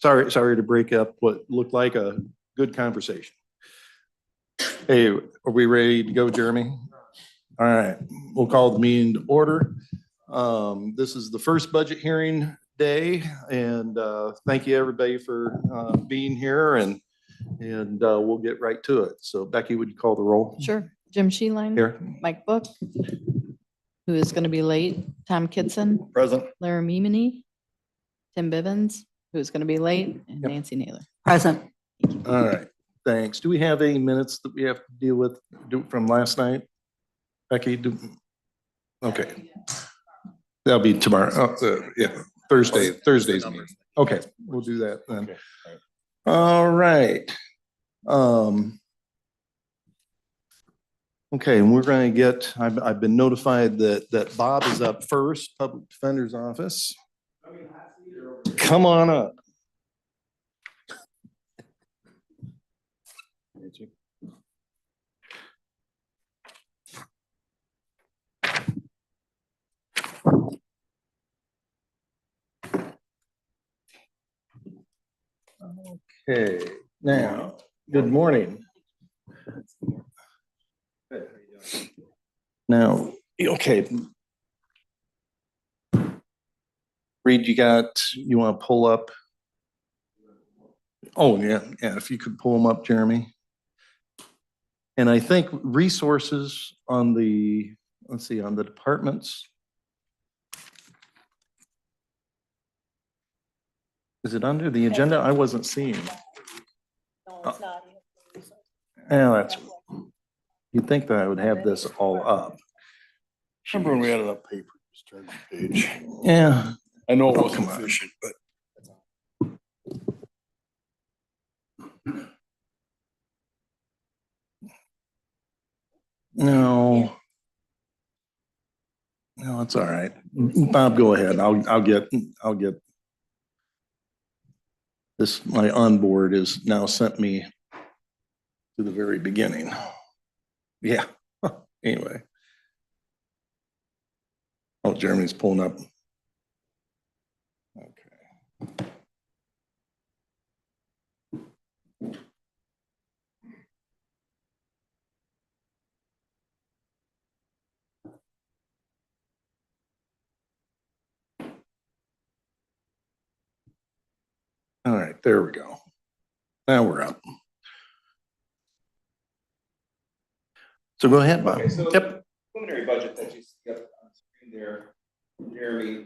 Sorry to break up what looked like a good conversation. Hey, are we ready to go, Jeremy? All right, we'll call the meeting to order. This is the first budget hearing day, and thank you everybody for being here, and we'll get right to it. So Becky, would you call the roll? Sure. Jim Sheeline. Here. Mike Book, who is going to be late. Tom Kitson. Present. Lara Mimini. Tim Bivens, who is going to be late. And Yep. Nancy Naylor. Present. All right, thanks. Do we have any minutes that we have to deal with from last night? Becky, okay. That'll be tomorrow. Yeah, Thursday's meeting. Okay, we'll do that then. Okay. All right. Okay, and we're going to get, I've been notified that Bob is up first, Public Defender's Office. Come on up. Okay, now, good morning. Now, okay. Reed, you want to pull up? Oh, yeah, if you could pull them up, Jeremy. And I think resources on the, let's see, on the departments. Is it under the agenda? I wasn't seeing. No, it's not. Yeah, that's, you'd think that I would have this all up. Remember when we had it up paper, just turn the page. Yeah. I know it Oh, wasn't come on. efficient, but. No. No, it's all right. Bob, go ahead. I'll get this. My onboard is now sent me to the very beginning. Yeah. Anyway. Oh, Jeremy's pulling up. Okay. All right, there we go. Now we're up. So go ahead, Bob. Okay, so Yep. preliminary budget that you see up on the screen there, Jeremy,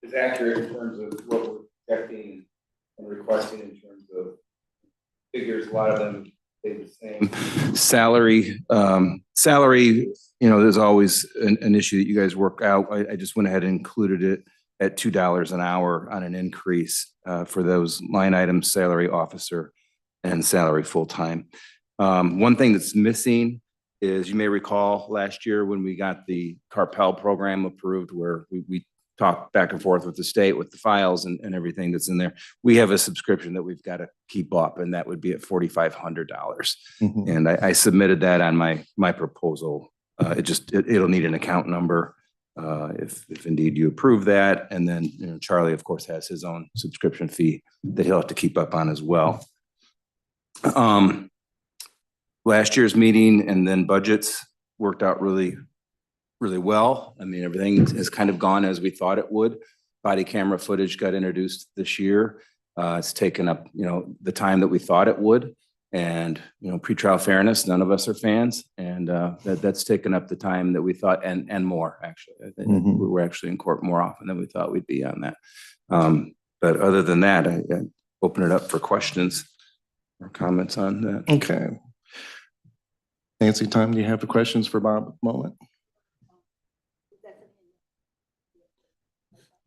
is accurate in terms of what we're projecting and requesting in terms of figures. A lot of them stay the same. Salary, there's always an issue that you guys work out. I just went ahead and included it at $2 an hour on an increase for those line items, salary officer and salary full-time. One thing that's missing is, you may recall last year when we got the Carpel program approved, where we talked back and forth with the state with the files and everything that's in there. We have a subscription that we've got to keep up, and that would be at $4,500. Mhm. And I submitted that on my proposal. It'll need an account number if indeed you approve that. And then, Charlie, of course, has his own subscription fee that he'll have to keep up on as well. Last year's meeting and then budgets worked out really, really well. I mean, everything has kind of gone as we thought it would. Body camera footage got introduced this year. It's taken up, the time that we thought it would. And, pretrial fairness, none of us are fans. And that's taken up the time that we thought, and more, actually. I think we were actually in court more often than we thought we'd be on that. But other than that, I open it up for questions or comments on that. Okay. Nancy, Tom, do you have the questions for Bob at the moment?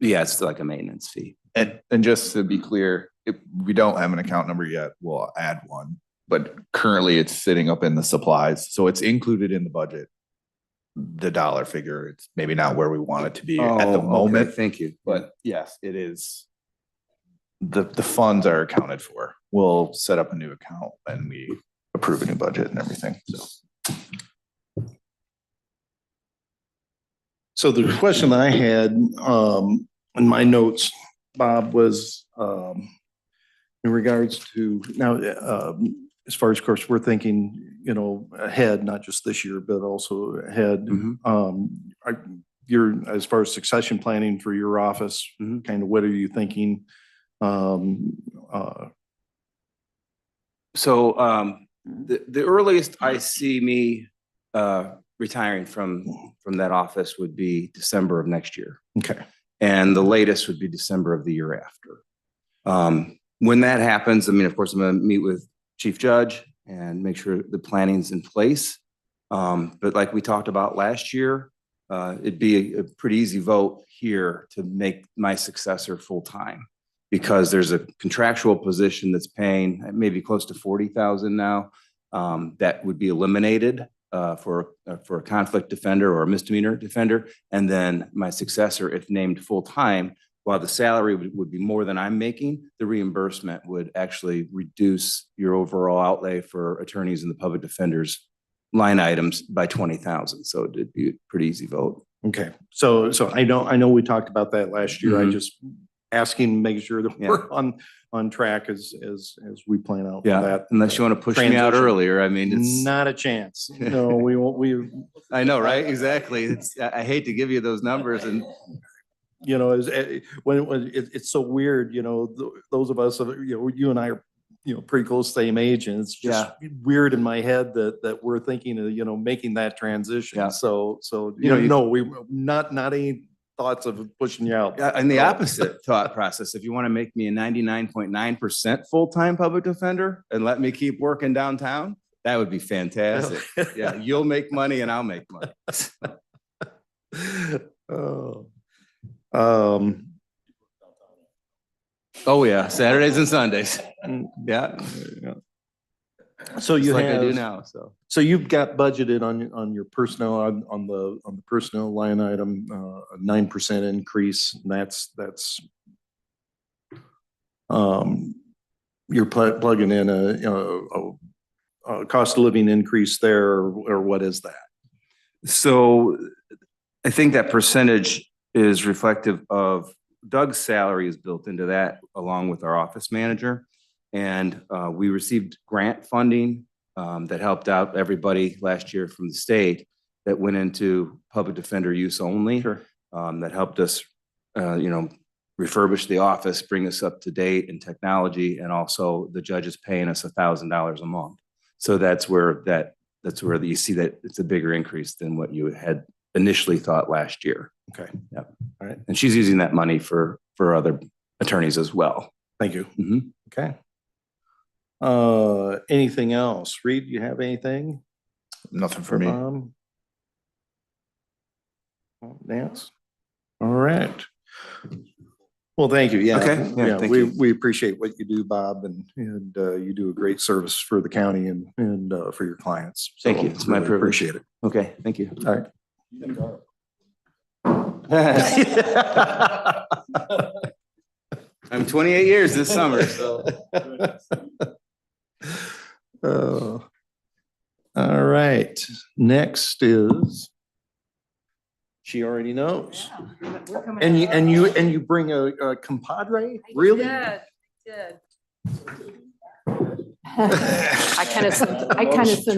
Yeah, it's like a maintenance fee. And just to be clear, if we don't have an account number yet, we'll add one. But currently it's sitting up in the supplies. So it's included in the budget. The dollar figure, it's maybe not where we want it to be at the moment. Okay, thank you. But yes, it is. The funds are accounted for. We'll set up a new account when we approve a new budget and everything. So the question I had in my notes, Bob, was In regards to now, as far as, of course, we're thinking, ahead, not just this year, but also ahead. Mhm. You're, as far as succession planning for your office, Mhm. kind of what are you thinking? So the earliest I see me retiring from that office would be December of next year. Okay. And the latest would be December of the year after. When that happens, I mean, of course, I'm going to meet with Chief Judge and make sure the planning's in place. But like we talked about last year, it'd be a pretty easy vote here to make my successor full-time, because there's a contractual position that's paying maybe close to 40,000 now, that would be eliminated for a conflict defender or a misdemeanor defender. And then my successor, if named full-time, while the salary would be more than I'm making, the reimbursement would actually reduce your overall outlay for attorneys and the public defenders line items by 20,000. So it'd be a pretty easy vote. Okay. So I know we talked about that last year. I Mhm. just asking, making sure that Yeah. we're on track as we plan out for Yeah, that. unless you want to push me out transition. earlier. I mean, it's Not a chance. No, we won't, I know, right? Exactly. I hate to give you those numbers and when it's so weird, those of us, you and I are, pretty close, same age, and it's just weird in my head that we're thinking of, making that transition. Yeah. So, You- no, we not any thoughts of pushing you out. and the opposite thought process. If you want to make me a 99.9% full-time public defender and let me keep working downtown, that would be fantastic. Yeah, you'll make money and I'll make money. Oh. Oh, yeah, Saturdays and Sundays. Yeah. So you Just like I do have, now, so. so you've got budgeted on your personnel, on the personnel line item, a 9% increase. And that's you're plugging in a cost of living increase there, or what is that? So I think that percentage is reflective of Doug's salary is built into that along with our office manager. And we received grant funding that helped out everybody last year from the state that went into public defender use only. Sure. That helped us, refurbish the office, bring us up to date in technology, and also the judge is paying us $1,000 a month. So that's where you see that it's a bigger increase than what you had initially thought last year. Okay. Yep. All right. And she's using that money for other attorneys as well. Thank you. Mhm. Okay. Anything else? Reed, you have anything? Nothing for me. Nance? All right. Well, thank you. Yeah. Okay. Yeah, thank you. We appreciate what you do, Bob, and you do a great service for the county and for your clients. So Thank you. It's my really privilege. Appreciate it. Okay, thank you. All right. I'm 28 years this summer, so. Oh. All right. Next is, she already knows. And you bring a compadre? Really? I kind of sent a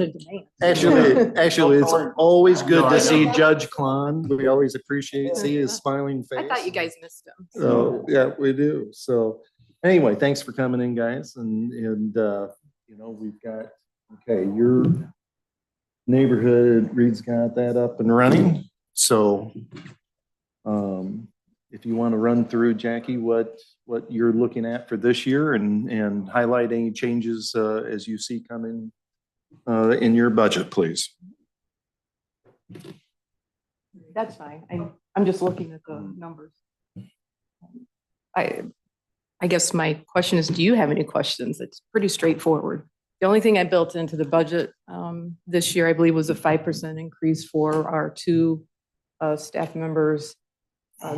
demand. Actually, it's always good to see Judge Klon. We always appreciate seeing his smiling face. I thought you guys missed him. So, yeah, we do. So anyway, thanks for coming in, guys. And we've got, okay, your neighborhood, Reed's got that up and running. So if you want to run through, Jackie, what you're looking at for this year and highlight any changes as you see coming in your budget, please. That's fine. I'm just looking at the numbers. I guess my question is, do you have any questions? It's pretty straightforward. The only thing I built into the budget this year, I believe, was a 5% increase for our two staff members,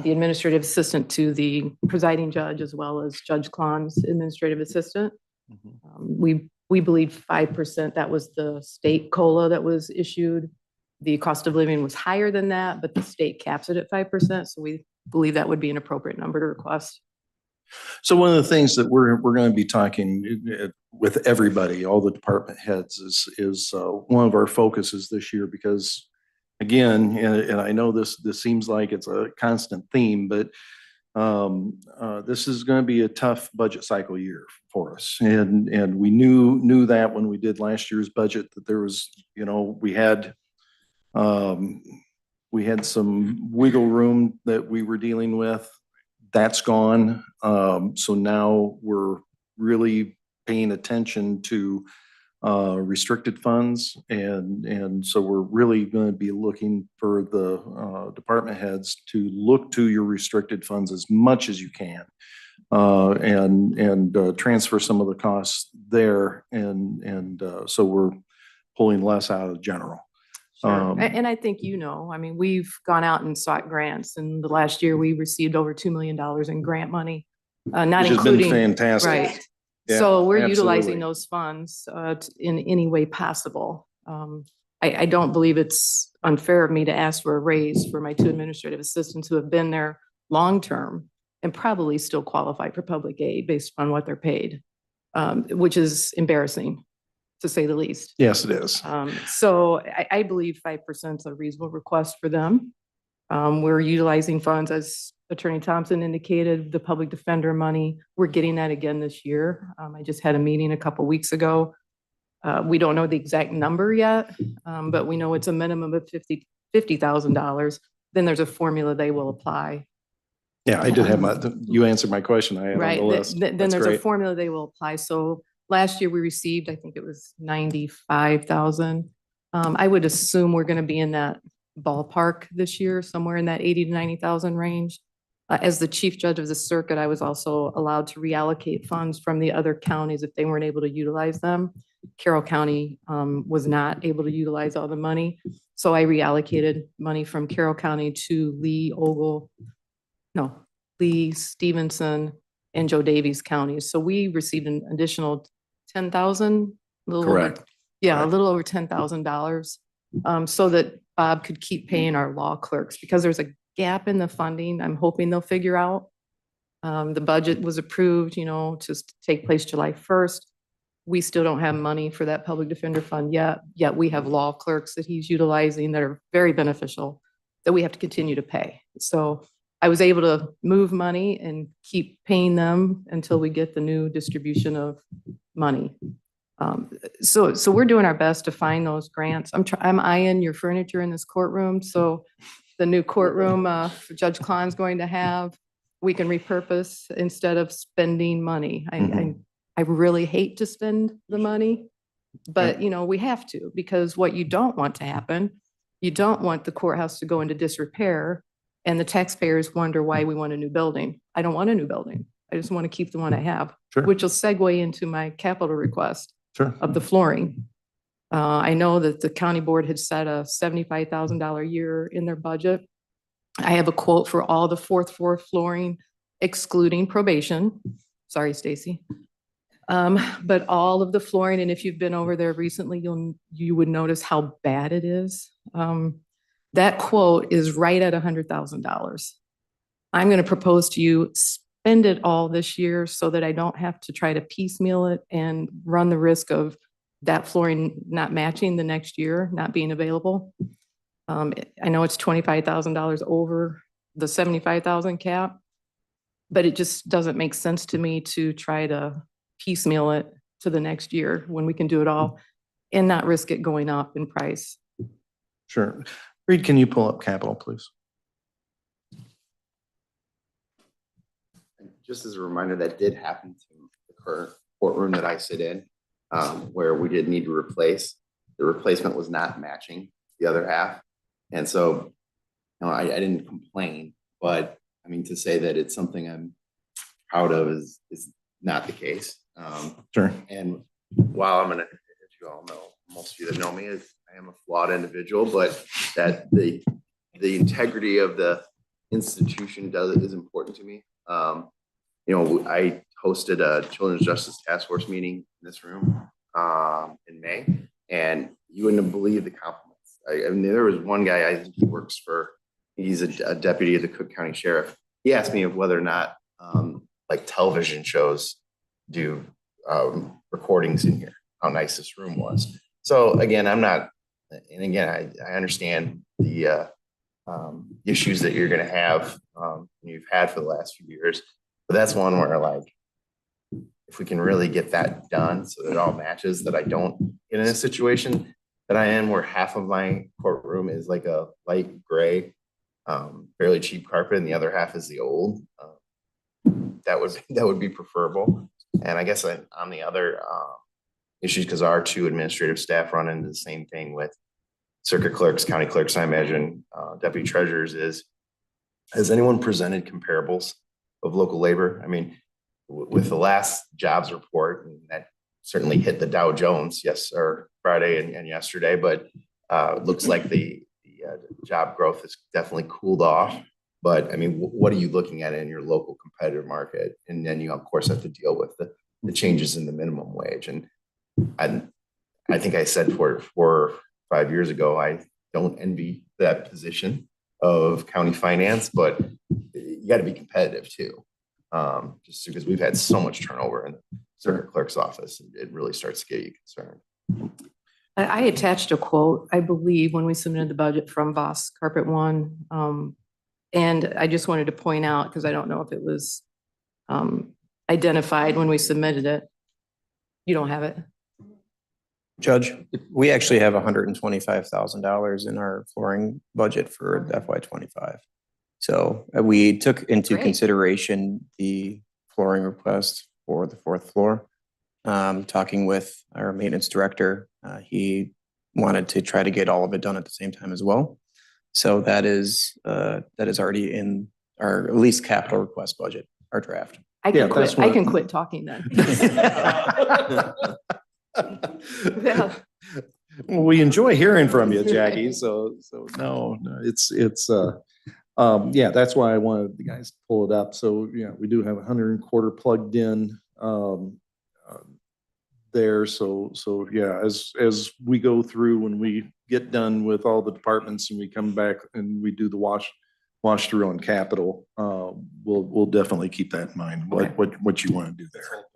the administrative assistant to the presiding judge, as well as Judge Klon's administrative assistant. We believe 5%, that was the state COLA that was issued. The cost of living was higher than that, but the state caps it at 5%. So we believe that would be an appropriate number to request. So one of the things that we're going to be talking with everybody, all the department heads, is one of our focuses this year, because again, and I know this seems like it's a constant theme, but this is going to be a tough budget cycle year for us, and we knew that when we did last year's budget, that there was, we had some wiggle room that we were dealing with. That's gone. So now we're really paying attention to restricted funds. And so we're really going to be looking for the department heads to look to your restricted funds as much as you can. And transfer some of the costs there. And so we're pulling less out of general. Sure. And I think, I mean, we've gone out and sought grants, and the last year we received over $2 million in grant money, not Which has been including. fantastic. Right. Yeah, So we're absolutely. utilizing those funds in any way possible. I don't believe it's unfair of me to ask for a raise for my 2 administrative assistants who have been there long-term and probably still qualify for public aid based on what they're paid, which is embarrassing, to say the least. Yes, it is. So I believe 5% is a reasonable request for them. We're utilizing funds, as Attorney Thompson indicated, the public defender money. We're getting that again this year. I just had a meeting a couple weeks ago. We don't know the exact number yet, but we know it's a minimum of $50,000. Then there's a formula they will apply. Yeah, I did have you answered my question. I had Right. on the list. Then That's there's a great. formula they will apply. So last year we received, I think it was 95,000. I would assume we're going to be in that ballpark this year, somewhere in that 80 to 90,000 range. As the chief judge of the circuit, I was also allowed to reallocate funds from the other counties if they weren't able to utilize them. Carroll County was not able to utilize all the money. So I reallocated money from Carroll County to Lee, Stevenson, and Joe Davies counties. So we received an additional 10,000. Correct. Yeah, a Correct. little over $10,000, so that Bob could keep paying our law clerks, because there's a gap in the funding. I'm hoping they'll figure out. The budget was approved, to take place July 1st. We still don't have money for that public defender fund yet we have law clerks that he's utilizing that are very beneficial that we have to continue to pay. So I was able to move money and keep paying them until we get the new distribution of money. So we're doing our best to find those grants. I'm eyeing your furniture in this courtroom. So the new courtroom Judge Klon's going to have, we can repurpose instead of spending money. I really hate to spend the money, but we have to, because what you don't want to happen, you don't want the courthouse to go into disrepair and the taxpayers wonder why we want a new building. I don't want a new building. I just want to keep the one I have, Sure. which will segue into my capital request. Sure. Of the flooring. I know that the county board had set a $75,000 a year in their budget. I have a quote for all the 4th floor flooring, excluding probation. Sorry, Stacy. But all of the flooring, and if you've been over there recently, you would notice how bad it is. That quote is right at $100,000. I'm going to propose to you, spend it all this year so that I don't have to try to piecemeal it and run the risk of that flooring not matching the next year, not being available. I know it's $25,000 over the 75,000 cap, but it just doesn't make sense to me to try to piecemeal it to the next year when we can do it all and not risk it going up in price. Sure. Reed, can you pull up capital, please? Just as a reminder, that did happen to the current courtroom that I sit in, where we did need to replace. The replacement was not matching the other half. And so, I didn't complain, but I mean, to say that it's something I'm proud of is not the case. Sure. And while I'm gonna, as you all know, most of you that know me, I am a flawed individual, but that the integrity of the institution is important to me. I hosted a Children's Justice Task Force meeting in this room in May, and you wouldn't believe the compliments. I mean, there was one guy, I think he's a deputy of the Cook County Sheriff. He asked me of whether or not like television shows do recordings in here, how nice this room was. So again, I'm not, and again, I understand the issues that you're going to have, you've had for the last few years, but that's one where like, if we can really get that done so that it all matches, that I don't get in a situation that I am where half of my courtroom is like a light gray, fairly cheap carpet, and the other half is the old. That would be preferable. And I guess on the other issues, because our two administrative staff run into the same thing with circuit clerks, county clerks, I imagine, deputy treasurers, is, has anyone presented comparables of local labor? I mean, with the last jobs report, and that certainly hit the Dow Jones, yes, or Friday and yesterday, but looks like the job growth has definitely cooled off. But I mean, what are you looking at in your local competitive market? And then you, of course, have to deal with the changes in the minimum wage. And I think I said 4 or 5 years ago, I don't envy that position of county finance, but you got to be competitive too. Just because we've had so much turnover in the circuit clerk's office, it really starts to get you concerned. I attached a quote, I believe, when we submitted the budget from Voss Carpet One. And I just wanted to point out, because I don't know if it was identified when we submitted it. You don't have it? Judge, we actually have $125,000 in our flooring budget for FY25. So we took into Great. consideration the flooring request for the 4th floor. Talking with our maintenance director, he wanted to try to get all of it done at the same time as well. So that is already in our at least capital request budget, our draft. I can Yeah, quit. that's what- I can quit talking then. Yeah. Well, we enjoy hearing from you, Jackie. So no, it's yeah, that's why I wanted the guys to pull it up. So yeah, we do have 125 plugged in there. So yeah, as we go through, when we get done with all the departments and we come back and we do the wash through on capital, we'll definitely keep that in mind, what you want to do there.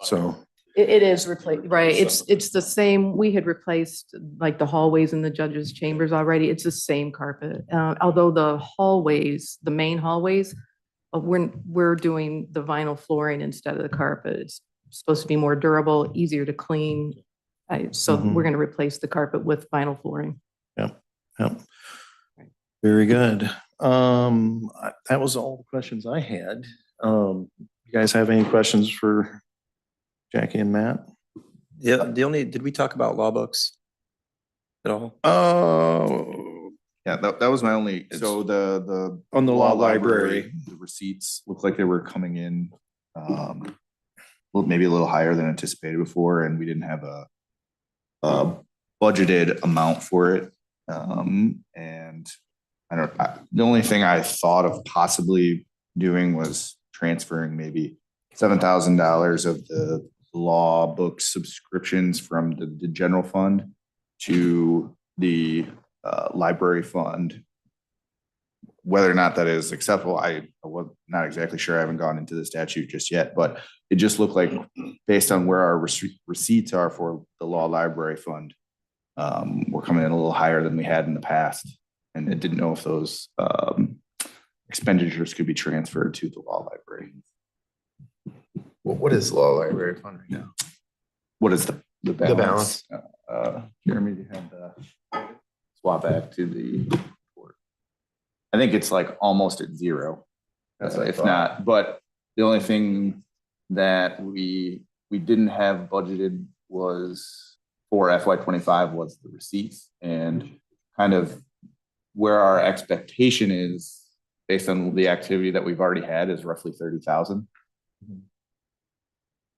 So. It is replaced, right? It's the same. We had replaced like the hallways in the judges' chambers already. It's the same carpet. Although the hallways, the main hallways, we're doing the vinyl flooring instead of the carpet. It's supposed to be more durable, easier to clean. So we're going to replace the carpet with vinyl flooring. Yep. Very good. That was all the questions I had. You guys have any questions for Jackie and Matt? Yeah, did we talk about law books at all? Oh, Yeah, that was my only, so the. On the law library. The receipts looked like they were coming in, well, maybe a little higher than anticipated before, and we didn't have a budgeted amount for it. And the only thing I thought of possibly doing was transferring maybe $7,000 of the law book subscriptions from the general fund to the library fund. Whether or not that is acceptable, I was not exactly sure. I haven't gone into the statute just yet, but it just looked like, based on where our receipts are for the law library fund, we're coming in a little higher than we had in the past. And I didn't know if those expenditures could be transferred to the law library. What is law library fund right now? What is the balance? balance? Jeremy, do you have the swap back to the report? I think it's like almost at zero. That's what I If thought. not, but the only thing that we didn't have budgeted was for FY25 was the receipts, and kind of where our expectation is based on the activity that we've already had is roughly 30,000. And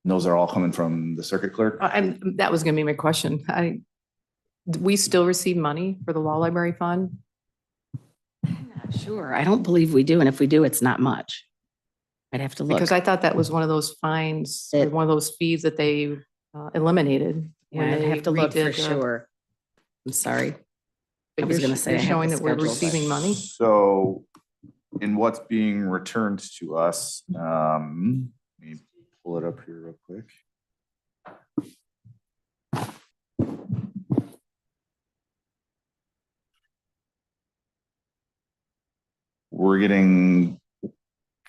those are all coming from the circuit clerk. That was going to be my question. We still receive money for the law library fund? I'm not sure. I don't believe we do. And if we do, it's not much. I'd have to look. Because I thought that was one of those fines, or one of those fees that they eliminated. Yeah, when I'd they have to look for redid the- sure. I'm sorry. But I was you're gonna say I have showing the that we're schedules. receiving money? So in what's being returned to us, let me pull it up here real quick. We're getting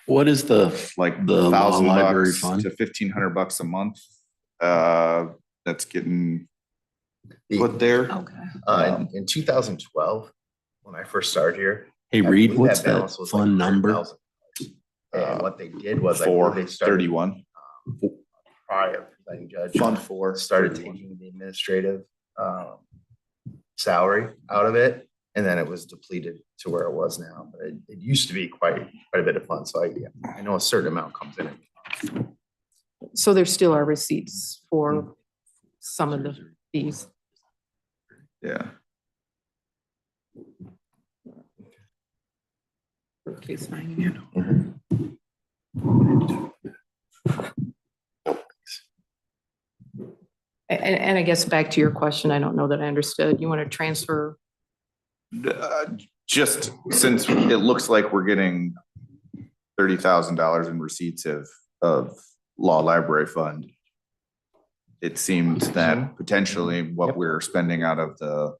What is the, like the law library $1,000 fund? to $1,500 a month. That's getting put there. Okay. In 2012, when I first started here. Hey, I Reed, believe what's that balance was like fund number? $100,000. And what they did was I believe they started 431. prior presiding judge. Fund 4. Started taking the administrative salary out of it, and then it was depleted to where it was now. But it used to be quite a bit of fun. So I know a certain amount comes in. So there still are receipts for some of the fees. Yeah. Case finding. And I guess back to your question, I don't know that I understood. You want to transfer? Just since it looks like we're getting $30,000 in receipts of law library fund, it seemed that potentially what we're spending out of the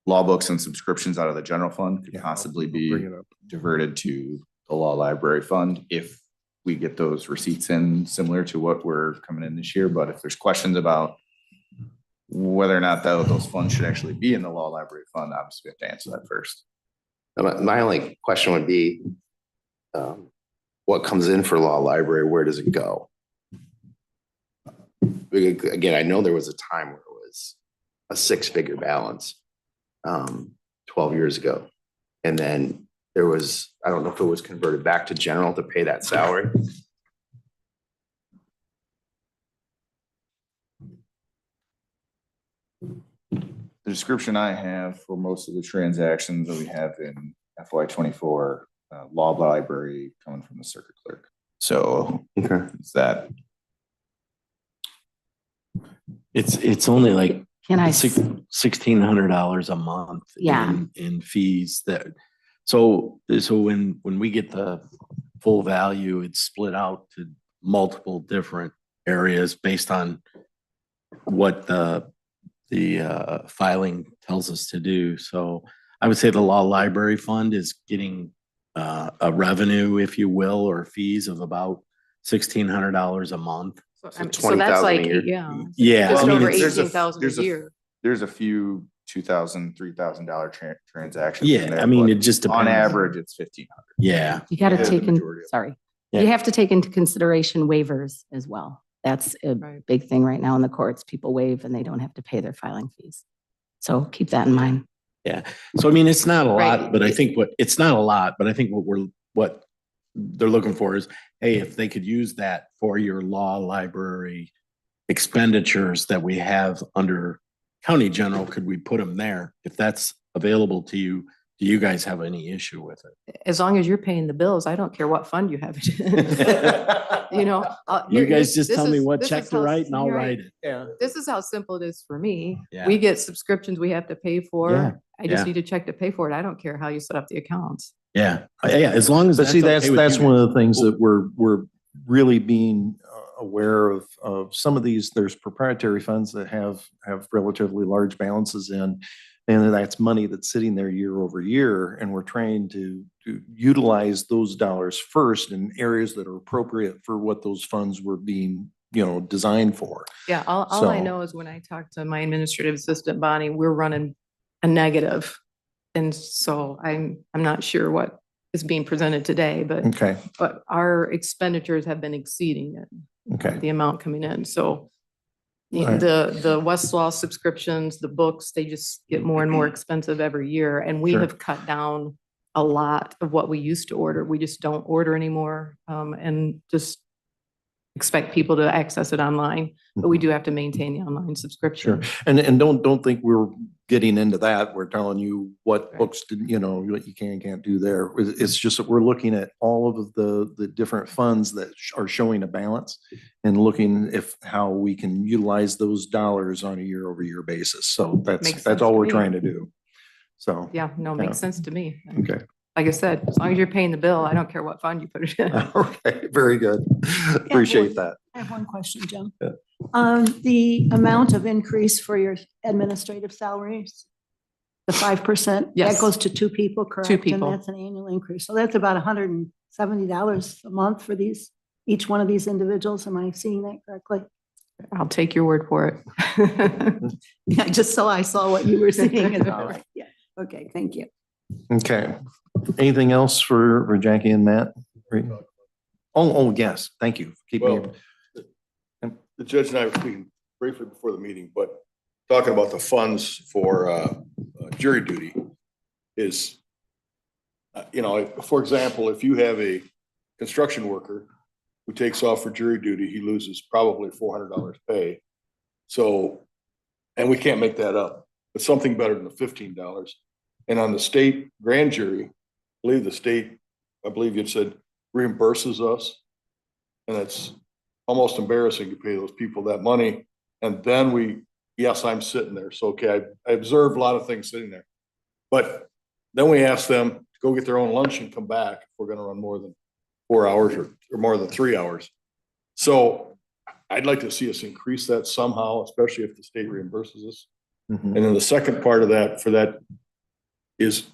law books and subscriptions out of the general fund could possibly be diverted to the law library fund if we get those receipts in similar to what we're coming in this year. But if there's questions about whether or not those funds should actually be in the law library fund, obviously we have to answer that first. My only question would be, what comes in for law library? Where does it go? Again, I know there was a time where it was a 6-figure balance 12 years ago. And then there was, I don't know if it was converted back to general to pay that salary. The description I have for most of the transactions that we have in FY24, law library coming from the circuit clerk. So is that? It's only like Can I? $1,600 a month. Yeah. In fees that, so when we get the full value, it's split out to multiple different areas based on what the filing tells us to do. So I would say the law library fund is getting a revenue, if you will, or fees of about $1,600 a month. So So that's 20,000 like, a year. yeah. Yeah, Just I mean, over it's- 18,000 a year. There's a few $2,000, $3,000 transactions. in yeah, there, I mean, but it just depends. on average, it's 1,500. Yeah. You got to Yeah, the take in, majority of it. sorry. Yeah. You have to take into consideration waivers as well. That's a Right. big thing right now in the courts. People waive and they don't have to pay their filing fees. So keep that in mind. Yeah. So I mean, it's not a lot, Right. but I think what they're looking for is, hey, if they could use that for your law library expenditures that we have under county general, could we put them there? If that's available to you, do you guys have any issue with it? As long as you're paying the bills, I don't care what fund you have it in. You know. You guys just this tell me is- what this check is to how- write and I'll you're right. write it. Yeah. This is how simple it is for me. Yeah. We get subscriptions we have to pay for. Yeah. I just Yeah. need a check to pay for it. I don't care how you set up the accounts. Yeah. Yeah. As long as But see, okay with that's you one guys. of the things that we're really being aware of some of these. There's proprietary funds that have relatively large balances in, and that's money that's sitting there year over year. And we're trying to utilize those dollars first in areas that are appropriate for what those funds were being, designed for. Yeah, all I So- know is when I talk to my administrative assistant, Bonnie, we're running a negative. And so I'm not sure what is being presented today, Okay, but our expenditures have been exceeding it, okay. the amount coming in. So All right. the Westlaw subscriptions, the books, they just get more and more expensive every year. And we Sure. have cut down a lot of what we used to order. We just don't order anymore, and just expect people to access it online. But we do have to maintain the online subscription. Sure. And don't think we're getting into that. We're telling you what Right. books, what you can and can't do there. It's just that we're looking at all of the different funds that are showing a balance and looking how we can utilize those dollars on a year over year basis. So Makes that's sense all to we're me. trying to do. So, Yeah, no, Yeah. makes sense to me. okay. like I said, as long as you're paying the bill, I don't care what fund you put it in. Okay, very good. Appreciate that. I have one question, Jim. Yeah. The amount of increase for your administrative salaries, the 5%, Yes. that goes to two people, correct? people. And that's an annual increase. So that's about $170 a month for each one of these individuals. Am I seeing that correctly? I'll take your word for it. Yeah, just so I saw what you were saying. It's all right. Yeah. Okay, thank you. Okay. Anything else for Jackie and Matt? Oh, yes. Thank you. Keep me. Well, the judge and I were speaking briefly before the meeting, but talking about the funds for jury duty is, for example, if you have a construction worker who takes off for jury duty, he loses probably $400 pay. So, and we can't make that up. It's something better than the $15. And on the state grand jury, I believe the state, I believe you said reimburses us. And it's almost embarrassing to pay those people that money. And then yes, I'm sitting there. So, okay, I observed a lot of things sitting there. But then we ask them to go get their own lunch and come back if we're going to run more than 4 hours or more than 3 hours. So I'd like to see us increase that somehow, especially if the state reimburses us. Mhm. And then the second part of that for that is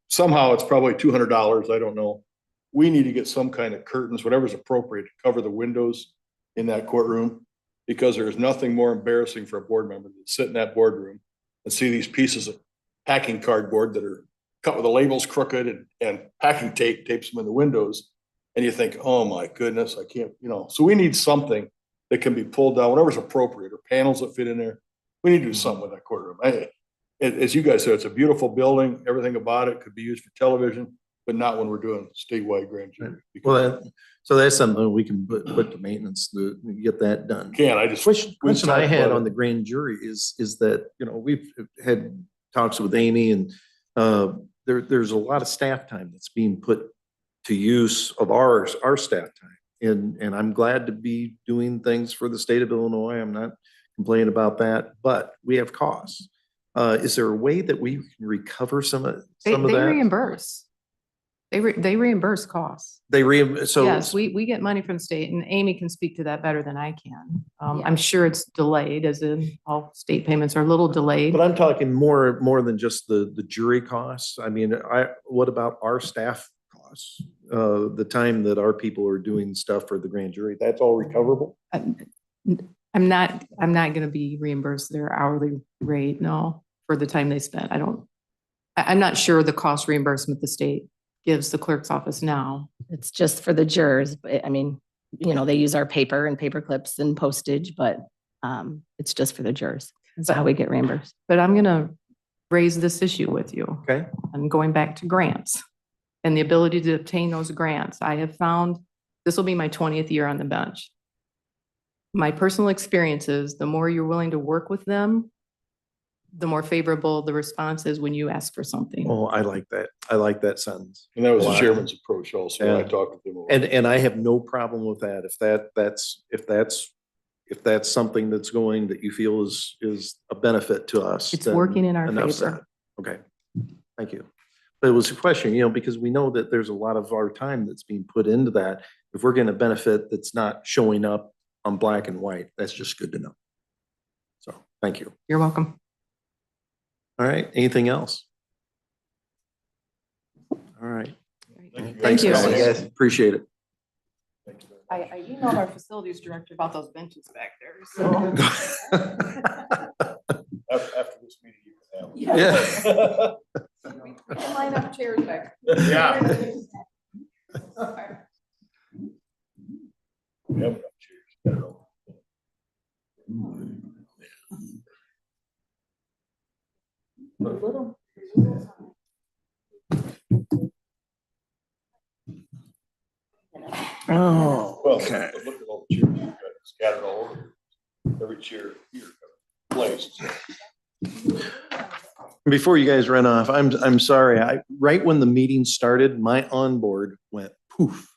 somehow it's probably $200. I don't know. We need to get some kind of curtains, whatever's appropriate, to cover the windows in that courtroom, because there is nothing more embarrassing for a board member than sit in that boardroom and see these pieces of packing cardboard that are cut with the labels crooked and packing tape tapes them in the windows. And you think, oh my goodness, I can't, so we need something that can be pulled down, whatever's appropriate, or panels that fit in there. We need to do something with that courtroom. As you guys said, it's a beautiful building. Everything about it could be used for television, but not when we're doing statewide grand jury. Well, so that's something we can put to maintenance to get that done. I just. Question I had on the grand jury is that, we've had talks with Amy and there's a lot of staff time that's being put to use of our staff time. And I'm glad to be doing things for the state of Illinois. I'm not complaining about that, but we have costs. Is there a way that we can recover some of They that? reimburse. They reimburse costs. So Yes, we get money from the state, and Amy can speak to that better than I can. Yeah. I'm sure it's delayed, as in all state payments are a little delayed. But I'm talking more than just the jury costs. I mean, what about our staff costs? The time that our people are doing stuff for the grand jury, that's all recoverable? I'm not going to be reimbursed their hourly rate, no, for the time they spent. I'm not sure the cost reimbursement the state gives the clerk's office now. It's just for the jurors, but I mean, they use our paper and paper clips and postage, but it's just for the jurors. That's how we get reimbursed. But I'm going to raise this issue with you. Okay. I'm going back to grants and the ability to obtain those grants. I have found, this will be my 20th year on the bench. My personal experience is the more you're willing to work with them, the more favorable the response is when you ask for something. Oh, I like that. I like that sentence. And that was the Wow. chairman's approach also, when I Yeah. talked with him. about it. And I have no problem with that. If that's something that's going that you feel is a benefit to us. It's then working in our enough favor. said. Okay, thank you. But it was a question, because we know that there's a lot of our time that's being put into that. If we're getting a benefit that's not showing up on black and white, that's just good to know. So, thank you. You're welcome. All right, anything else? All right. Thank you. Guys. Appreciate it. I emailed our facilities director about those benches back there, so. After this meeting, you can have. Yeah. We can line up chairs back. Yeah. We have enough chairs. I don't know. Oh, Well, okay. look at all the chairs you've got scattered all over. Every chair here placed. Before you guys run off, I'm sorry. Right when the meeting started, my onboard went poof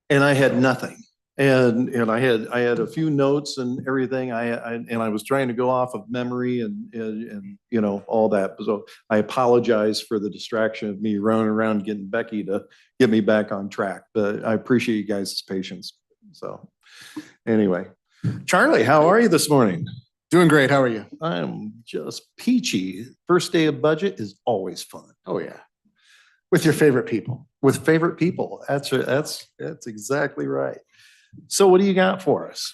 and I had nothing. And I had a few notes and everything. And I was trying to go off of memory and you know, all that. So I apologize for the distraction of me running around getting Becky to get me back on track, but I appreciate you guys' patience. So anyway, Charlie, how are you this morning? Doing great. How are you? I'm just peachy. First day of budget is always fun. Oh, yeah. With your favorite people. With favorite people. That's exactly right. So what do you got for us?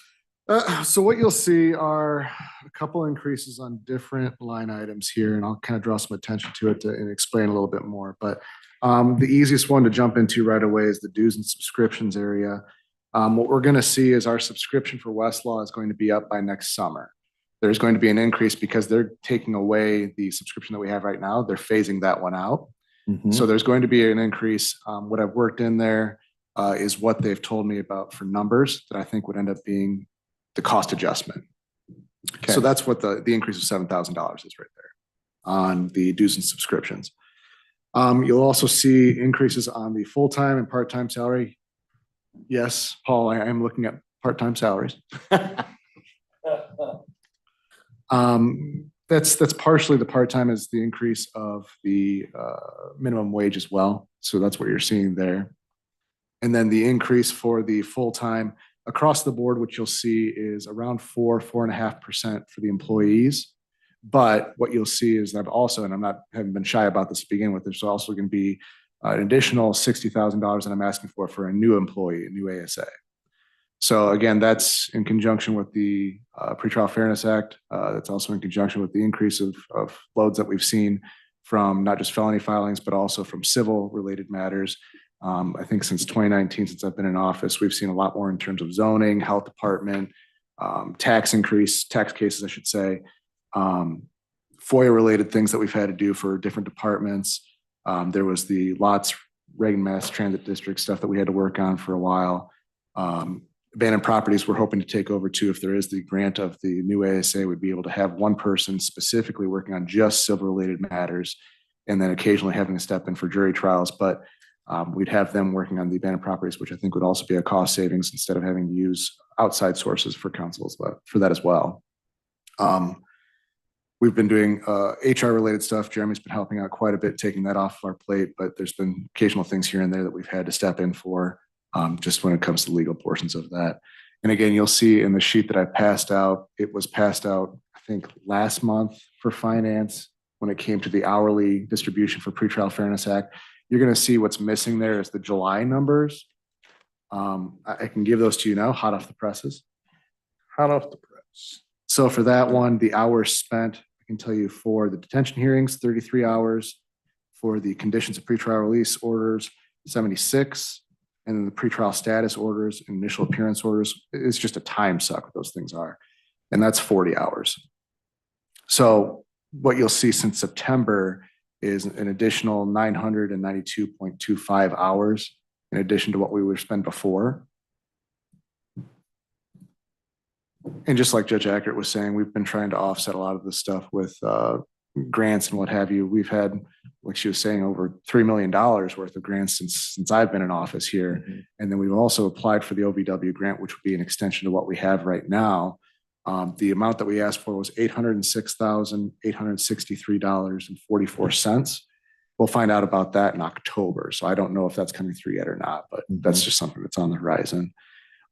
So what you'll see are a couple increases on different line items here, and I'll kind of draw some attention to it and explain a little bit more. But the easiest one to jump into right away is the dues and subscriptions area. What we're going to see is our subscription for Westlaw is going to be up by next summer. There's going to be an increase because they're taking away the subscription that we have right now. They're phasing that one out. So there's going to be an increase. What I've worked in there is what they've told me about for numbers that I think would end up being the cost adjustment. Okay. So that's what the increase of $7,000 is right there on the dues and subscriptions. You'll also see increases on the full-time and part-time salary. Yes, Paul, I am looking at part-time salaries. That's partially the part-time is the increase of the minimum wage as well. So that's what you're seeing there. And then the increase for the full-time across the board, which you'll see is around 4.5% for the employees. But what you'll see is I've also, and haven't been shy about this to begin with, there's also going to be an additional $60,000 that I'm asking for a new employee, a new ASA. So again, that's in conjunction with the Pretrial Fairness Act. That's also in conjunction with the increase of loads that we've seen from not just felony filings, but also from civil related matters. I think since 2019, since I've been in office, we've seen a lot more in terms of zoning, health department, tax cases, I should say, FOIA related things that we've had to do for different departments. There was the lots, Reagan Mass Transit District stuff that we had to work on for a while. Abandoned properties we're hoping to take over too. If there is the grant of the new ASA, we'd be able to have one person specifically working on just civil related matters and then occasionally having to step in for jury trials. But we'd have them working on the abandoned properties, which I think would also be a cost savings instead of having to use outside sources for counsels for that as well. We've been doing HR related stuff. Jeremy's been helping out quite a bit, taking that off our plate, but there's been occasional things here and there that we've had to step in for just when it comes to legal portions of that. And again, you'll see in the sheet that I passed out, it was passed out, I think last month for finance when it came to the hourly distribution for Pretrial Fairness Act. You're going to see what's missing there is the July numbers. I can give those to you now, hot off the presses. Hot off the press. So for that one, the hours spent, I can tell you for the detention hearings, 33 hours. For the conditions of pretrial release orders, 76. And then the pretrial status orders, initial appearance orders, it's just a time suck what those things are. And that's 40 hours. So what you'll see since September is an additional 992.25 hours in addition to what we would spend before. And just like Judge Ackert was saying, we've been trying to offset a lot of this stuff with grants and what have you. We've had, like she was saying, over $3 million worth of grants since I've been in office here. Mm-hmm. And then we've also applied for the OVW grant, which would be an extension to what we have right now. The amount that we asked for was $806,863.44. We'll find out about that in October. So I don't know if that's coming through yet or not, but that's just something that's on the horizon.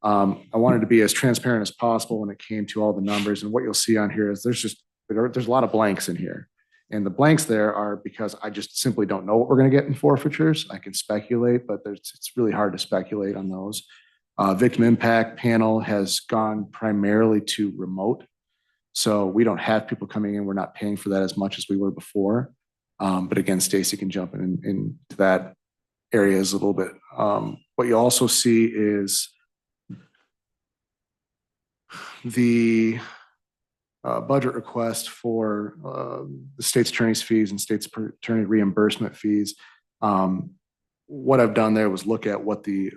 I wanted to be as transparent as possible when it came to all the numbers. And what you'll see on here is there's a lot of blanks in here. And the blanks there are because I just simply don't know what we're going to get in forfeitures. I can speculate, but it's really hard to speculate on those. Victim impact panel has gone primarily to remote. So we don't have people coming in. We're not paying for that as much as we were before. But again, Stacy can jump into that area a little bit. What you also see is the budget request for the state's attorney's fees and state's attorney reimbursement fees. What I've done there was look at what the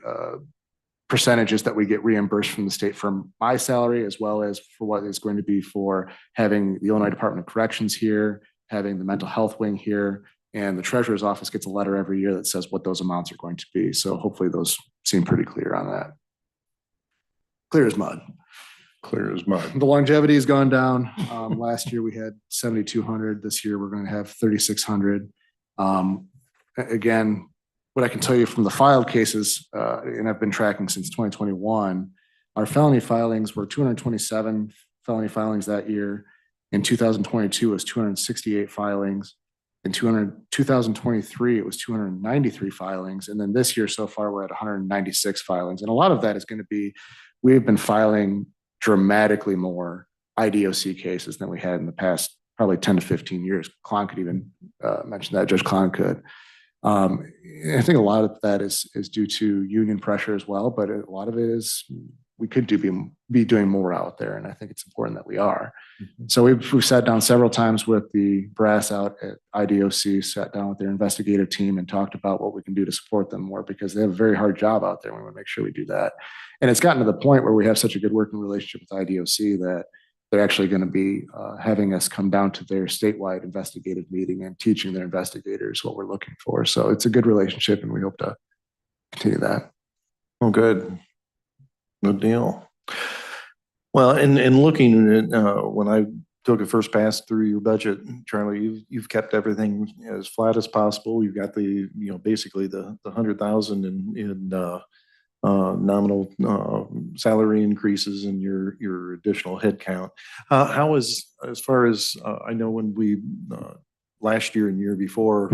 percentages that we get reimbursed from the state from my salary, as well as for what is going to be for having the Illinois Department of Corrections here, having the mental health wing here, and the treasurer's office gets a letter every year that says what those amounts are going to be. So hopefully those seem pretty clear on that. clear as mud. Clear as mud. The longevity has gone down. Last year we had 7,200. This year we're going to have 3,600. Again, what I can tell you from the filed cases, and I've been tracking since 2021, our felony filings were 227 felony filings that year. In 2022 was 268 filings. In 2023, it was 293 filings. And then this year so far, we're at 196 filings. And a lot of that is going to be, we've been filing dramatically more IDOC cases than we had in the past, probably 10 to 15 years. Klon could even mention that, Judge Klon could. I think a lot of that is due to union pressure as well, but a lot of it is we could be doing more out there, and I think it's important that we are. So we've sat down several times with the brass out at IDOC, sat down with their investigative team and talked about what we can do to support them more, because they have a very hard job out there. We want to make sure we do that. And it's gotten to the point where we have such a good working relationship with IDOC that they're actually going to be having us come down to their statewide investigative meeting and teaching their investigators what we're looking for. So it's a good relationship, and we hope to continue that. Oh, good. Good deal. Well, and looking at, when I took a first pass through your budget, Charlie, you've kept everything as flat as possible. You've got the, basically the 100,000 in nominal salary increases and your additional headcount. How is, as far as I know, when we last year and year before,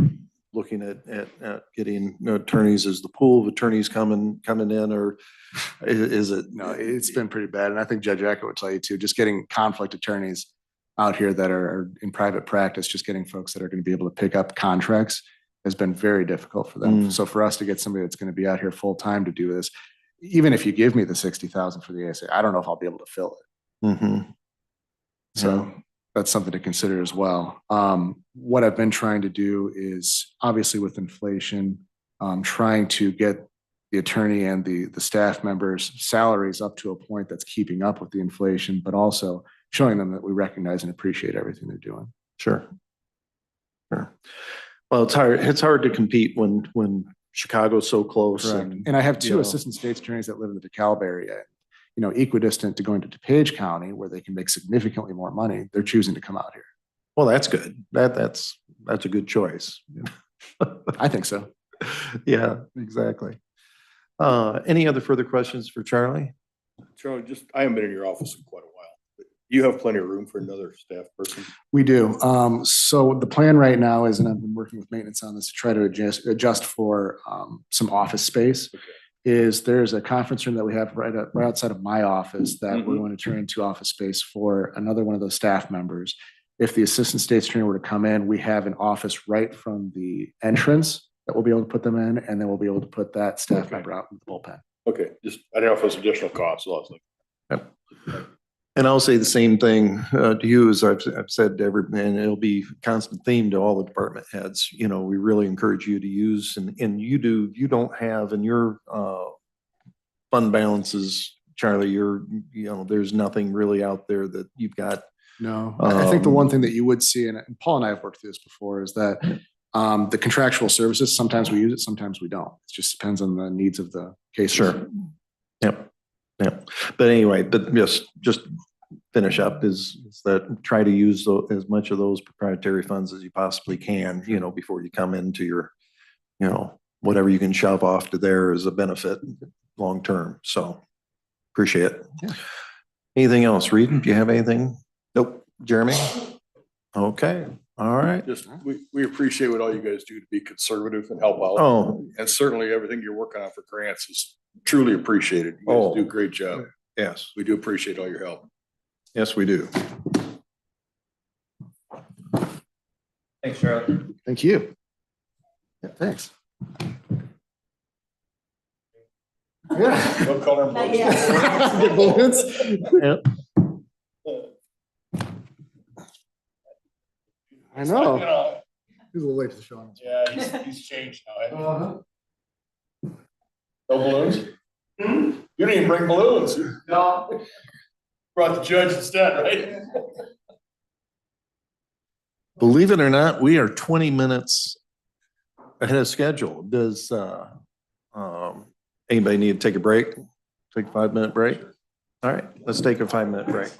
looking at getting attorneys, is the pool of attorneys coming in, or is it? No, it's been pretty bad. And I think Judge Echo would tell you too, just getting conflict attorneys out here that are in private practice, just getting folks that are going to be able to pick up contracts has been very difficult for them. So for us to get somebody that's going to be out here full time to do this, even if you give me the 60,000 for the ASA, I don't know if I'll be able to fill it. So that's something to consider as well. What I've been trying to do is, obviously with inflation, trying to get the attorney and the staff members' salaries up to a point that's keeping up with the inflation, but also showing them that we recognize and appreciate everything they're doing. Sure. Well, it's hard to compete when Chicago's so close. And I have two assistant state's attorneys that live in the DeKalb area. Equidistant to going to DuPage County, where they can make significantly more money. They're choosing to come out here. Well, that's good. That's a good choice. I think so. Yeah, exactly. Any other further questions for Charlie? Charlie, I haven't been in your office in quite a while. But you have plenty of room for another staff person? We do. So the plan right now is, and I've been working with maintenance on this to try to adjust for some office space. Okay. Is there's a conference room that we have right outside of my office that we're going to turn into office space for another one of those staff members. If the assistant state's attorney were to come in, we have an office right from the entrance that we'll be able to put them in, and then we'll be able to put that staff member out in the bullpen. Okay, I don't know if it was additional costs. So I was like, And I'll say the same thing to you as I've said to everybody, and it'll be constant theme to all the department heads. We really encourage you to use, and you don't have in your fund balances, Charlie, there's nothing really out there that you've got. No, I think the one thing that you would see, and Paul and I have worked through this before, is that the contractual services, sometimes we use it, sometimes we don't. It just depends on the needs of the case. Sure. Yep. But anyway, just finish up is that try to use as much of those proprietary funds as you possibly can, before you come into your, whatever you can shove off to there as a benefit long term. So appreciate it. Yeah. Anything else, Reed? Do you have anything? Nope. Jeremy? Okay. All right. We appreciate what all you guys do to be conservative and help out. Oh, and certainly everything you're working on for grants is truly appreciated. You guys do a great job. Yes. We do appreciate all your help. Yes, we do. Thanks, Charlie. Thank you. Yeah, thanks. Yeah. No color Balloons. Yep. I know. He's a little late to the show. Yeah, he's changed now. No balloons? You didn't even bring balloons. No. Brought the judge instead, right? Believe it or not, we are 20 minutes ahead of schedule. Does anybody need to take a break? Take a 5-minute break? All right, let's take a 5-minute break.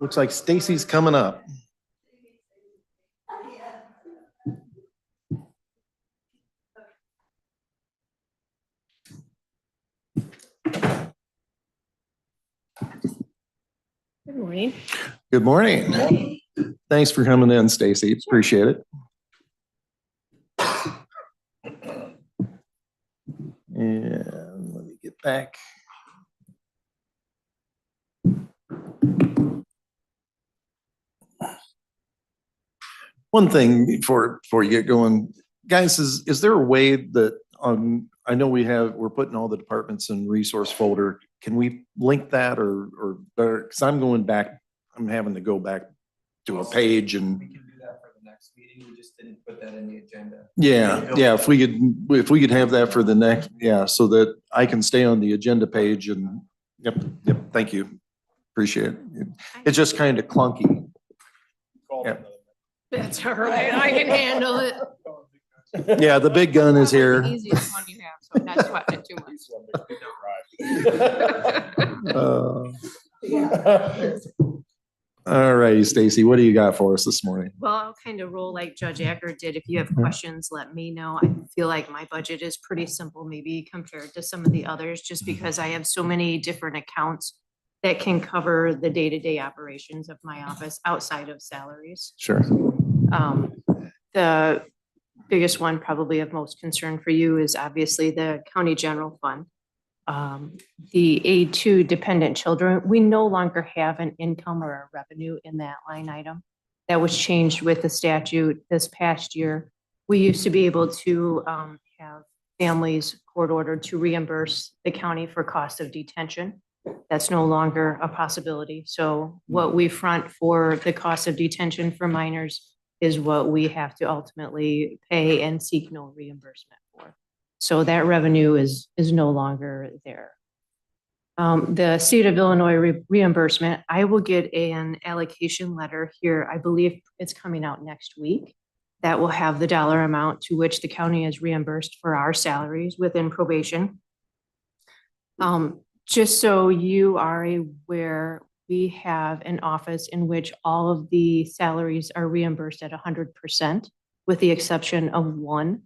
Looks like Stacy's coming up. Good morning. Good morning. Thanks for coming in, Stacy. Appreciate it. And let me get back. One thing before you get going, guys, is there a way that I know we're putting all the departments in resource folder. Can we link that or better? Because I'm going back, I'm having to go back to a page and. We can do that for the next meeting. We just didn't put that in the agenda. Yeah, if we could have that for the next, so that I can stay on the agenda page and, yep, thank you. Appreciate it. It's just kind of clunky. Yep. That's all right. I can handle it. Yeah, the big gun is here. Easiest one you have, so I'm not sweating it too much. All righty, Stacy, what do you got for us this morning? Well, I'll kind of roll like Judge Acker did. If you have questions, let me know. I feel like my budget is pretty simple, maybe compared to some of the others, just because I have so many different accounts that can cover the day-to-day operations of my office outside of salaries. Sure. The biggest one probably of most concern for you is obviously the county general fund. The aid to dependent children, we no longer have an income or a revenue in that line item. That was changed with the statute this past year. We used to be able to have families court ordered to reimburse the county for cost of detention. That's no longer a possibility. So what we front for the cost of detention for minors is what we have to ultimately pay and seek no reimbursement for. So that revenue is no longer there. The state of Illinois reimbursement, I will get an allocation letter here. I believe it's coming out next week. That will have the dollar amount to which the county is reimbursed for our salaries within probation. Just so you are aware, we have an office in which all of the salaries are reimbursed at 100%, with the exception of one.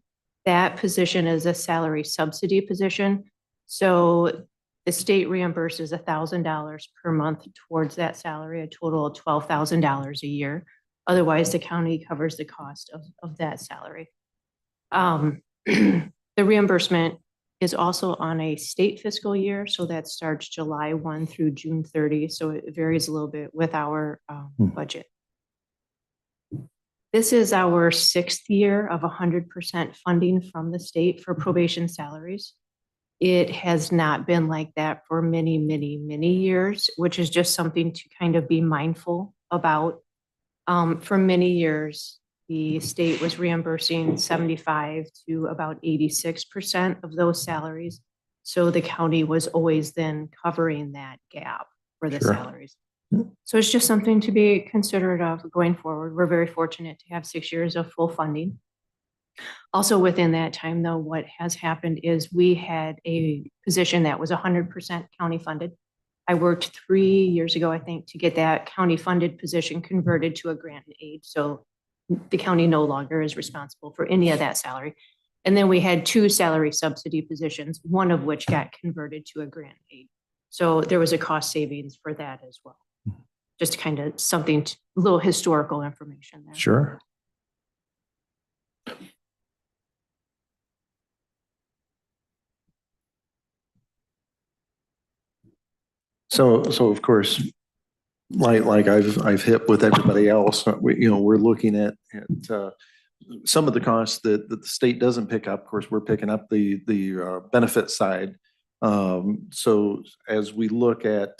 That position is a salary subsidy position. So the state reimburses $1,000 per month towards that salary, a total of $12,000 a year. Otherwise, the county covers the cost of that salary. The reimbursement is also on a state fiscal year. So that starts July 1 through June 30. So it varies a little bit with our budget. This is our 6th year of 100% funding from the state for probation salaries. It has not been like that for many, many, many years, which is just something to kind of be mindful about. For many years, the state was reimbursing 75 to about 86% of those salaries. So the county was always then covering that gap for the salaries. So it's just something to be considerate of going forward. We're very fortunate to have 6 years of full funding. Also within that time, though, what has happened is we had a position that was 100% county funded. I worked 3 years ago, I think, to get that county funded position converted to a grant and aid. So the county no longer is responsible for any of that salary. And then we had 2 salary subsidy positions, one of which got converted to a grant and aid. So there was a cost savings for that as well. Just kind of something, a little historical information there. Sure. So of course, like I've hit with everybody else, we're looking at some of the costs that the state doesn't pick up. Of course, we're picking up the benefit side. So as we look at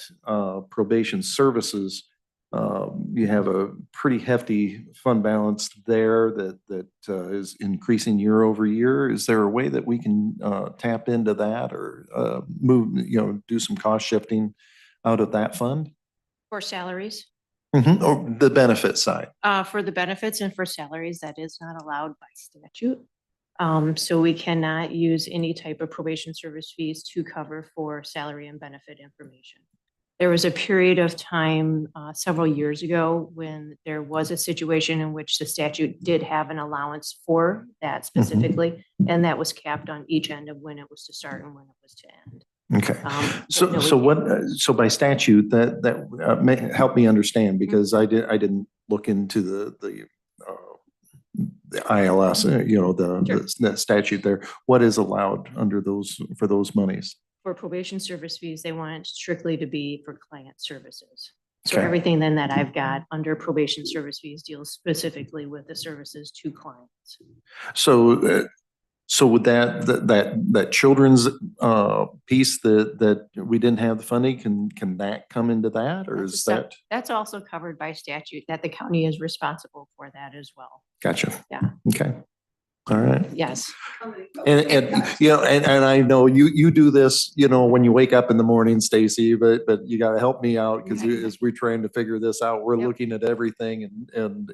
probation services, you have a pretty hefty fund balance there that is increasing year over year. Is there a way that we can tap into that or move, do some cost shifting out of that fund? For salaries? Or the benefit side? For the benefits and for salaries, that is not allowed by statute. So we cannot use any type of probation service fees to cover for salary and benefit information. There was a period of time several years ago when there was a situation in which the statute did have an allowance for that specifically, and that was capped on each end of when it was to start and when it was to end. Okay. But So, no, we so what, can't. so by statute, that may help me understand, because I didn't look into the ILS, the statute there. What is allowed under those, for those monies? For probation service fees, they want it strictly to be for client services. So Okay. everything then that I've got under probation service fees deals specifically with the services to clients. So, so would that children's piece that we didn't have the funding, can that come into that, or is that? That's also covered by statute, that the county is responsible for that as well. Gotcha. Yeah. Okay. All right. Yes. And I know you do this, when you wake up in the morning, Stacy, but you got to help me out, because as we're trying to figure this out, we're Yep. looking at everything and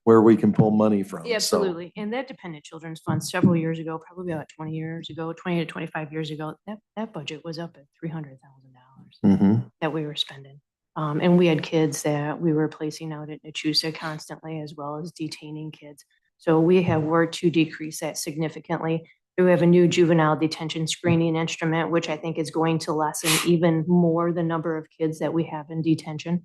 where we can pull money from. Yeah, So, absolutely. And that Dependent Children's Fund several years ago, probably about 20 years ago, 20 to 25 years ago, that budget was up at $300,000 mhm. that we were spending. And we had kids that we were placing out at Nachusa constantly, as well as detaining kids. So we have worked to decrease that significantly. We have a new juvenile detention screening instrument, which I think is going to lessen even more the number of kids that we have in detention.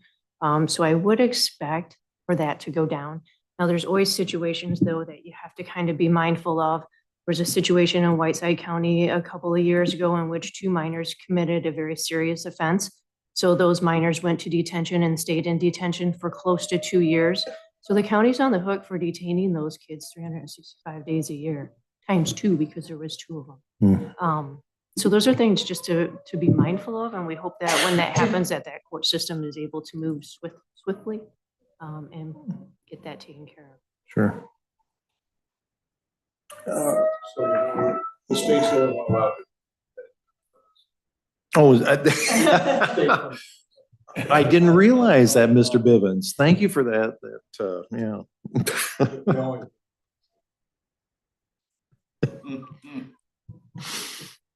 So I would expect for that to go down. Now, there's always situations, though, that you have to kind of be mindful of. There was a situation in Whiteside County a couple of years ago in which 2 minors committed a very serious offense. So those minors went to detention and stayed in detention for close to 2 years. So the county's on the hook for detaining those kids 365 days a year, times 2, because there was 2 of them. So those are things just to be mindful of, and we hope that when that happens, that court system is able to move swiftly and get that taken care of. Sure. So the state's still allowed. Oh, I didn't realize that, Mr. Bivens. Thank you for that. Yeah.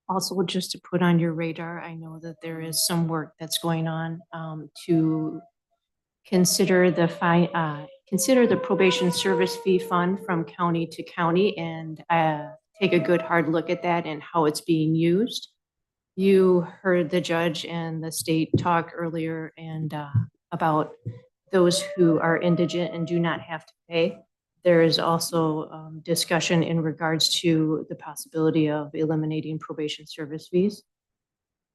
Also, just to put on your radar, I know that there is some work that's going on to consider the probation service fee fund from county to county and take a good hard look at that and how it's being used. You heard the judge and the state talk earlier and about those who are indigent and do not have to pay. There is also discussion in regards to the possibility of eliminating probation service fees.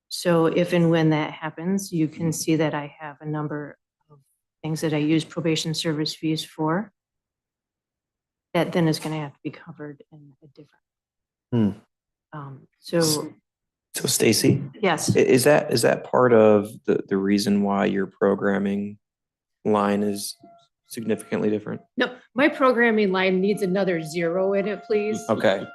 So if and when that happens, you can see that I have a number of things that I use probation service fees for. That then is going to have to be covered in a different. So Stacy, Yes. is that part of the reason why your programming line is significantly different? No, my programming line needs another 0 in it, please. Okay.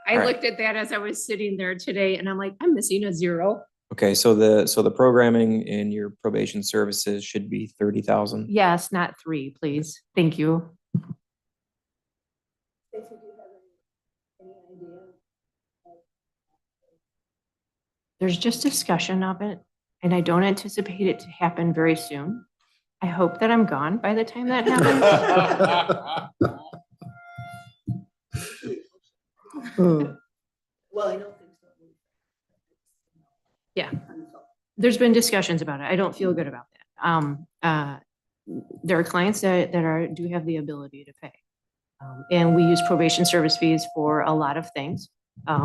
I all right. looked at that as I was sitting there today and I'm like, I'm missing a 0. Okay, so the programming in your probation services should be 30,000? Yes, not 3, please. Thank you. There's just discussion of it, and I don't anticipate it to happen very soon. I hope that I'm gone by the time that happens. Well, I know things don't move. Yeah, there's been discussions about it. I don't feel good about that. There are clients that do have the ability to pay. And we use probation service fees for a lot of things.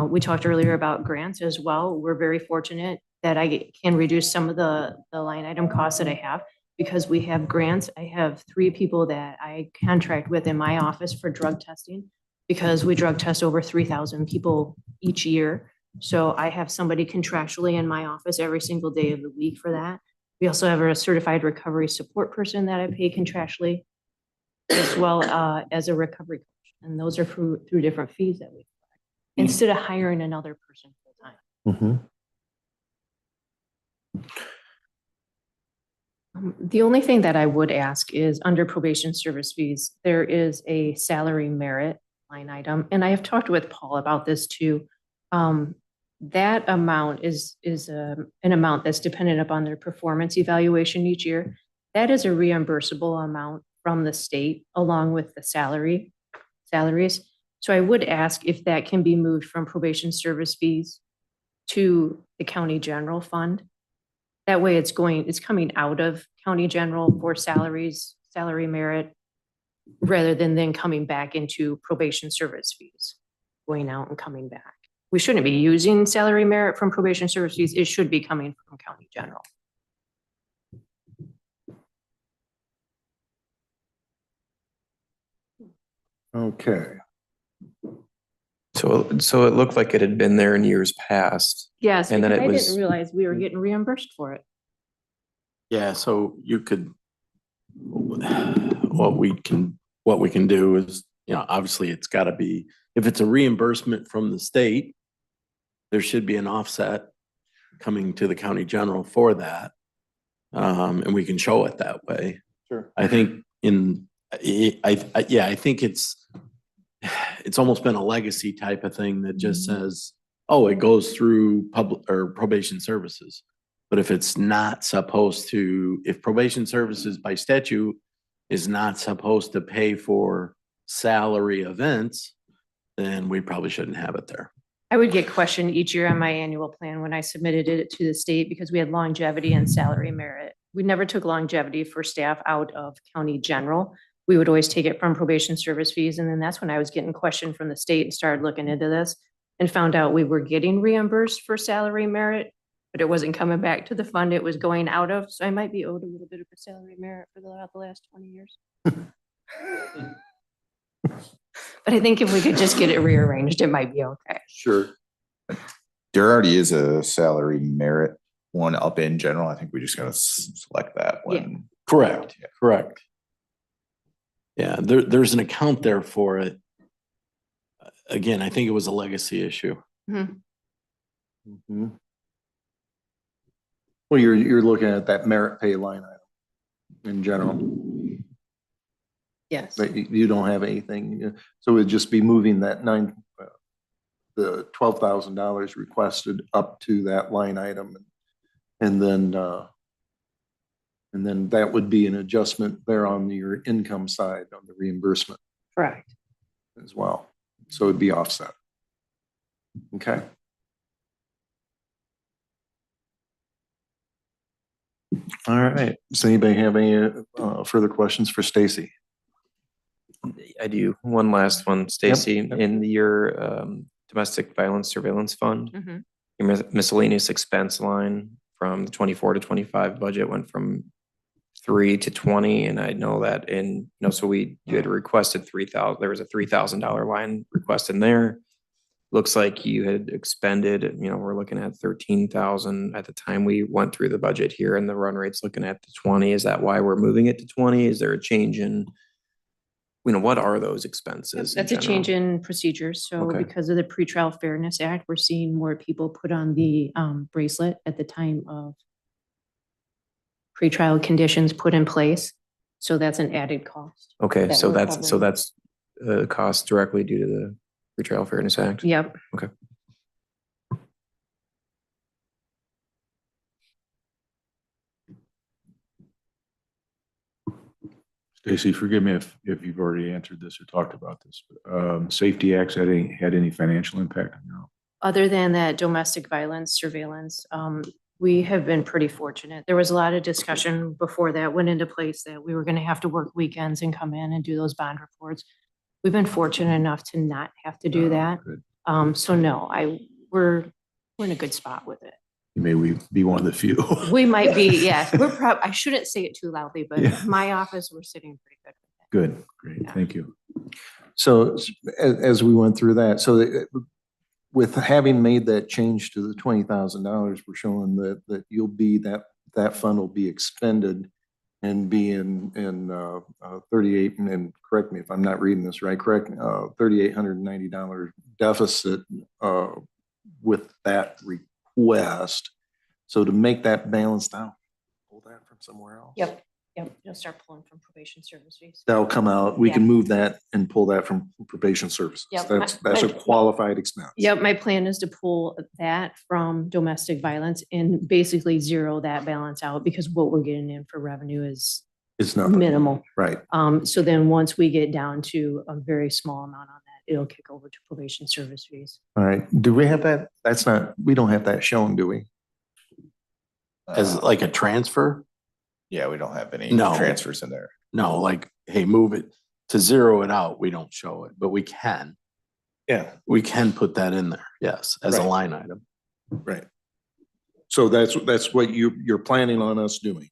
We talked earlier about grants as well. We're very fortunate that I can reduce some of the line item costs that I have because we have grants. I have 3 people that I contract with in my office for drug testing because we drug test over 3,000 people each year. So I have somebody contractually in my office every single day of the week for that. We also have a certified recovery support person that I pay contractually, as well as a recovery coach. And those are through different fees that we collect instead of hiring another person full time. The only thing that I would ask is under probation service fees, there is a salary merit line item. And I have talked with Paul about this too. that amount is an amount that's dependent upon their performance evaluation each year. That is a reimbursable amount from the state along with the salaries. So I would ask if that can be moved from probation service fees to the county general fund. That way it's coming out of county general for salaries, salary merit, rather than then coming back into probation service fees, going out and coming back. We shouldn't be using salary merit from probation service fees. It should be coming from county general. Okay. So it looked like it had been there in years past. Yes, And then because it I was- didn't realize we were getting reimbursed for it. Yeah, so you could, what we can do is, obviously it's gotta be, if it's a reimbursement from the state, there should be an offset coming to the county general for that. And we can show it that way. Sure. I think I think it's almost been a legacy type of thing that just says, oh, it goes through public or probation services. But if it's not supposed to, if probation services by statute is not supposed to pay for salary events, then we probably shouldn't have it there. I would get questioned each year on my annual plan when I submitted it to the state because we had longevity and salary merit. We never took longevity for staff out of county general. We would always take it from probation service fees. And then that's when I was getting questioned from the state and started looking into this and found out we were getting reimbursed for salary merit, but it wasn't coming back to the fund it was going out of. So I might be owed a little bit of a salary merit for the last 20 years. But I think if we could just get it rearranged, it might be okay. Sure. There already is a salary merit one up in general. I think we just gotta select that one. Correct, correct. Yeah, there's an account there for it. Again, I think it was a legacy issue. Mhm. Mhm. Well, you're looking at that merit pay line item in general, Yes. but you don't have anything. So it'd just be moving that the $12,000 requested up to that line item. And then that would be an adjustment there on your income side on the reimbursement Correct. as well. So it'd be offset. Okay. All right. Does anybody have any further questions for Stacy? I do. One last one, Stacy, yep. in your domestic violence surveillance fund, Mhm. your miscellaneous expense line from the 24 to 25 budget went from 3 to 20. And I know that so you had requested 3,000, there was a $3,000 line request in there. Looks like you had expended, we're looking at 13,000 at the time we went through the budget here, and the run rate's looking at the 20. Is that why we're moving it to 20? Is there a change in, what are those expenses? That's a change in procedures. So Okay. because of the Pretrial Fairness Act, we're seeing more people put on the bracelet at the time of pretrial conditions put in place. So that's an added cost. Okay, that so we're that's covering. cost directly due to the Pretrial Fairness Act? Yep. Okay. Stacy, forgive me if you've already answered this or talked about this, but Safety Acts had any financial impact on your? Other than that domestic violence surveillance, we have been pretty fortunate. There was a lot of discussion before that went into place that we were going to have to work weekends and come in and do those bond reports. We've been fortunate enough to not have to do that. Good. So no, we're in a good spot with it. May we be one of the few. We might be, yes. I shouldn't say it too loudly, but Yeah. my office, we're sitting pretty good with it. Good, great, Yeah. thank you. So as we went through that, with having made that change to the $20,000, we're showing that you'll be that fund will be expended and be in 38, and correct me if I'm not reading this right, correct, $3,890 deficit with that request. So to make that balanced out, pull that from somewhere else. Yep. Yep, you'll start pulling from probation service fees. That'll come out. We can Yeah. move that and pull that from probation services. Yep. That's a qualified expense. Yep, my plan is to pull that from domestic violence and basically zero that balance out because what we're getting in for revenue is It's nothing. minimal. Right. So then once we get down to a very small amount on that, it'll kick over to probation service fees. All right. Do we have that? We don't have that shown, do we? As like a transfer? Yeah, we don't have any No. transfers in there. No, like, hey, move it to zero it out. We don't show it, but we can. Yeah. We can put that in there. Yes, as a Right. line item. Right. So that's what you're planning on us doing?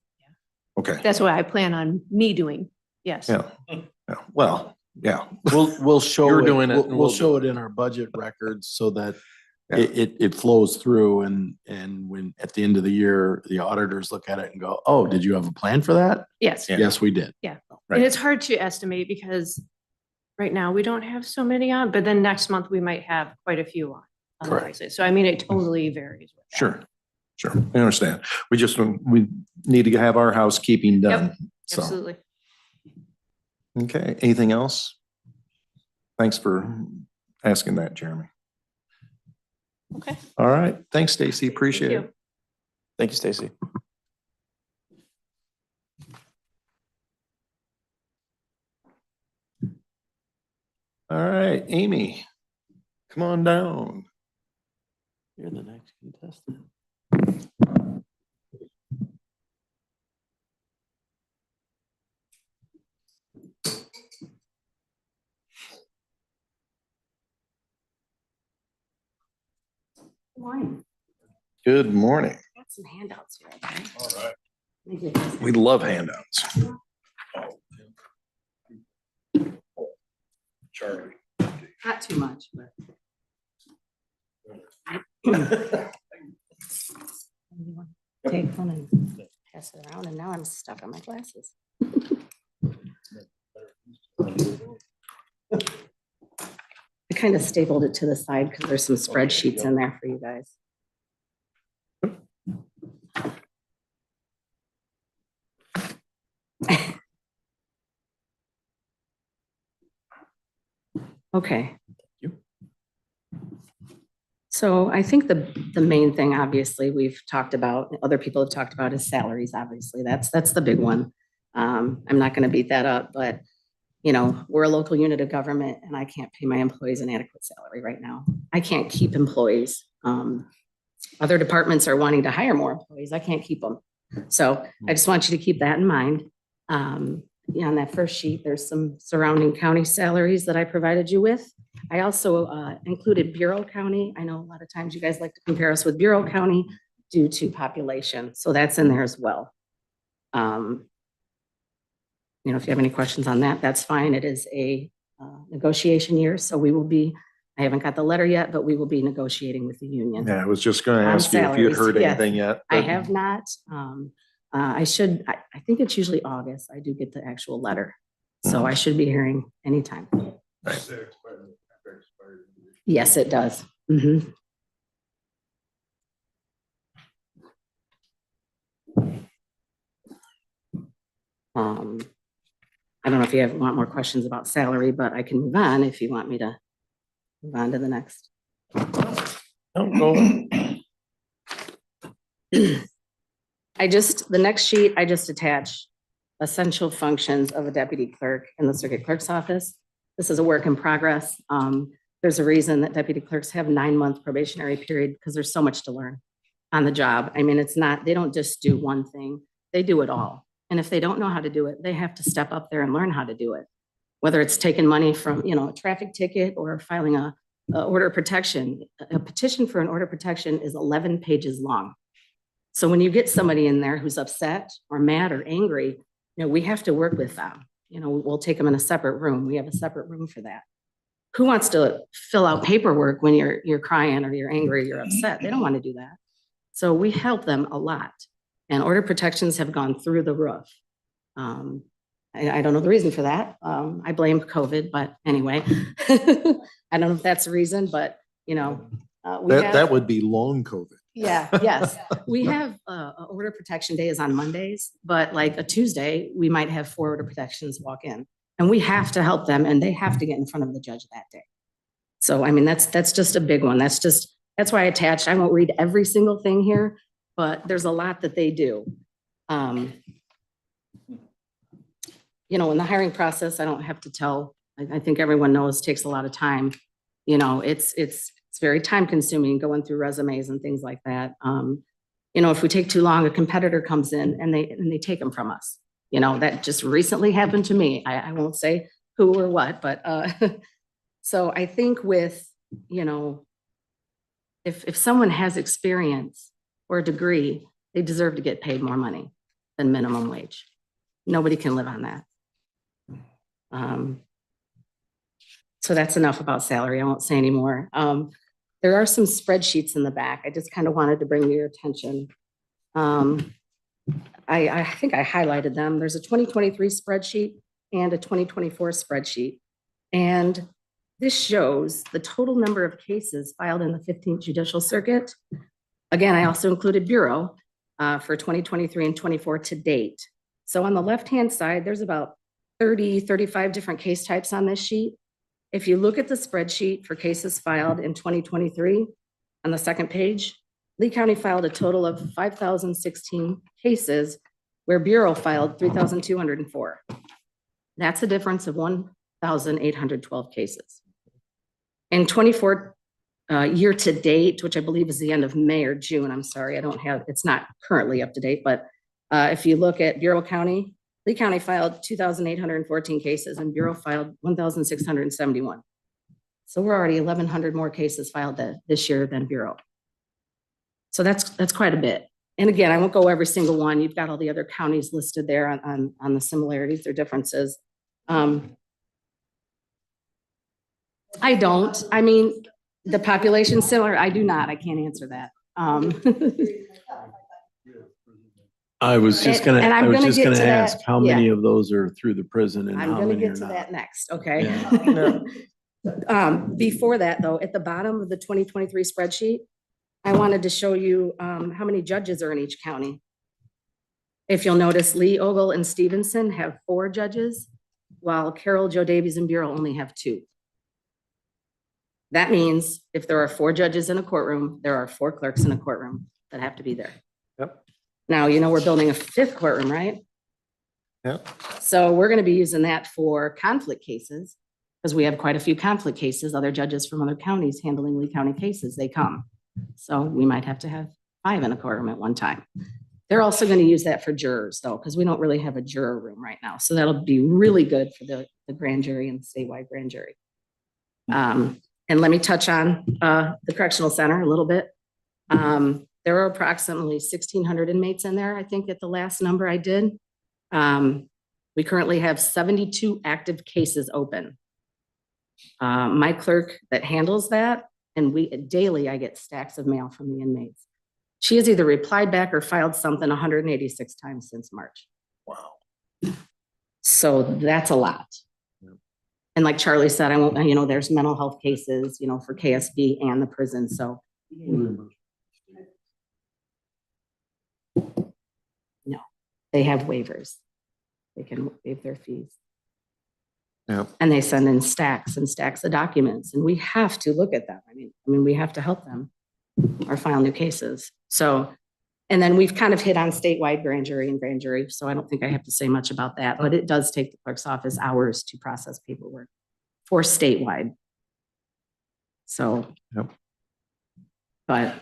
Okay. That's what I plan on me doing. Yes. Yeah. Yeah. Well, yeah. We'll show You're it. doing it and We'll we'll show do it in our budget records so that Yeah. it flows through and when at the end of the year, the auditors look at it and go, oh, did you have a plan for that? Yes. Yeah. Yes, we did. Yeah. Right. And it's hard to estimate because right now we don't have so many on, but then next month we might have quite a few on. Correct. So I mean, it totally varies. With that. Sure. Sure. I understand. We need to have our housekeeping done. So, Absolutely. okay. Anything else? Thanks for asking that, Jeremy. Okay. All right. Thanks, Stacy. Appreciate Thank it. Thank you, Stacy. All right, Amy, come on down. You're the next contestant. Good morning. Good morning. Got some handouts here. Okay? All right. Let me get this. We love handouts. Charlie. Not too much, but. Take one and pass it around, and now I'm stuck on my glasses. I kind of stapled it to the side because there's some spreadsheets in there for you guys. Okay. So I think the main thing, obviously, we've talked about, other people have talked about is salaries, obviously. That's the big one. I'm not going to beat that up, but you know, we're a local unit of government and I can't pay my employees an adequate salary right now. I can't keep employees. Other departments are wanting to hire more employees. I can't keep them. So I just want you to keep that in mind. Yeah, on that first sheet, there's some surrounding county salaries that I provided you with. I also included Bureau County. I know a lot of times you guys like to compare us with Bureau County due to population. So that's in there as well. You know, if you have any questions on that, that's fine. It is a negotiation year. So we will be, I haven't got the letter yet, but we will be negotiating with the union. Yeah, I was just going to On ask you if you had salaries, heard yes. anything yet. I but- have not. I think it's usually August. I do get the actual letter. So I should be hearing anytime. Yes, it does. Mhm. I don't know if you want more questions about salary, but I can move on if you want me to move on to the next. No, go ahead. The next sheet, I just attach essential functions of a deputy clerk in the circuit clerk's office. This is a work in progress. There's a reason that deputy clerks have 9-month probationary period because there's so much to learn on the job. I mean, they don't just do one thing, they do it all. And if they don't know how to do it, they have to step up there and learn how to do it. Whether it's taking money from, you know, a traffic ticket or filing a order of protection. A petition for an order of protection is 11 pages long. So when you get somebody in there who's upset or mad or angry, you know, we have to work with them. You know, we'll take them in a separate room. We have a separate room for that. Who wants to fill out paperwork when you're crying or you're angry or you're upset? They don't want to do that. So we help them a lot. And order protections have gone through the roof. I don't know the reason for that. I blame COVID, but anyway, I don't know if that's the reason, but you know, That would be long COVID. Yeah, yes. We have, order protection day is on Mondays, but like a Tuesday, we might have 4 order protections walk in. And we have to help them and they have to get in front of the judge that day. So, I mean, that's just a big one. That's why I attached, I won't read every single thing here, but there's a lot that they do. You know, in the hiring process, I don't have to tell, I think everyone knows, takes a lot of time. You know, it's very time consuming going through resumes and things like that. You know, if we take too long, a competitor comes in and they take them from us. You know, that just recently happened to me. I won't say who or what, but so I think with, you know, if someone has experience or a degree, they deserve to get paid more money than minimum wage. Nobody can live on that. So that's enough about salary. I won't say anymore. There are some spreadsheets in the back. I just kind of wanted to bring to your attention. I think I highlighted them. There's a 2023 spreadsheet and a 2024 spreadsheet. And this shows the total number of cases filed in the 15th Judicial Circuit. Again, I also included Bureau for 2023 and 24 to date. So on the left-hand side, there's about 30, 35 different case types on this sheet. If you look at the spreadsheet for cases filed in 2023, on the second page, Lee County filed a total of 5,016 cases, where Bureau filed 3,204. That's a difference of 1,812 cases. In 24 year to date, which I believe is the end of May or June, I'm sorry, it's not currently up to date, but if you look at Bureau County, Lee County filed 2,814 cases and Bureau filed 1,671. So we're already 1,100 more cases filed this year than Bureau. So that's quite a bit. And again, I won't go every single one. You've got all the other counties listed there on the similarities or differences. I don't. I mean, the population's similar. I do not. I can't answer that. I was just gonna ask how many yeah. of those are through the prison and I'm how gonna many are get to not? that next, okay? Yeah. Before that though, at the bottom of the 2023 spreadsheet, I wanted to show you how many judges are in each county. If you'll notice, Lee, Ogle, and Stevenson have 4 judges, while Carroll, Joe Davies, and Bureau only have 2. That means if there are 4 judges in a courtroom, there are 4 clerks in a courtroom that have to be there. Yep. Now, you know, we're building a 5th courtroom, right? Yep. So we're going to be using that for conflict cases because we have quite a few conflict cases. Other judges from other counties handling Lee County cases, they come. So we might have to have 5 in a courtroom at one time. They're also going to use that for jurors though, because we don't really have a juror room right now. So that'll be really good for the grand jury and the statewide grand jury. And let me touch on the correctional center a little bit. There are approximately 1,600 inmates in there, I think, at the last number I did. We currently have 72 active cases open. My clerk that handles that, and daily I get stacks of mail from the inmates. She has either replied back or filed something 186 times since March. Wow. So that's a lot. And like Charlie said, there's mental health cases, for KSB and the prison. So no, they have waivers. They can waive their fees. Yeah. And they send in stacks and stacks of documents, and we have to look at them. I mean, we have to help them or file new cases. So, and then we've kind of hit on statewide grand jury and grand jury. So I don't think I have to say much about that, but it does take the clerk's office hours to process paperwork for statewide. So, yep. But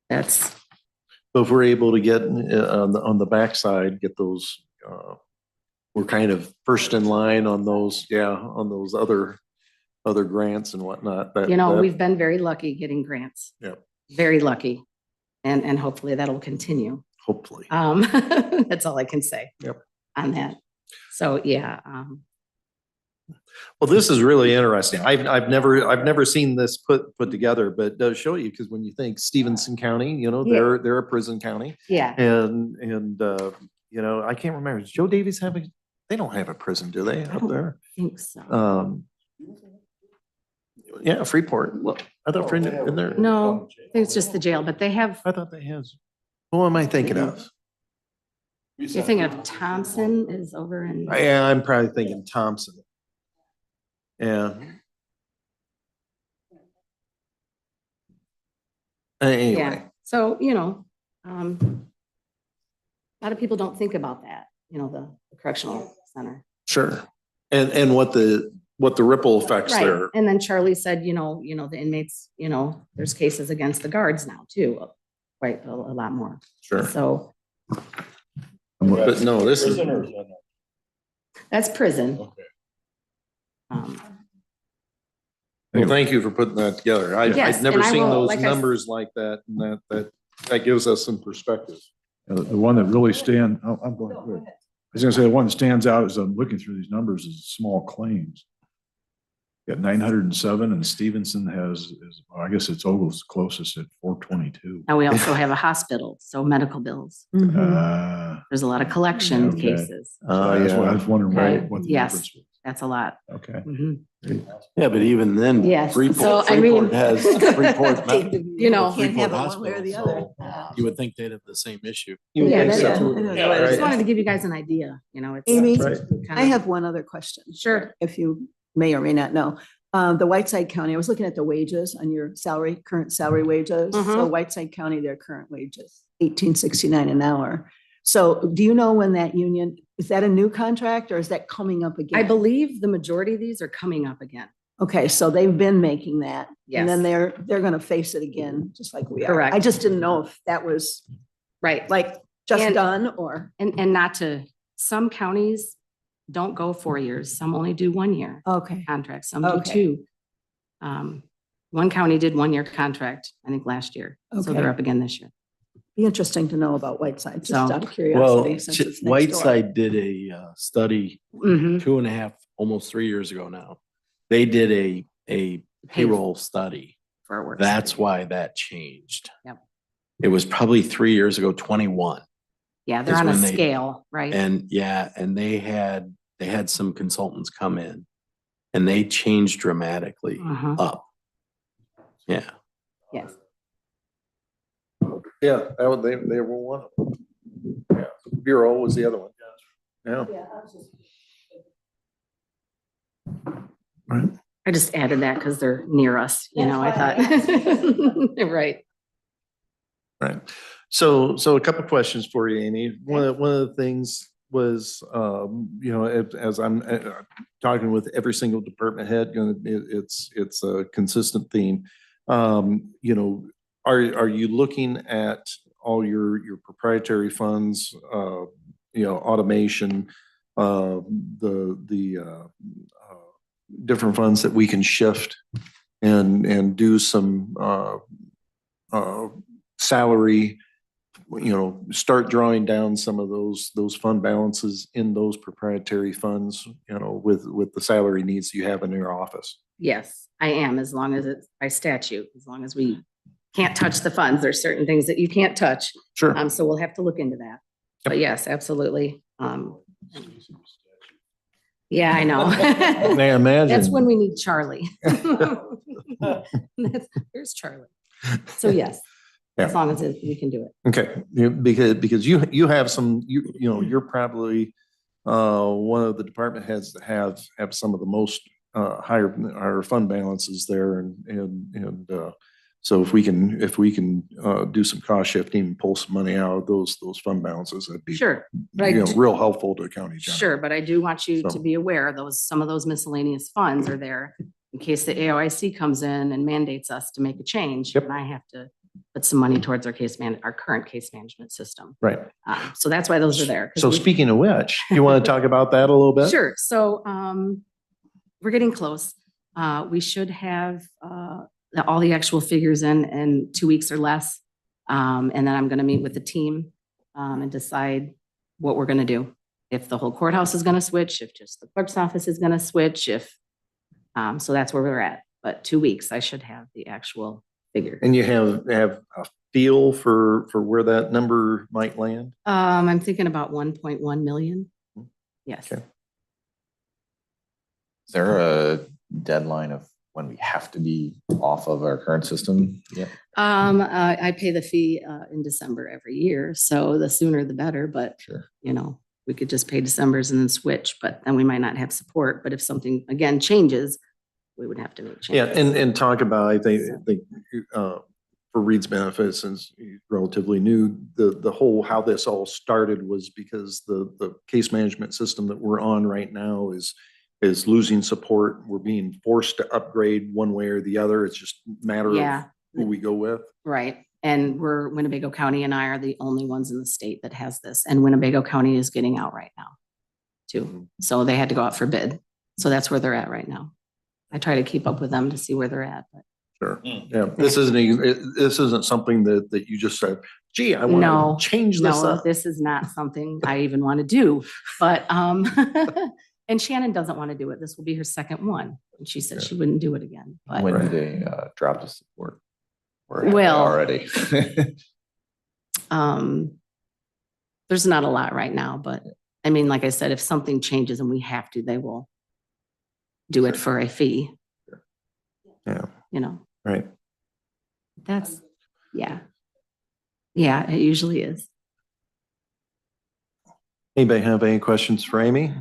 that's. So if we're able to get on the backside, get those, we're kind of first in line on those, on those other grants and whatnot. We've been very lucky getting grants. Yep. Very lucky. And hopefully that'll continue. Hopefully. That's all I can say. Yep. On that. So yeah. Well, this is really interesting. I've never seen this put together, but it does show you, because when you think Stevenson County, they're a prison county. Yeah. And I can't remember. Does Joe Davies they don't have a prison, do they, up there? I think so. Yeah, Freeport. Well, I thought friend in there. No, I think it's just the jail, but they have, I thought they has. Who am I thinking of? you're thinking of Thompson is over in. Yeah, I'm probably thinking Thompson. Yeah. Anyway, Yeah, so, a lot of people don't think about that, the correctional center. sure. And what the ripple effects Right, there. and then Charlie said, the inmates, there's cases against the guards now too, quite a lot more. Sure. So But no, this is, that's prison. Okay. well, thank you for putting that together. Yes, I'd never and I seen will, those like I numbers like that, and that gives us some perspective. The one that really I'm going, good. I was gonna say, the one that stands out as I'm looking through these numbers is small claims. Got 907 and Stevenson I guess it's Ogle's closest at 422. Now we also have a hospital, so medical bills. There's a lot of collection Okay. cases. That's what I was wondering Okay. what the Yes. difference was. That's a lot. Okay. Mhm. Yeah, but even then. Yes, Freeport- so I mean. Freeport has Freeport Med- You know. Can't have it Freeport one way or the Hospital, other. so You would think they'd have the same issue. You would Yeah, think that's so. it. Yeah, I just right. wanted to give you guys an idea, it's. Amy, Right. kind I of- have one other question. Sure. If you may or may not know. The Whiteside County, I was looking at the wages on your current salary wages. So Mhm. Whiteside County, their current wages, $18.69 an hour. So do you know when that union, is that a new contract or is that coming up again? I believe the majority of these are coming up again. Okay, so they've been making that. And then Yes. they're gonna face it again, just like we are. Correct. I just didn't know if that was Right. like just And- done or, And not to, some counties don't go 4 years. Some only do 1 year okay. contracts. Some do Okay. 2. One county did 1 year contract, I think last year. So they're Okay. up again this year. Be interesting to know about Whiteside, just So- out of Well, curiosity. since it's next door. Whiteside did a study Mhm. 2.5, almost 3 years ago now. They did a payroll study. For our work. That's why that changed. Yep. It was probably 3 years ago, 21. Yeah, they're is on a when they- scale, right? And they had some consultants come in and they changed dramatically Uh-huh. up. Yeah. Yes. Yeah, they were one of them. Yeah, Bureau was the other one. Yeah. Right. I just added that because they're near us, I thought. Right. Right. So a couple of questions for you, Amy. One of the things was, as I'm talking with every single department head, it's a consistent theme. Are you looking at all your proprietary funds, automation, the different funds that we can shift and do some salary, start drawing down some of those fund balances in those proprietary funds, with the salary needs you have in your office? Yes, I am, as long as it's by statute, as long as we can't touch the funds. There's certain things that you can't touch. Sure. So we'll have to look into that. But yes, absolutely. Yeah, I know. May I imagine? That's when we need Charlie. Here's Charlie. So yes, as Yeah. long as we can do it. Okay, because you have some, you're probably one of the department heads that have some of the most higher fund balances there, and so if we can do some cost shifting and pull some money out of those fund balances, that'd be Sure. But I do- real helpful to county general. Sure, but I do want you to So- be aware, some of those miscellaneous funds are there in case the AOIC comes in and mandates us to make a change. Yep. And I have to put some money towards our current case management system. Right. So that's why those are there. 'Cause So we- speaking of which, you want to talk about that a little bit? Sure. So we're getting close. We should have all the actual figures in 2 weeks or less. And then I'm going to meet with the team and decide what we're going to do. If the whole courthouse is going to switch, if just the clerk's office is going to switch, so that's where we're at. But 2 weeks, I should have the actual figure. And you have a feel for where that number might land? I'm thinking about 1.1 million. Yes. Okay. Is there a deadline of when we have to be off of our current system yet? I pay the fee in December every year, so the sooner the better, but Sure. you know, we could just pay December's and then switch, but then we might not have support. But if something again changes, we would have to make Yeah, changes. and talk about, I think, for Reed's benefit, since he's relatively new, the whole, how this all started was because the case management system that we're on right now is losing support. We're being forced to upgrade one way or the other. It's just a matter of Yeah, who we go with. right. And Winnebago County and I are the only ones in the state that has this. And Winnebago County is getting out right now too. So they had to go out for bid. So that's where they're at right now. I try to keep up with them to see where they're at, but Sure. Yeah, this isn't something that you just said, gee, I no, want to change this no, up. this is not something I even want to do, but, and Shannon doesn't want to do it. This will be her second one. And she said she wouldn't do it again, but When do they drop the support? Or have they Well- already? there's not a lot right now, but I mean, like I said, if something changes and we have to, they will do it for a fee, Yeah, you know, right. that's, yeah. Yeah, it usually is. Anybody have any questions for Amy?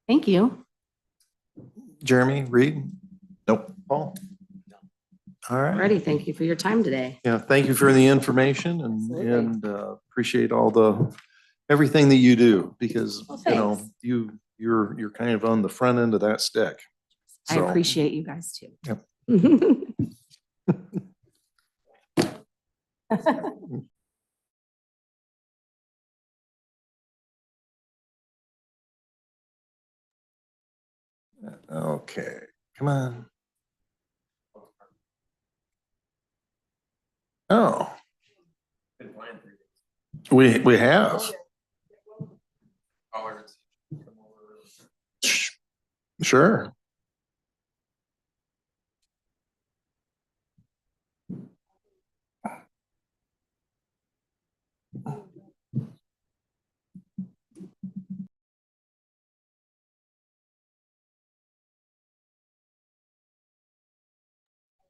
Thank you. Jeremy, Reed? Nope. Paul? All right. Ready. Thank you for your time today. Yeah, thank you for the information Absolutely. and appreciate everything that you do, because, Well, you know, thanks. you're kind of on the front end of that stick. I So, appreciate you guys too. Yep. Okay, come on. Oh. We have. Sure.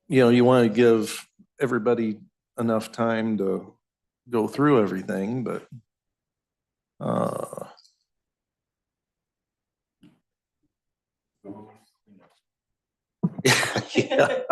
You know, you want to give everybody enough time to go through everything, but yeah.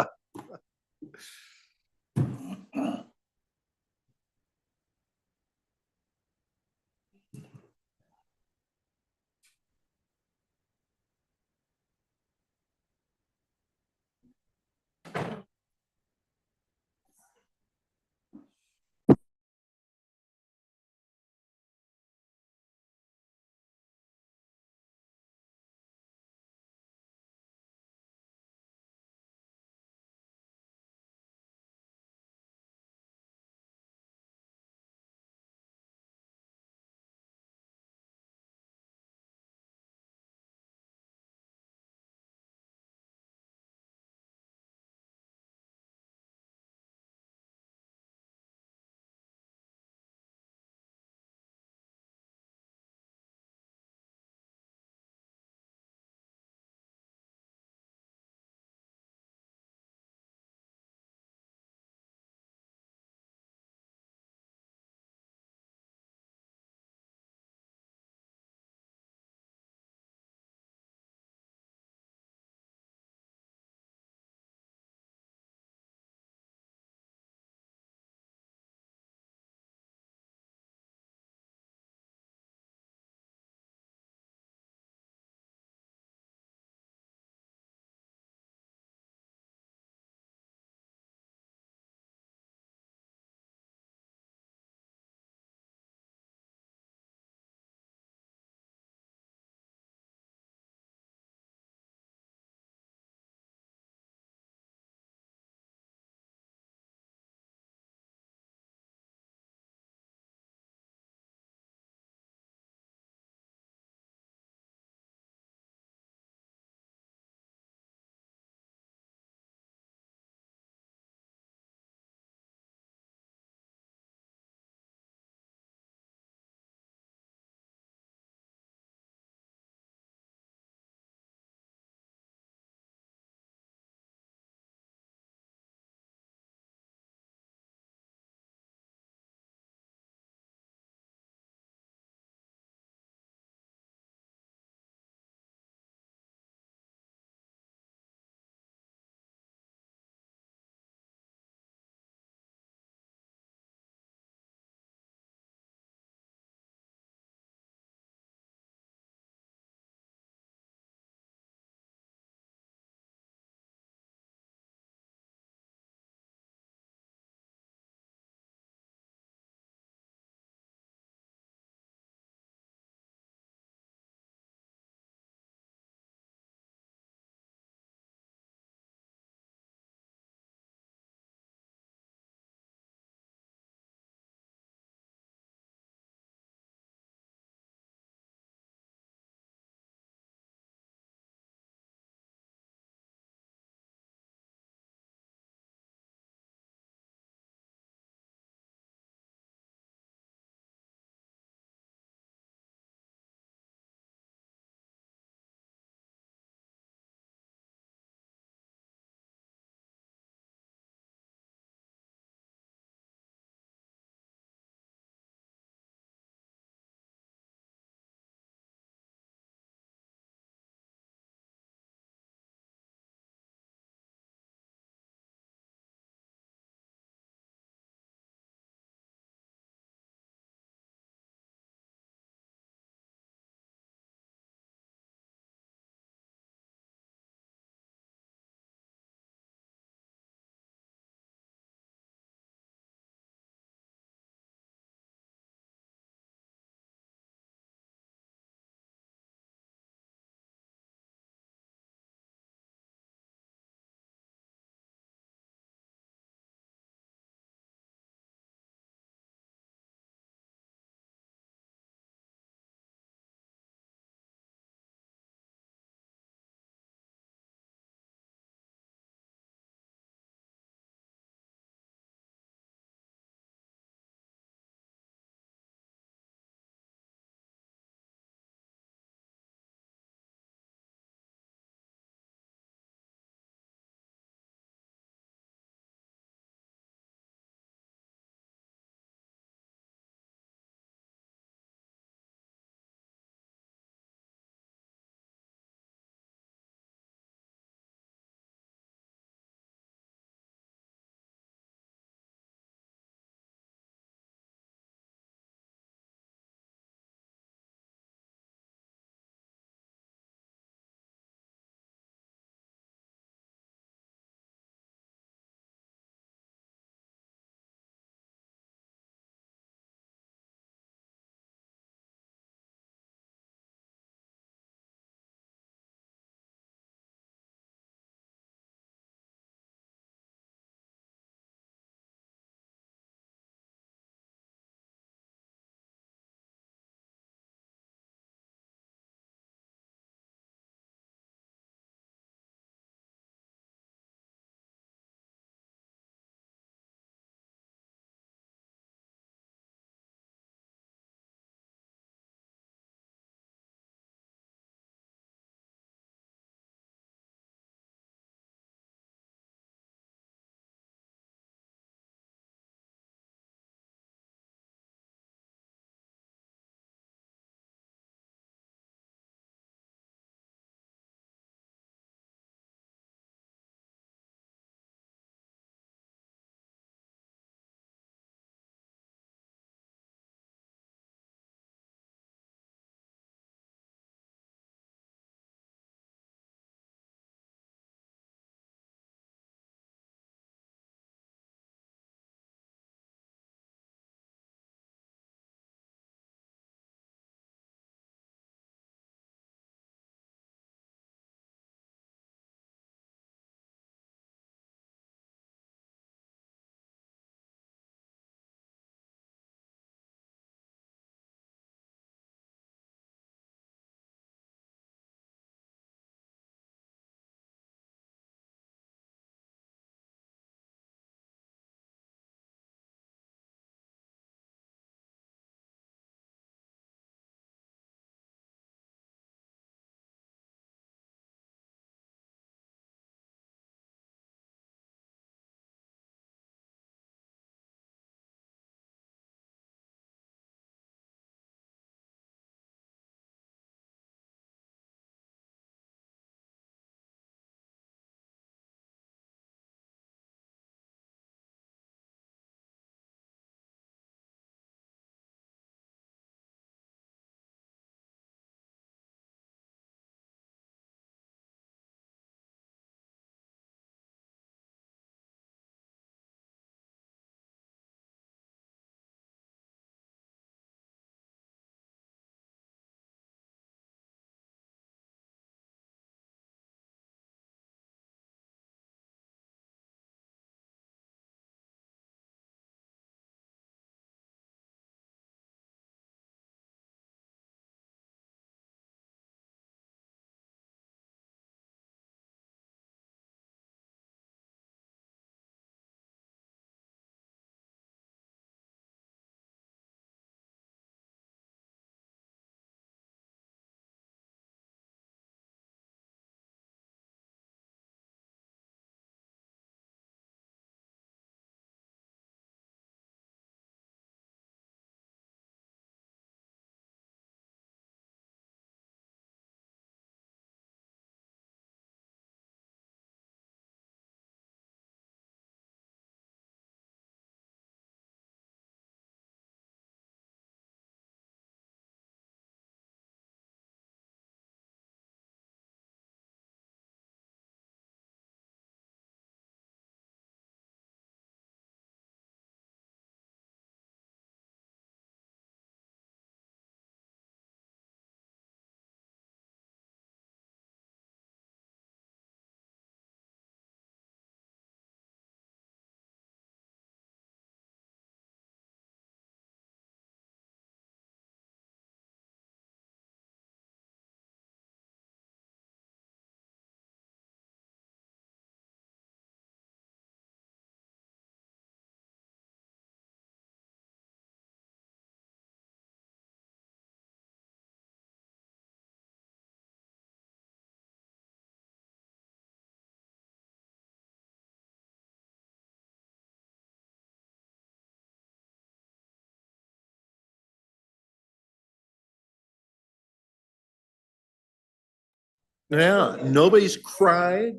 Yeah, nobody's cried.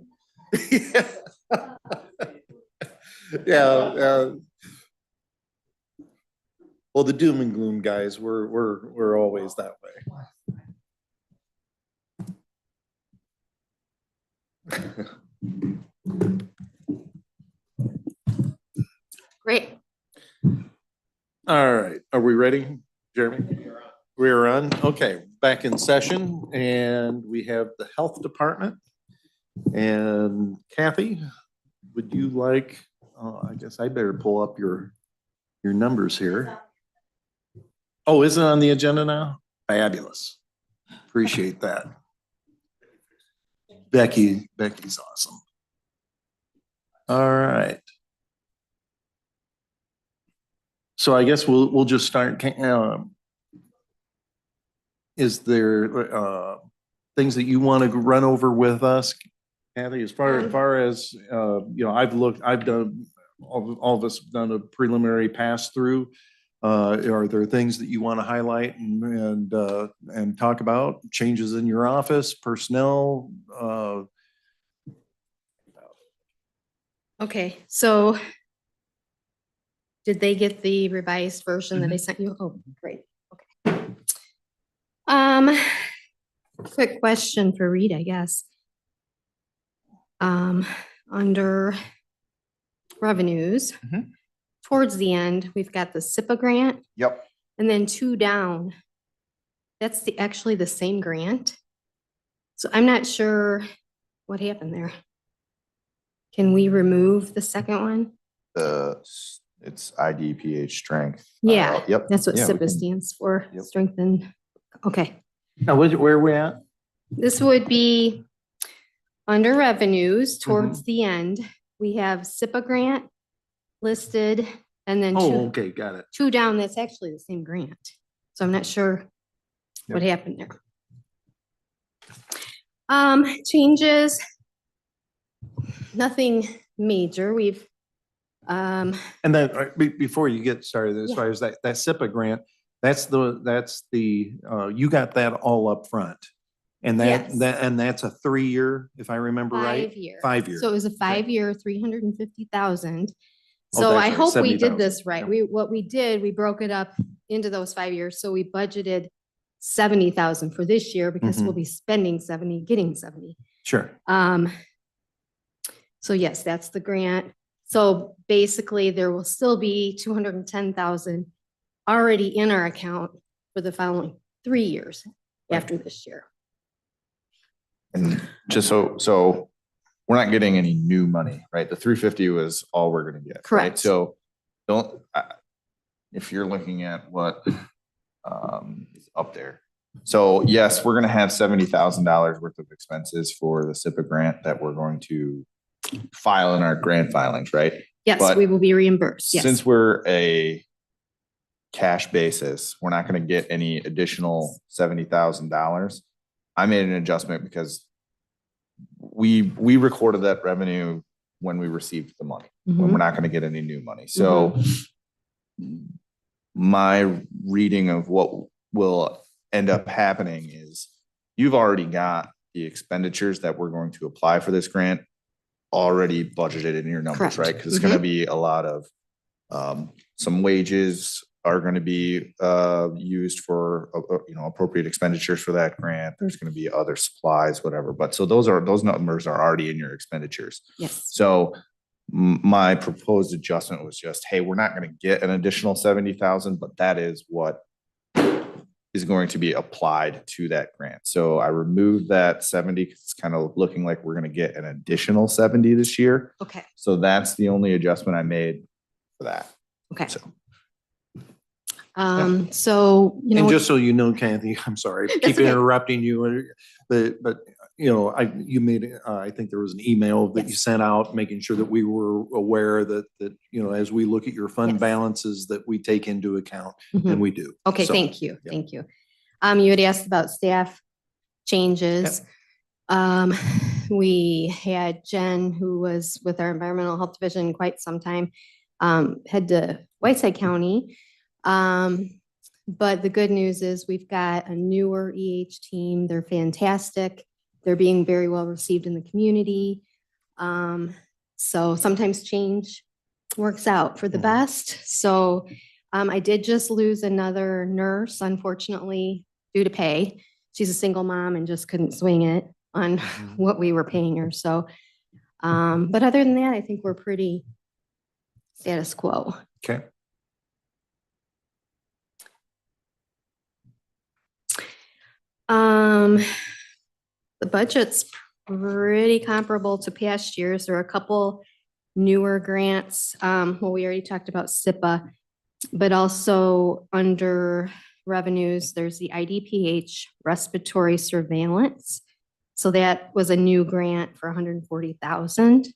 Yeah. Well, the doom and gloom guys, we're always that way. Great. All right, are we ready, Jeremy? We're on, okay, back in session, and we have the health department. And Kathy, would you like, I guess I better pull up your numbers here. Oh, is it on the agenda now? Fabulous. Appreciate that. Becky's awesome. All right. So I guess we'll just start. Is there things that you want to run over with us, Kathy? As far as I've done, all of us have done a preliminary pass through. Are there things that you want to highlight and talk about? Changes in your office, personnel? Okay, so did they get the revised version that I sent you? Oh, great. Okay. Quick question for Reed, I guess. Under revenues, towards the end, we've got the SIPA grant. Yep. And then 2 down. That's actually the same grant. So I'm not sure what happened there. Can we remove the second one? It's IDPH strength. Yeah, Yep. that's what Yeah, we SIPA can- stands for, Yep. strengthen. Okay, Now, where are we at? this would be under revenues towards the end. We have SIPA grant listed and then Oh, okay, got it. 2 down, that's actually the same grant. So I'm not sure what happened there. Changes, nothing major. We've, And then before you get started, as Yeah. far as that SIPA grant, that's the you got that all up front. And Yes. that's a 3-year, if I remember right? 5-year. 5-year. So it was a 5-year, 350,000. Oh, So that's I right, hope we 70,000. did this right. What we did, we broke it up into those 5 years. So we budgeted 70,000 for this year because we'll be spending 70, getting 70. Sure. So yes, that's the grant. So basically there will still be 210,000 already in our account for the following 3 years after this year. And just so we're not getting any new money, right? The 350 was all we're gonna get. Right? Correct. So if you're looking at what is up there. So yes, we're gonna have $70,000 worth of expenses for the SIPA grant that we're going to file in our grant filings, right? Yes, But we will be reimbursed. Yes. Since we're a cash basis, we're not gonna get any additional $70,000. I made an adjustment because we recorded that revenue when we received the money, when we're not gonna get any new money. So my reading of what will end up happening is you've already got the expenditures that we're going to apply for this grant already budgeted in your numbers, Correct. right? Because it's gonna be a lot of some wages are going to be used for appropriate expenditures for that grant. There's going to be other supplies, whatever. But so those numbers are already in your expenditures. Yes. So my proposed adjustment was just, hey, we're not going to get an additional 70,000, but that is what is going to be applied to that grant. So I removed that 70 because it's kind of looking like we're going to get an additional 70 this year. Okay. So that's the only adjustment I made for that. Okay. So. So, And just so you know, Kathy, I'm sorry, keep okay. interrupting you, but you made, I think there was an email that you sent out, making sure that we were aware that, as we look at your fund balances, that we take into account, and we do. Okay, So, thank you. yeah. Thank you. You had asked about staff changes. We had Jen, who was with our environmental health division quite some time, head to Whiteside County. But the good news is we've got a newer EH team. They're fantastic. they're being very well received in the community. So sometimes change works out for the best. So I did just lose another nurse, unfortunately, due to pay. She's a single mom and just couldn't swing it on what we were paying her. So, but other than that, I think we're pretty status quo. Okay. The budget's pretty comparable to past years. There are a couple newer grants. Well, we already talked about SIPA, but also under revenues, there's the IDPH respiratory surveillance. So that was a new grant for 140,000.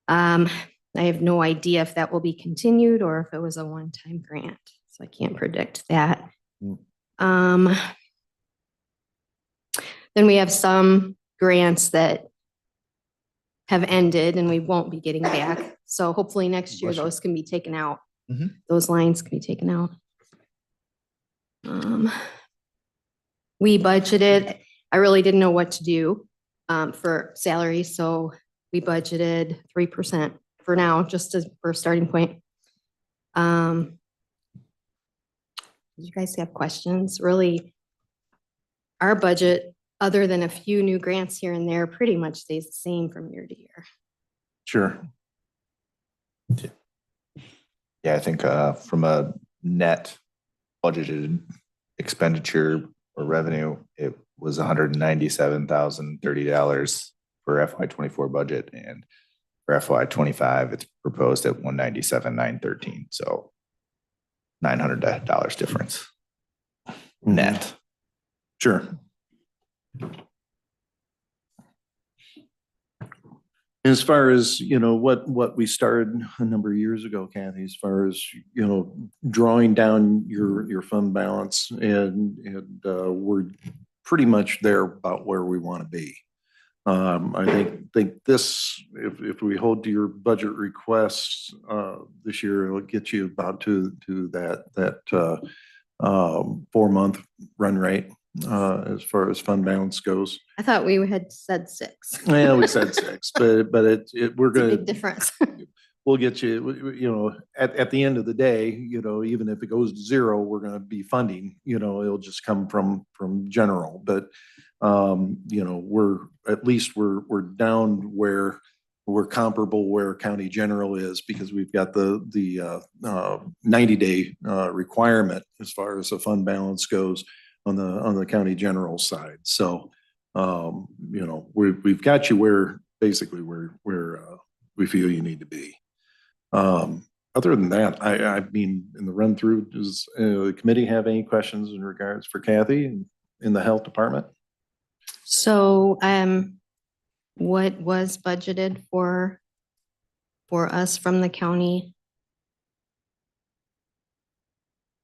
I have no idea if that will be continued or if it was a one-time grant. So I can't predict that. Then we have some grants that have ended and we won't be getting back. So hopefully next year, those can be taken out. Those lines can be taken out. We budgeted, I really didn't know what to do for salary. So we budgeted 3% for now, just for a starting point. Do you guys have questions? Really, our budget, other than a few new grants here and there, pretty much stays the same from year to year. Sure. Yeah, I think from a net budgeted expenditure or revenue, it was $197,030 for FY24 budget, and for FY25, it's proposed at $197,913. So $900 difference net. Sure. As far as, what we started a number of years ago, Kathy, as far as, drawing down your fund balance, and we're pretty much there about where we want to be. I think this, if we hold to your budget requests this year, it'll get you about to that 4-month run rate as far as fund balance goes. I thought we had said 6. Yeah, we said 6, but we're It's a gonna big difference. we'll get you, at the end of the day, even if it goes to 0, we're gonna be funding, it'll just come from general. But we're at least we're down where we're comparable where county general is, because we've got the 90-day requirement as far as the fund balance goes on the county general side. So we've got you where basically where we feel you need to be. Other than that, I mean, in the run through, does the committee have any questions in regards for Kathy in the health department? So, what was budgeted for us from the county?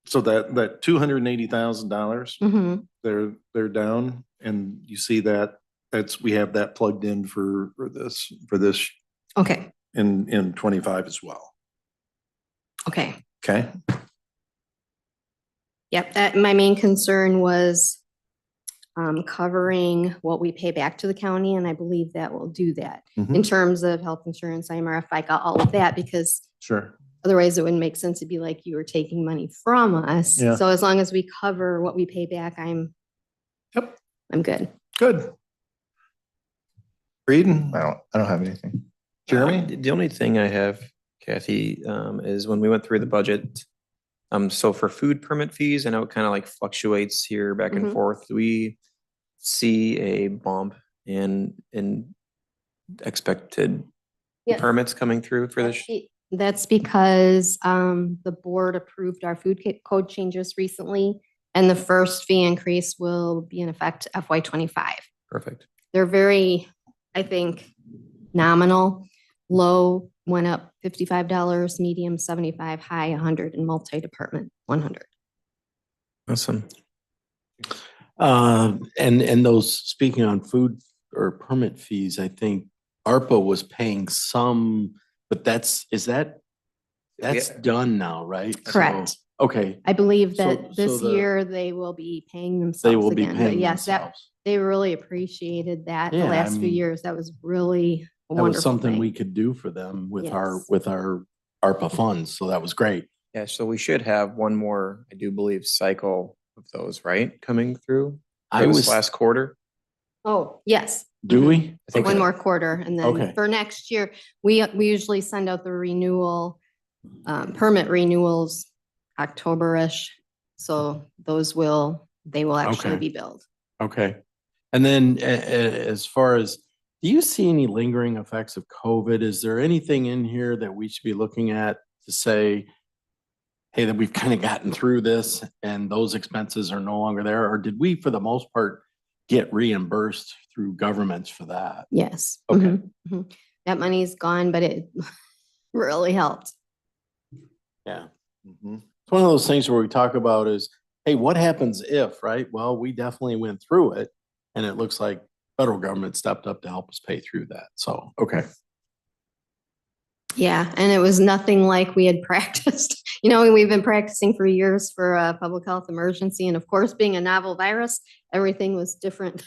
So that $280,000, they're down, and you see that we have that plugged in for this. Okay. In 25 as well. Okay. Okay. Yep. My main concern was covering what we pay back to the county, and I believe that will do that. In terms of health insurance, IMRF, I got all of that, because sure. Otherwise, it wouldn't make sense to be like you were taking money from us. Yeah. So as long as we cover what we pay back, I'm good. Good. Reed? I don't have anything. Jeremy? The only thing I have, Kathy, is when we went through the budget, so for food permit fees, I know it kind of like fluctuates here back and forth. Do we see a bump in expected Yes. permits coming through for this? That's because the board approved our food code changes recently, and the first fee increase will be in effect FY25. Perfect. They're very, I think, nominal. Low went up $55, medium 75, high 100, and multi-department 100. Awesome. And those, speaking on food or permit fees, I think ARPA was paying some, but that's done now, right? Correct. So, okay. I believe that So this the- year they will be paying themselves They will be again. But paying yes, themselves. they really appreciated that the Yeah, I last few mean, years. That was really a That was wonderful something we thing. could do for them with Yes. our ARPA funds. So that was great. Yeah, so we should have one more, I do believe, cycle of those, right, coming through I for this was, last quarter. Oh, yes. do we? I think One so. more quarter. And Okay. then for next year, we usually send out the renewal, permit renewals October-ish. So they will actually Okay. be billed. Okay. And then as far as, do you see any lingering effects of COVID? Is there anything in here that we should be looking at to say, hey, that we've kind of gotten through this and those expenses are no longer there? Or did we, for the most part, get reimbursed through governments for that? Yes. Okay. Mhm, mhm. That money's gone, but it really helped. Yeah. It's one of those things where we talk about is, hey, what happens if, right? Well, we definitely went through it and it looks like federal government stepped up to help us pay through that. So, okay. Yeah, and it was nothing like we had practiced. You know, we've been practicing for years for a public health emergency. And of course, being a novel virus, everything was different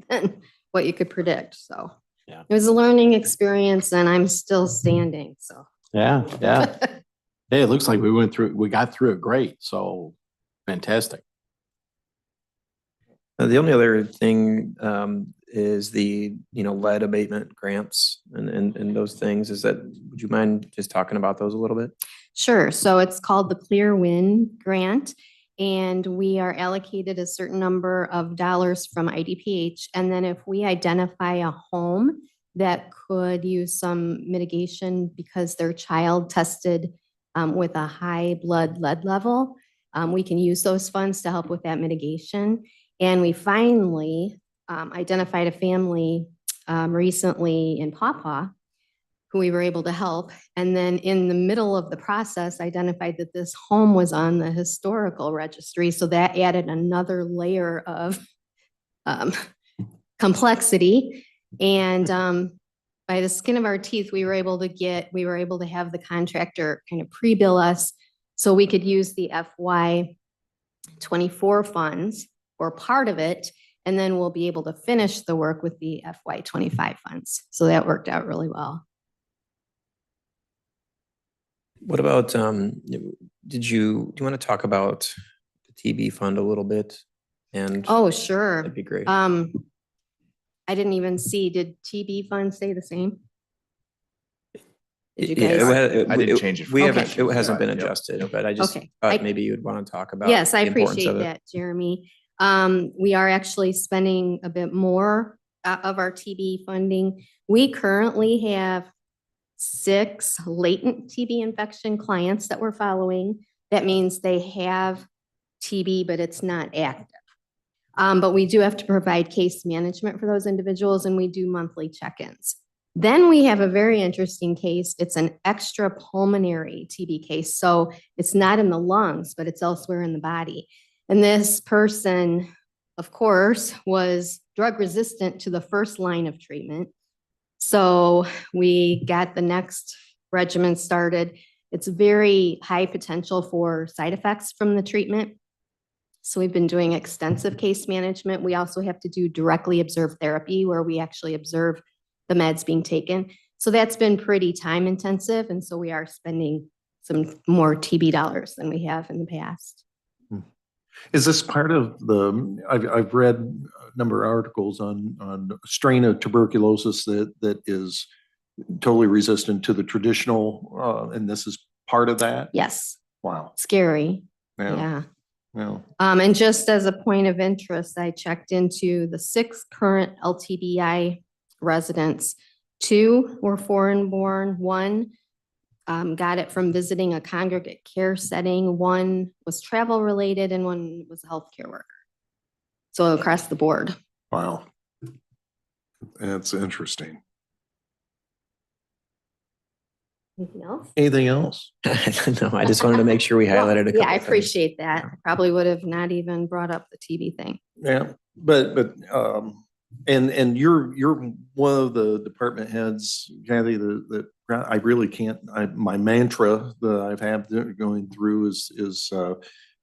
than what you could predict. So Yeah. it was a learning experience and I'm still standing. So Yeah, yeah. Hey, it looks like we got through it great. So fantastic. The only other thing is the, lead abatement grants and those things. Would you mind just talking about those a little bit? Sure. So it's called the Clear Win Grant. And we are allocated a certain number of dollars from IDPH. And then if we identify a home that could use some mitigation because their child tested with a high blood lead level, we can use those funds to help with that mitigation. And we finally identified a family recently in Pawpaw who we were able to help. And then in the middle of the process, identified that this home was on the historical registry. So that added another layer of complexity. And by the skin of our teeth, we were able to have the contractor kind of pre-bill us so we could use the FY24 funds or part of it. And then we'll be able to finish the work with the FY25 funds. So that worked out really well. What about, do you want to talk about the TB fund a little bit? And Oh, sure. that'd be great. I didn't even see, did TB funds stay the same? Did you Yeah, guys? I didn't change it. We Okay. haven't, it hasn't been Yep. adjusted, but I just Okay. thought maybe you'd want to talk about. Yes, I the importance appreciate of it. that, Jeremy. We are actually spending a bit more of our TB funding. We currently have 6 latent TB infection clients that we're following. That means they have TB, but it's not active. But we do have to provide case management for those individuals, and we do monthly check-ins. Then we have a very interesting case. It's an extra pulmonary TB case. So it's not in the lungs, but it's elsewhere in the body. And this person, of course, was drug resistant to the first line of treatment. So we got the next regimen started. It's very high potential for side effects from the treatment. So we've been doing extensive case management. We also have to do directly observed therapy where we actually observe the meds being taken. So that's been pretty time intensive. And so we are spending some more TB dollars than we have in the past. Is this part of I've read a number of articles on a strain of tuberculosis that is totally resistant to the traditional, and this is part of that? Yes. Wow. Scary. Yeah. Yeah. Yeah. And just as a point of interest, I checked into the 6 current LTBI residents. 2 were foreign born. 1 got it from visiting a congregate care setting. 1 was travel related and 1 was a healthcare worker. So across the board. Wow. That's interesting. Anything else? Anything else? No, I just wanted to make sure we highlighted a couple Yeah, I of things. appreciate that. I probably would have not even brought up the TB thing. Yeah, but and you're one of the department heads, Kathy, that I really can't, my mantra that I've had going through is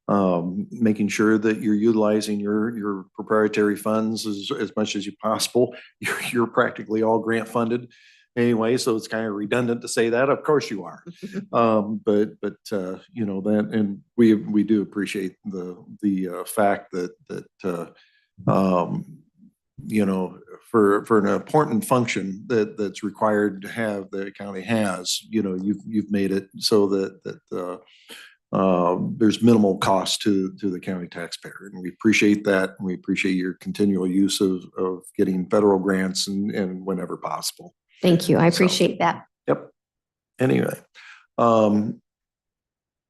making sure that you're utilizing your proprietary funds as much as you possible. You're practically all grant funded anyway, so it's kind of redundant to say that. Of course you are. But you know, that, and we do appreciate the fact that you know, for an important function that's required to have, the county has, you know, you've made it so that there's minimal cost to the county taxpayer, and we appreciate that. And we appreciate your continual use of getting federal grants and whenever possible. Thank you. I So, appreciate that. Yep. Anyway,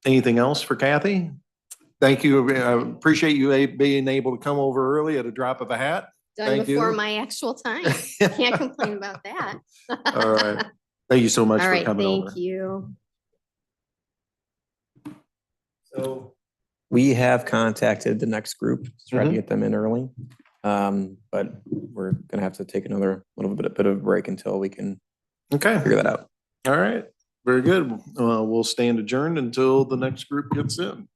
anything else for Kathy? Thank you. I appreciate you being able to come over early at a drop of a hat. Done Thank before you. my actual time. Can't complain about that. All right. Thank you so much All for right, coming over. thank you. So we have contacted the next group to try to get them in early. But we're gonna have to take another little bit of a break until we can Okay. figure that out. All right. Very good. We'll stand adjourned until the next group gets in.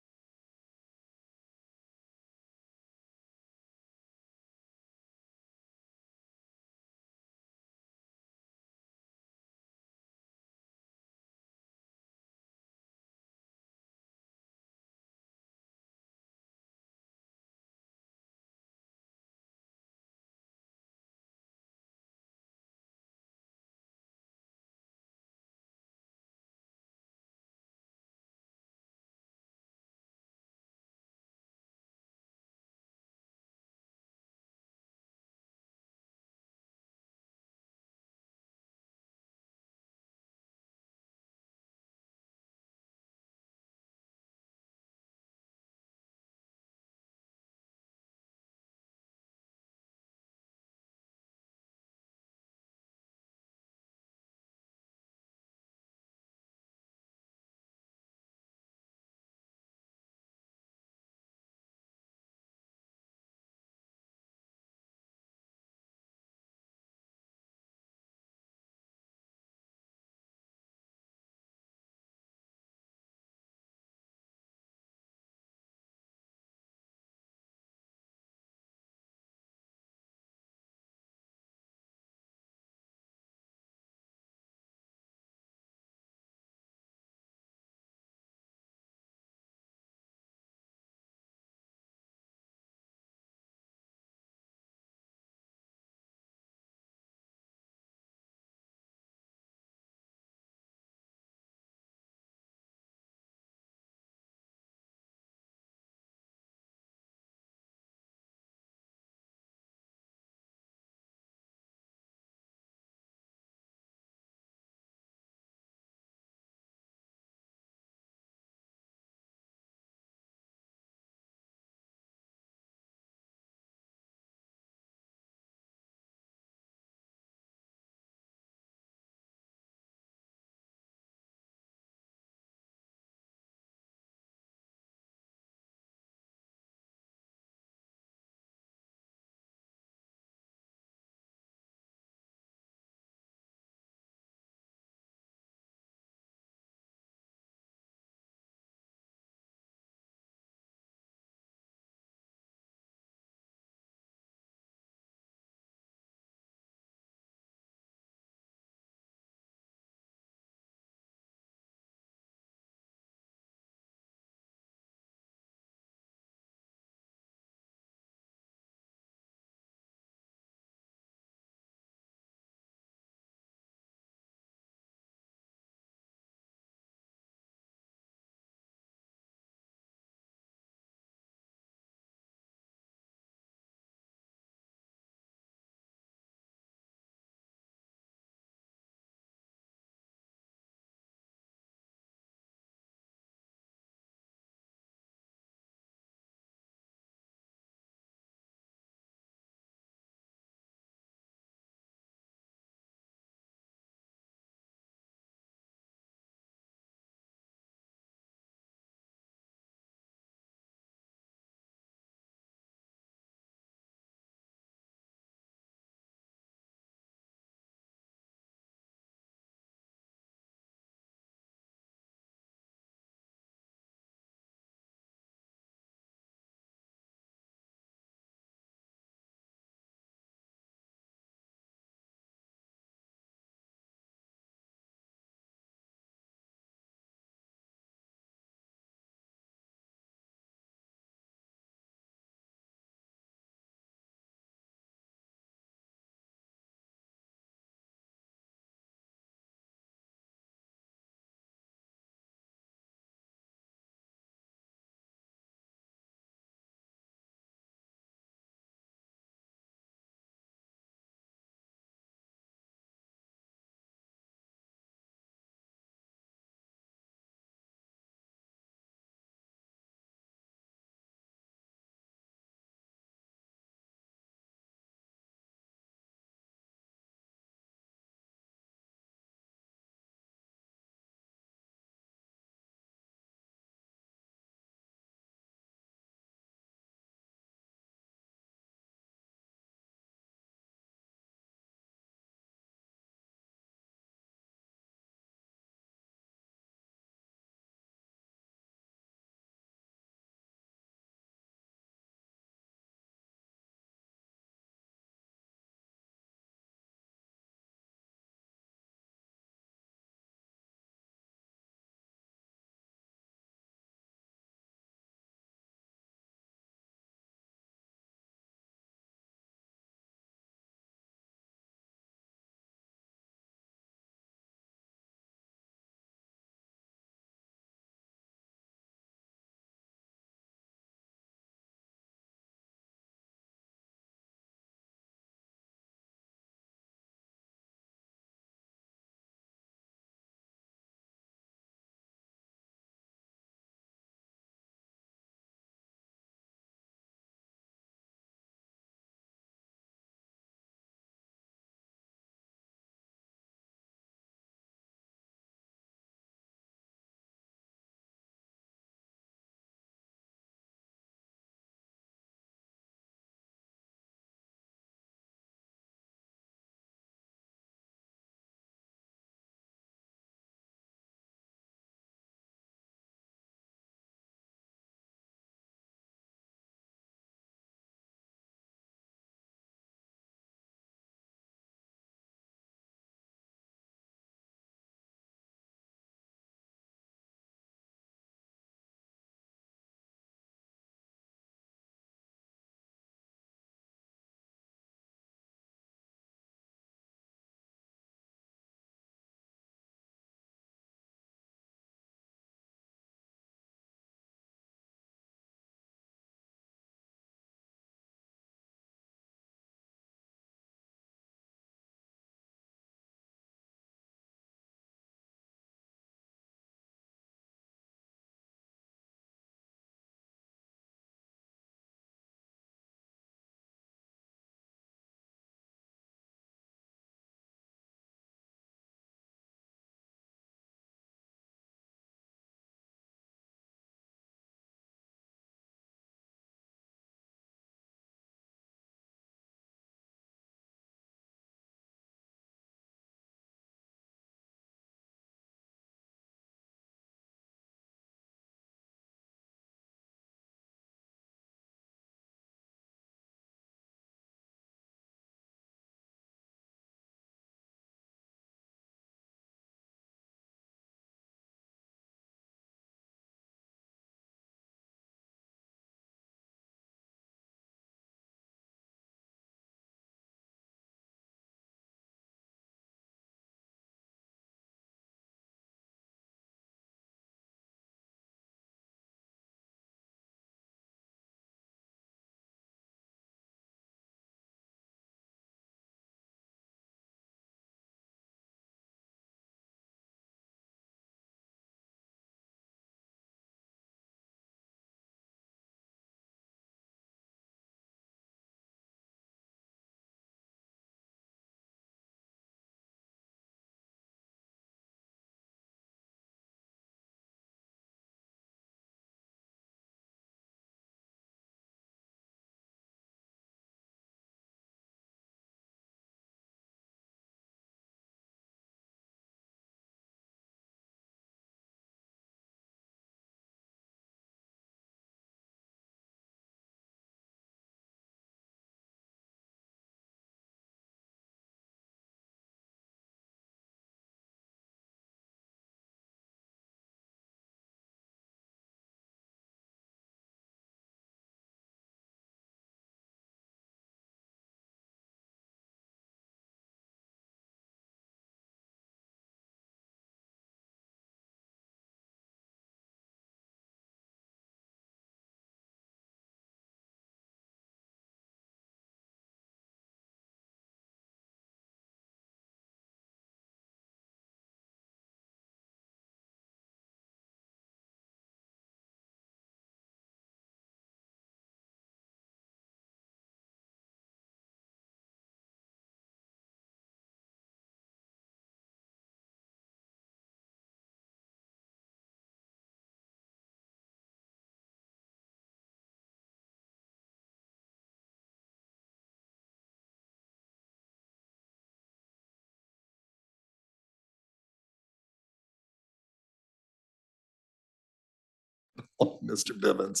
Mr. Bivens.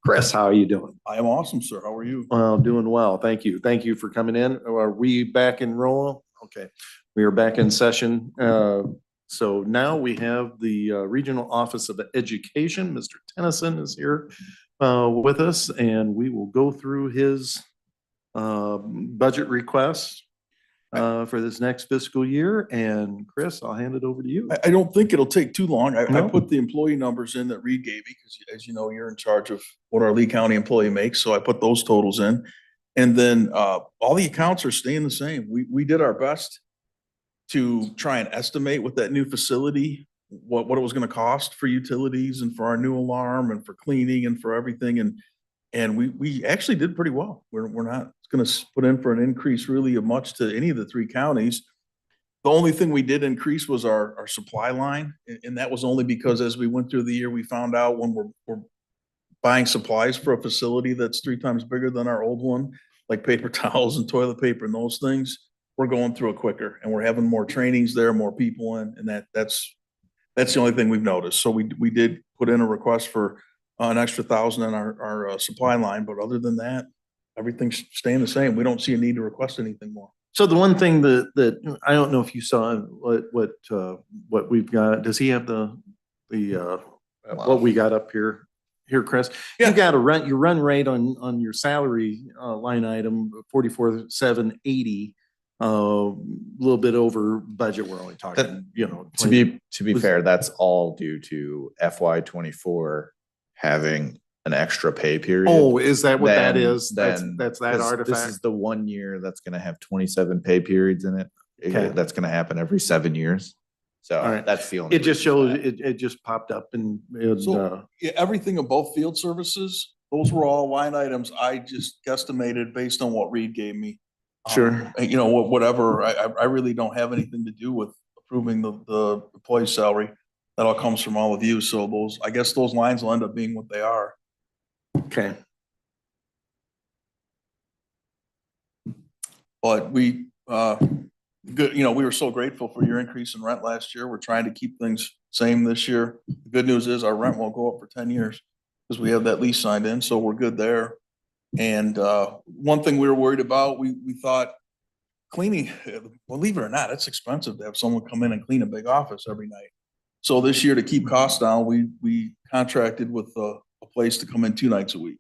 Chris, how are you doing? I am awesome, sir. How are you? Well, doing well. Thank you. Thank you for coming in. Are we back in roll? Okay. We are back in session. So now we have the Regional Office of Education. Mr. Tennyson is here with us, and we will go through his budget request for this next fiscal year. And Chris, I'll hand it over to you. I don't think it'll take too long. I No? put the employee numbers in that Reed gave me, because as you know, you're in charge of what our Lee County employee makes. So I put those totals in. And then all the accounts are staying the same. We did our best to try and estimate with that new facility, what it was going to cost for utilities and for our new alarm and for cleaning and for everything. And we actually did pretty well. We're not going to put in for an increase really of much to any of the three counties. The only thing we did increase was our supply line. And that was only because as we went through the year, we found out when we're buying supplies for a facility that's 3 times bigger than our old one, like paper towels and toilet paper and those things, we're going through it quicker and we're having more trainings there, more people in, and that's the only thing we've noticed. So we did put in a request for an extra 1,000 in our supply line, but other than that, everything's staying the same. We don't see a need to request anything more. So the one thing that I don't know if you saw what we've got, does he have the what we got up here, Chris? Yeah. You got your run rate on your salary line item, 44,780, a little bit over budget. We're only talking, To be fair, that's all due to FY24 having an extra pay period. Oh, is that what that Then- is? That's then- that 'cause artifact? This is the 1 year that's gonna have 27 pay periods in it. Okay. That's gonna happen every 7 years. So All right. that's the only. It just reason shows, for that. it just popped up and So yeah, everything above field services, those were all line items I just guesstimated based on what Reed gave me. Sure. Whatever, I really don't have anything to do with approving the employee salary. That all comes from all of you. So I guess those lines will end up being what they are. Okay. But we were so grateful for your increase in rent last year. We're trying to keep things same this year. The good news is our rent won't go up for 10 years because we have that lease signed in, so we're good there. And one thing we were worried about, we thought cleaning, believe it or not, it's expensive to have someone come in and clean a big office every night. So this year, to keep costs down, we contracted with a place to come in 2 nights a week,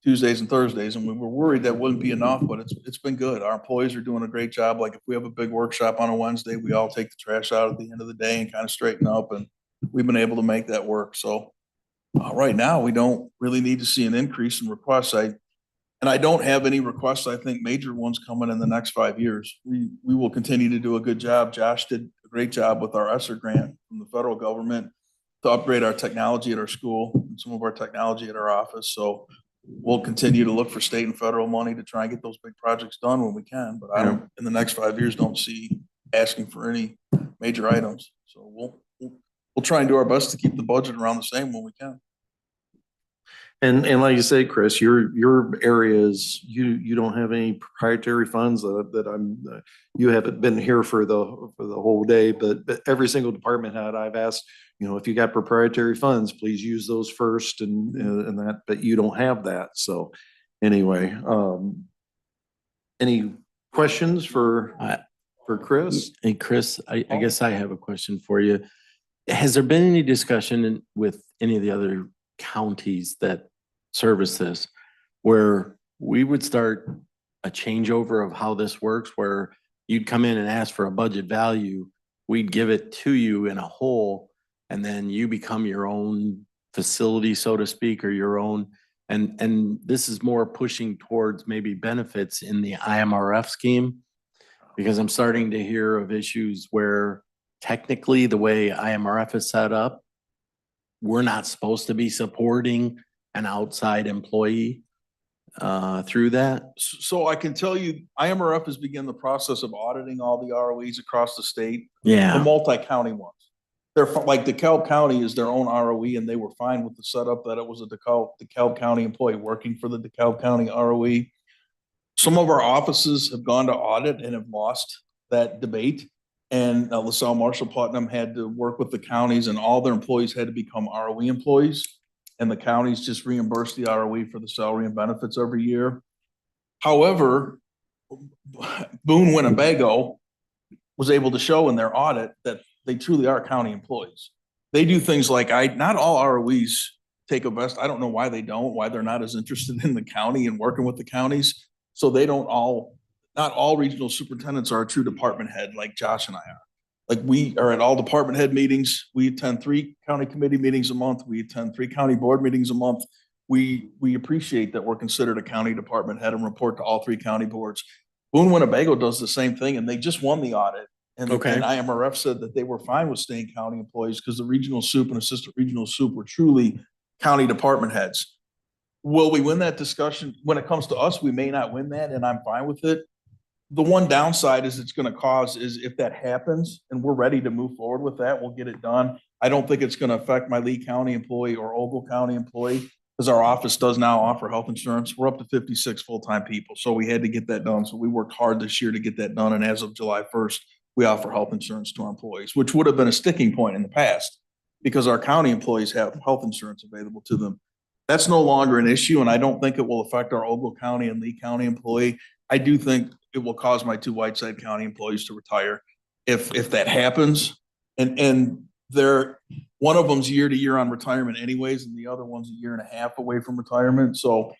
Tuesdays and Thursdays, and we were worried that wouldn't be enough, but it's been good. Our employees are doing a great job. Like if we have a big workshop on a Wednesday, we all take the trash out at the end of the day and kind of straighten up, and we've been able to make that work. So right now, we don't really need to see an increase in requests. And I don't have any requests, I think, major ones coming in the next 5 years. We will continue to do a good job. Josh did a great job with our ESSER grant from the federal government to upgrade our technology at our school and some of our technology at our office. So we'll continue to look for state and federal money to try and get those big projects done when we can. But I don't, in the next 5 years, don't see asking for any major items. So we'll try and do our best to keep the budget around the same when we can. And like you say, Chris, your areas, you don't have any proprietary funds that you haven't been here for the whole day, but every single department head I've asked, if you got proprietary funds, please use those first and that, but you don't have that. So anyway, any questions for Chris? Hey, Chris, I guess I have a question for you. Has there been any discussion with any of the other counties that service this, where we would start a changeover of how this works, where you'd come in and ask for a budget value, we'd give it to you in a whole, and then you become your own facility, so to speak, or your own, and this is more pushing towards maybe benefits in the IMRF scheme, because I'm starting to hear of issues where technically the way IMRF is set up, we're not supposed to be supporting an outside employee through that. So I can tell you, IMRF has begun the process of auditing all the ROEs across the state. Yeah. The multi-county ones. They're like DeKalb County is their own ROE, and they were fine with the setup that it was a DeKalb County employee working for the DeKalb County ROE. Some of our offices have gone to audit and have lost that debate. And LaSalle Marshall Putnam had to work with the counties, and all their employees had to become ROE employees. and the counties just reimburse the ROE for the salary and benefits every year. However, Boone Winnebago was able to show in their audit that they truly are county employees. They do things like not all ROEs take a vest. I don't know why they don't, why they're not as interested in the county and working with the counties. So they don't not all regional superintendents are a true department head like Josh and I are. Like we are at all department head meetings. We attend 3 county committee meetings a month. We attend 3 county board meetings a month. We appreciate that we're considered a county department head and report to all 3 county boards. Boone Winnebago does the same thing, and they just won the audit. And, Okay. and IMRF said that they were fine with staying county employees because the regional soup and assistant regional soup were truly county department heads. Will we win that discussion? When it comes to us, we may not win that, and I'm fine with it. The one downside is it's going to cause is if that happens and we're ready to move forward with that, we'll get it done. I don't think it's going to affect my Lee County employee or Ogle County employee because our office does now offer health insurance. We're up to 56 full-time people. So we had to get that done. So we worked hard this year to get that done. And as of July 1st, we offer health insurance to our employees, which would have been a sticking point in the past because our county employees have health insurance available to them. That's no longer an issue. And I don't think it will affect our Ogle County and Lee County employee. I do think it will cause my 2 Whiteside County employees to retire if that happens. And one of them's year to year on retirement anyways, and the other one's a year and a half away from retirement. So,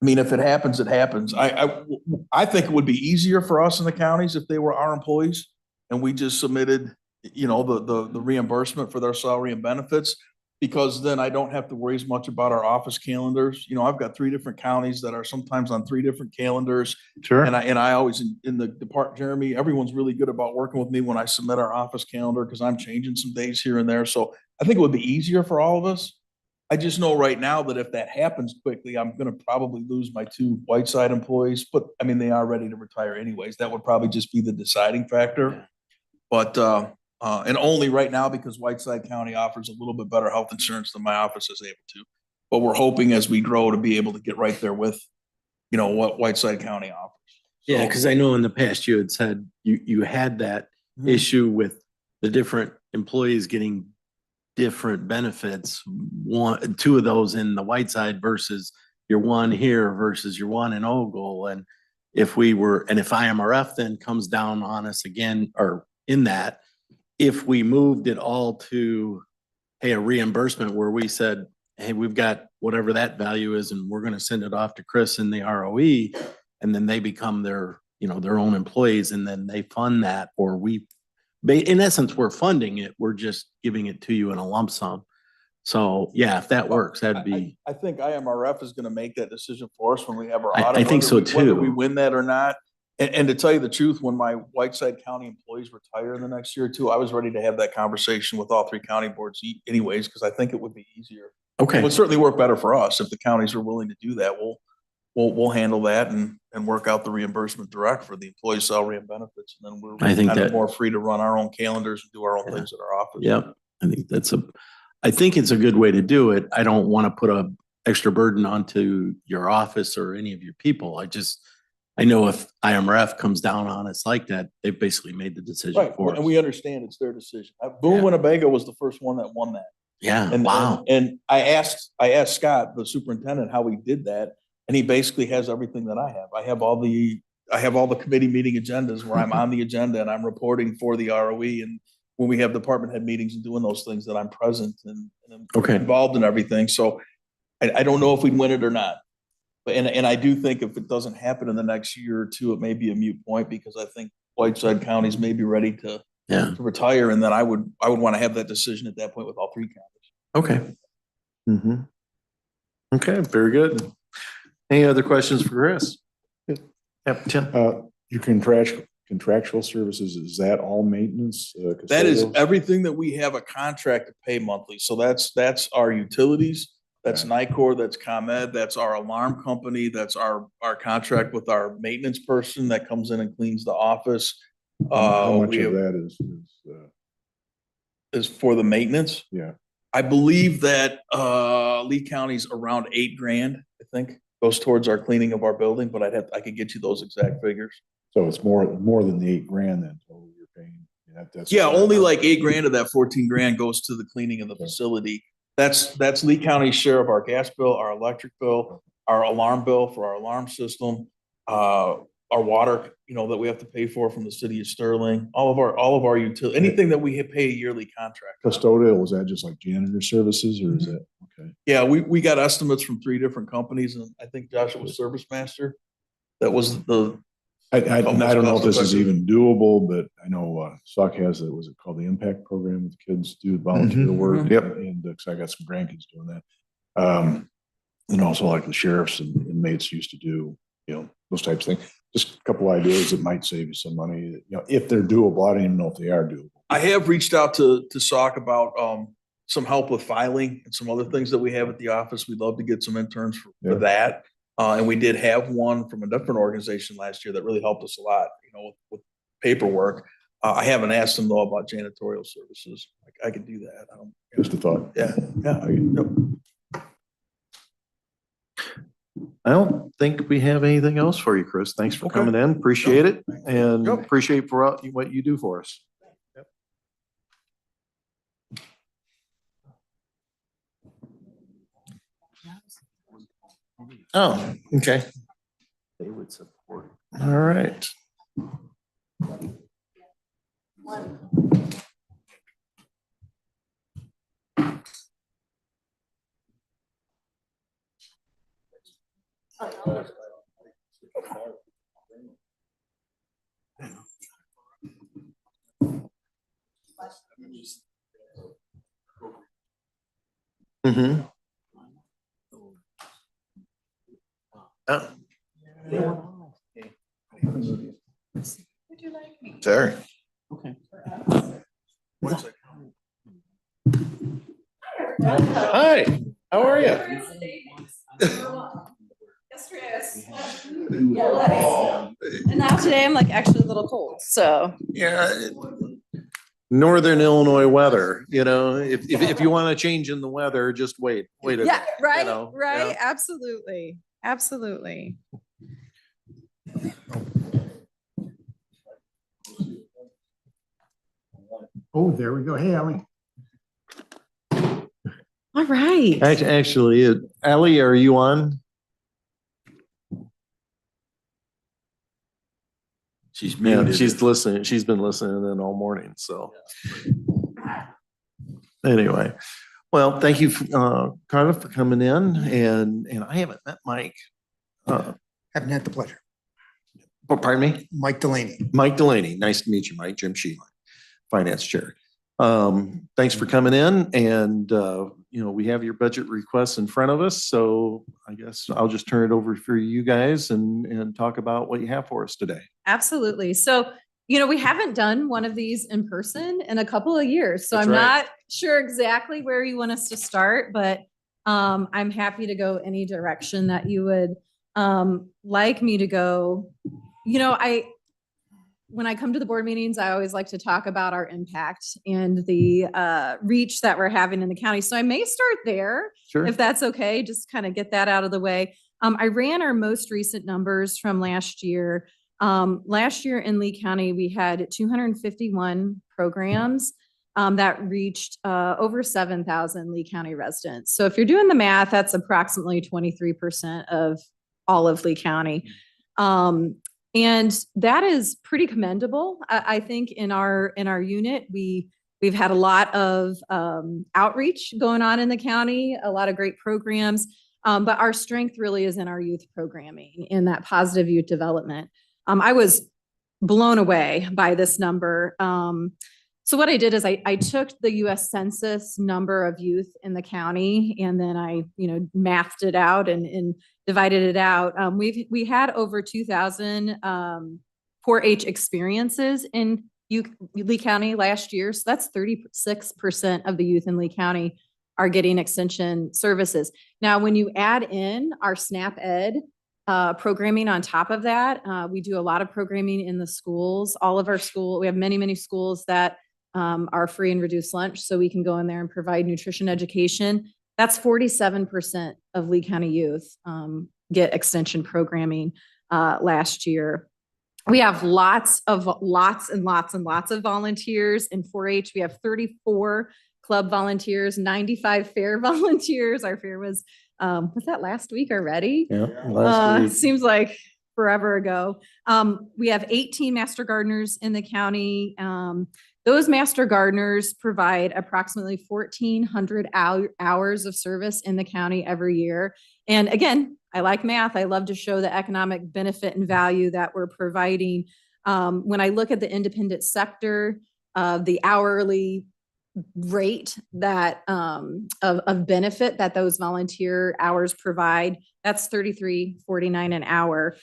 I mean, if it happens, it happens. I think it would be easier for us in the counties if they were our employees and we just submitted, the reimbursement for their salary and benefits, because then I don't have to worry as much about our office calendars. I've got 3 different counties that are sometimes on 3 different calendars. Sure. And I always in the department, Jeremy, everyone's really good about working with me when I submit our office calendar because I'm changing some days here and there. So I think it would be easier for all of us. I just know right now that if that happens quickly, I'm going to probably lose my 2 Whiteside employees, but I mean, they are ready to retire anyways. That would probably just be the deciding factor. But, and only right now because Whiteside County offers a little bit better health insurance than my office is able to. But we're hoping as we grow to be able to get right there with, what Whiteside County offers. Yeah, because I know in the past you had said you had that issue with the different employees getting different benefits. 2 of those in the Whiteside versus your one here versus your one in Ogle. And if IMRF then comes down on us again, or in that, if we moved it all to, hey, a reimbursement where we said, hey, we've got whatever that value is, and we're going to send it off to Chris in the ROE, and then they become their own employees, and then they fund that, or in essence, we're funding it. We're just giving it to you in a lump sum. So yeah, if that works, that'd be. I think IMRF is going to make that decision for us when we have our I audit. think so too. Whether we win that or not. And to tell you the truth, when my Whiteside County employees retire in the next year or 2, I was ready to have that conversation with all 3 county boards anyways, because I think it would be easier. Okay. It would certainly work better for us if the counties are willing to do that. We'll handle that and work out the reimbursement direct for the employee salary and benefits. And then we're kind of more free to run our own calendars and do our own things at our office. Yep. I think it's a good way to do it. I don't want to put a extra burden onto your office or any of your people. I know if IMRF comes down on us like that, they've basically made the decision for us. And we understand it's their decision. Boone Winnebago was the first one that won that. Yeah. And wow. And I asked Scott, the superintendent, how he did that. And he basically has everything that I have. I have all the committee meeting agendas where I'm on the agenda and I'm reporting for the ROE. And when we have department head meetings and doing those things, that I'm present and involved in everything. So I don't know if we'd win it or not. And I do think if it doesn't happen in the next year or 2, it may be a moot point because I think Whiteside counties may be ready to retire, and then I would want to have that decision at that point with all 3 counties. Okay. Mm-hmm. Okay, very good. Any other questions for Chris? Tim. Your contractual services, is that all maintenance? That is everything that we have a contract to pay monthly. So that's our utilities. That's NICOR, that's ComEd, that's our alarm company, that's our contract with our maintenance person that comes in and cleans the office. How much of that is for the maintenance? Yeah. I believe that Lee County's around $8,000, I think, goes towards our cleaning of our building, but I could get you those exact figures. So it's more than the $8,000 then total you're paying. Only like $8,000 of that $14,000 goes to the cleaning of the facility. That's Lee County's share of our gas bill, our electric bill, our alarm bill for our alarm system, our water, that we have to pay for from the city of Sterling, all of our utility, anything that we pay a yearly contract. Custodial, was that just like janitor services or is that, okay? Yeah, we got estimates from 3 different companies, and I think Josh was Service Master. That was I don't know if this is cost-effective. even doable, but I know Sauk has it, was it called the Impact Program with kids do volunteer Mhm. work? Yep. And because I got some grandkids doing that. And also like the sheriffs and inmates used to do, those types of things. Just a couple ideas that might save you some money, if they're doable. I don't even know if they are doable. I have reached out to SOC about some help with filing and some other things that we have at the office. We'd love to get some interns for Yeah. that. And we did have one from a different organization last year that really helped us a lot, with paperwork. I haven't asked them though about janitorial services. I could do that. Just a thought. Yeah. I don't think we have anything else for you, Chris. Thanks for coming in. Appreciate it and appreciate for what you do for us. Oh, okay. They would support. All right. Mm-hmm. Sorry. Okay. Hi, how are you? And now today I'm like actually a little cold, so. Yeah. Northern Illinois weather, if you want to change in the weather, just wait a bit. Yeah, right, right. Yeah. absolutely, absolutely. Oh, there we go. Hey, Ellie. All right. Actually, Allie, are you on? She's Yeah, muted. she's listening. She's been listening in all morning. So anyway, well, thank you, Carla, for coming in. And I haven't met Mike. Haven't had the pleasure. Oh, pardon me? Mike Delaney. Mike Delaney. Nice to meet you, Mike. Jim Sheehan, Finance Chair. Thanks for coming in. And, we have your budget requests in front of us. So I guess I'll just turn it over for you guys and talk about what you have for us today. Absolutely. So, we haven't done one of these in person in a couple of years. So That's I'm right. not sure exactly where you want us to start, but I'm happy to go any direction that you would like me to go. When I come to the board meetings, I always like to talk about our impact and the reach that we're having in the county. So I may start there, Sure. if that's okay, just kind of get that out of the way. I ran our most recent numbers from last year. Last year in Lee County, we had 251 programs that reached over 7,000 Lee County residents. So if you're doing the math, that's approximately 23% of all of Lee County. And that is pretty commendable. I think in our unit, we've had a lot of outreach going on in the county, a lot of great programs, but our strength really is in our youth programming, in that positive youth development. I was blown away by this number. So what I did is I took the US Census number of youth in the county, and then I mathed it out and divided it out. We had over 2,000 4-H experiences in Lee County last year. So that's 36% of the youth in Lee County are getting extension services. Now, when you add in our SNAP Ed programming on top of that, we do a lot of programming in the schools. All of our we have many, many schools that are free and reduced lunch, so we can go in there and provide nutrition education. That's 47% of Lee County youth get extension programming last year. We have lots and lots of volunteers in 4-H. We have 34 club volunteers, 95 fair volunteers. Our fair was that last week already? Yeah, last week. Seems like forever ago. We have 18 master gardeners in the county. Those master gardeners provide approximately 1,400 hours of service in the county every year. And again, I like math. I love to show the economic benefit and value that we're providing. When I look at the independent sector, the hourly rate that of benefit that those volunteer hours provide, that's $33.49 an hour.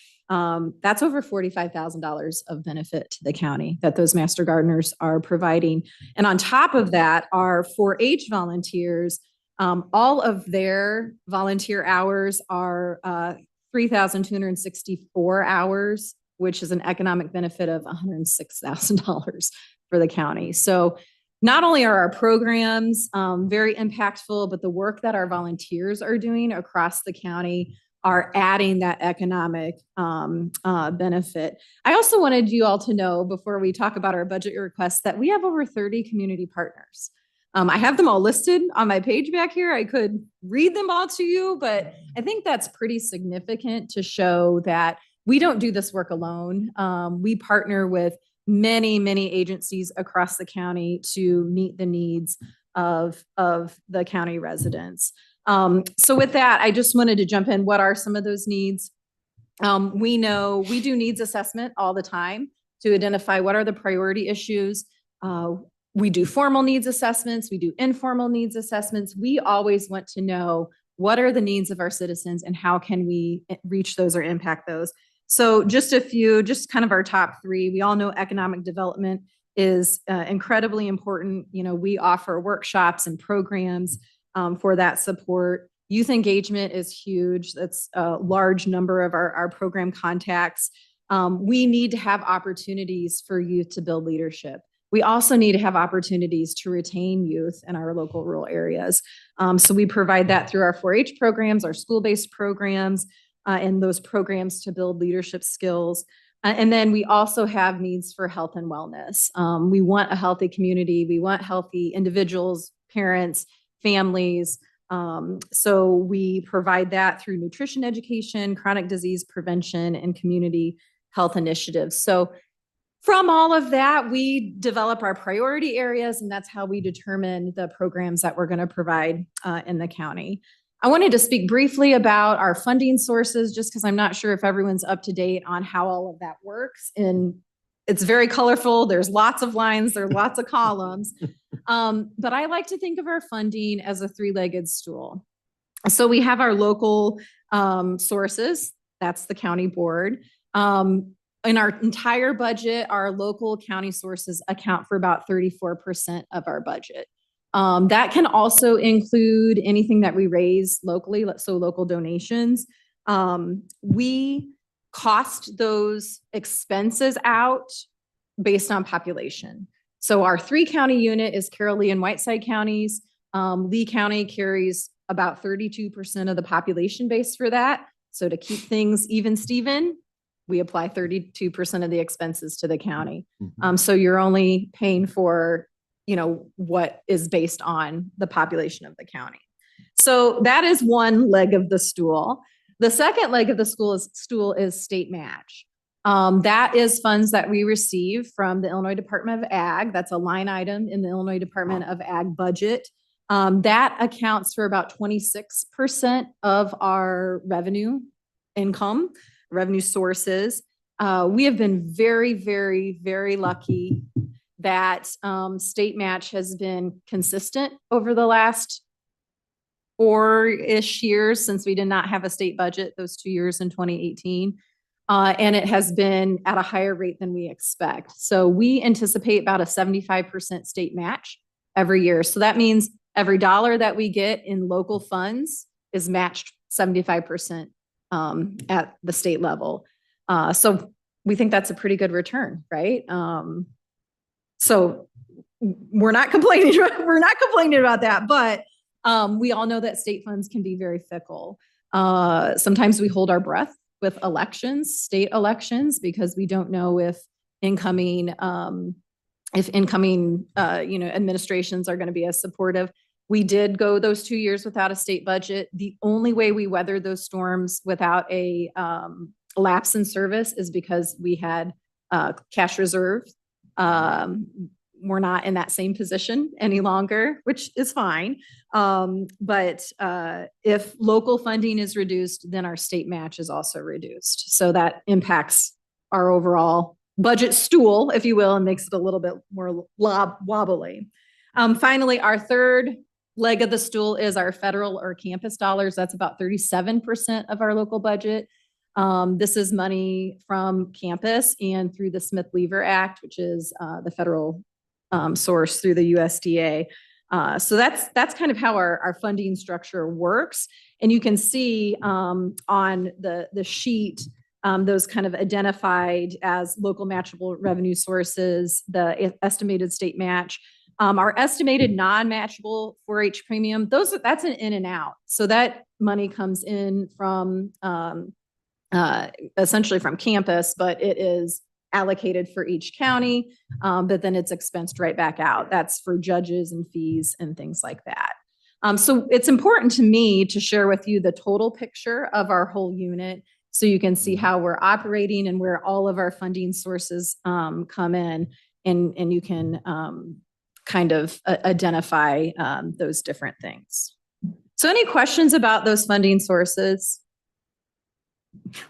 That's over $45,000 of benefit to the county that those master gardeners are providing. And on top of that, our 4-H volunteers, all of their volunteer hours are 3,264 hours, which is an economic benefit of $106,000 for the county. So not only are our programs very impactful, but the work that our volunteers are doing across the county are adding that economic benefit. I also wanted you all to know, before we talk about our budget requests, that we have over 30 community partners. I have them all listed on my page back here. I could read them all to you, but I think that's pretty significant to show that we don't do this work alone. We partner with many, many agencies across the county to meet the needs of the county residents. So with that, I just wanted to jump in. What are some of those needs? We know we do needs assessment all the time to identify what are the priority issues. We do formal needs assessments. We do informal needs assessments. We always want to know what are the needs of our citizens and how can we reach those or impact those. So just a few, just kind of our top three. We all know economic development is incredibly important. You know, we offer workshops and programs for that support. Youth engagement is huge. That's a large number of our program contacts. We need to have opportunities for youth to build leadership. We also need to have opportunities to retain youth in our local rural areas. So we provide that through our 4-H programs, our school-based programs, and those programs to build leadership skills. And then we also have needs for health and wellness. We want a healthy community. We want healthy individuals, parents, families. So we provide that through nutrition education, chronic disease prevention, and community health initiatives. So from all of that, we develop our priority areas, and that's how we determine the programs that we're going to provide in the county. I wanted to speak briefly about our funding sources, just because I'm not sure if everyone's up to date on how all of that works. And it's very colorful. There's lots of lines. There are lots of columns. But I like to think of our funding as a three-legged stool. So we have our local sources. That's the county board. In our entire budget, our local county sources account for about 34% of our budget. That can also include anything that we raise locally, so local donations. We cost those expenses out based on population. So our 3-county unit is Carroll, Lee, and Whiteside counties. Lee County carries about 32% of the population base for that. So to keep things even, Steven, we apply 32% of the expenses to the county. So you're only paying for, you know, what is based on the population of the county. So that is one leg of the stool. The second leg of the stool is state match. That is funds that we receive from the Illinois Department of Ag. That's a line item in the Illinois Department of Ag budget. That accounts for about 26% of our revenue sources. We have been very, very, very lucky that state match has been consistent over the last 4-ish years since we did not have a state budget, those 2 years in 2018. And it has been at a higher rate than we expect. So we anticipate about a 75% state match every year. So that means every dollar that we get in local funds is matched 75% at the state level. So we think that's a pretty good return, right? So we're not complaining. We're not complaining about that, but we all know that state funds can be very fickle. Sometimes we hold our breath with elections, state elections, because we don't know if incoming if incoming, administrations are going to be as supportive. We did go those 2 years without a state budget. The only way we weathered those storms without a lapse in service is because we had cash reserve. We're not in that same position any longer, which is fine. But if local funding is reduced, then our state match is also reduced. So that impacts our overall budget stool, if you will, and makes it a little bit more wobbly. Finally, our third leg of the stool is our federal or campus dollars. That's about 37% of our local budget. This is money from campus and through the Smith-Lever Act, which is the federal source through the USDA. So that's kind of how our funding structure works. And you can see on the sheet, those kind of identified as local matchable revenue sources, the estimated state match. Our estimated non-matchable 4-H premium, that's an in and out. So that money comes in from essentially from campus, but it is allocated for each county, but then it's expensed right back out. That's for judges and fees and things like that. So it's important to me to share with you the total picture of our whole unit so you can see how we're operating and where all of our funding sources come in, and you can kind of identify those different things. So any questions about those funding sources?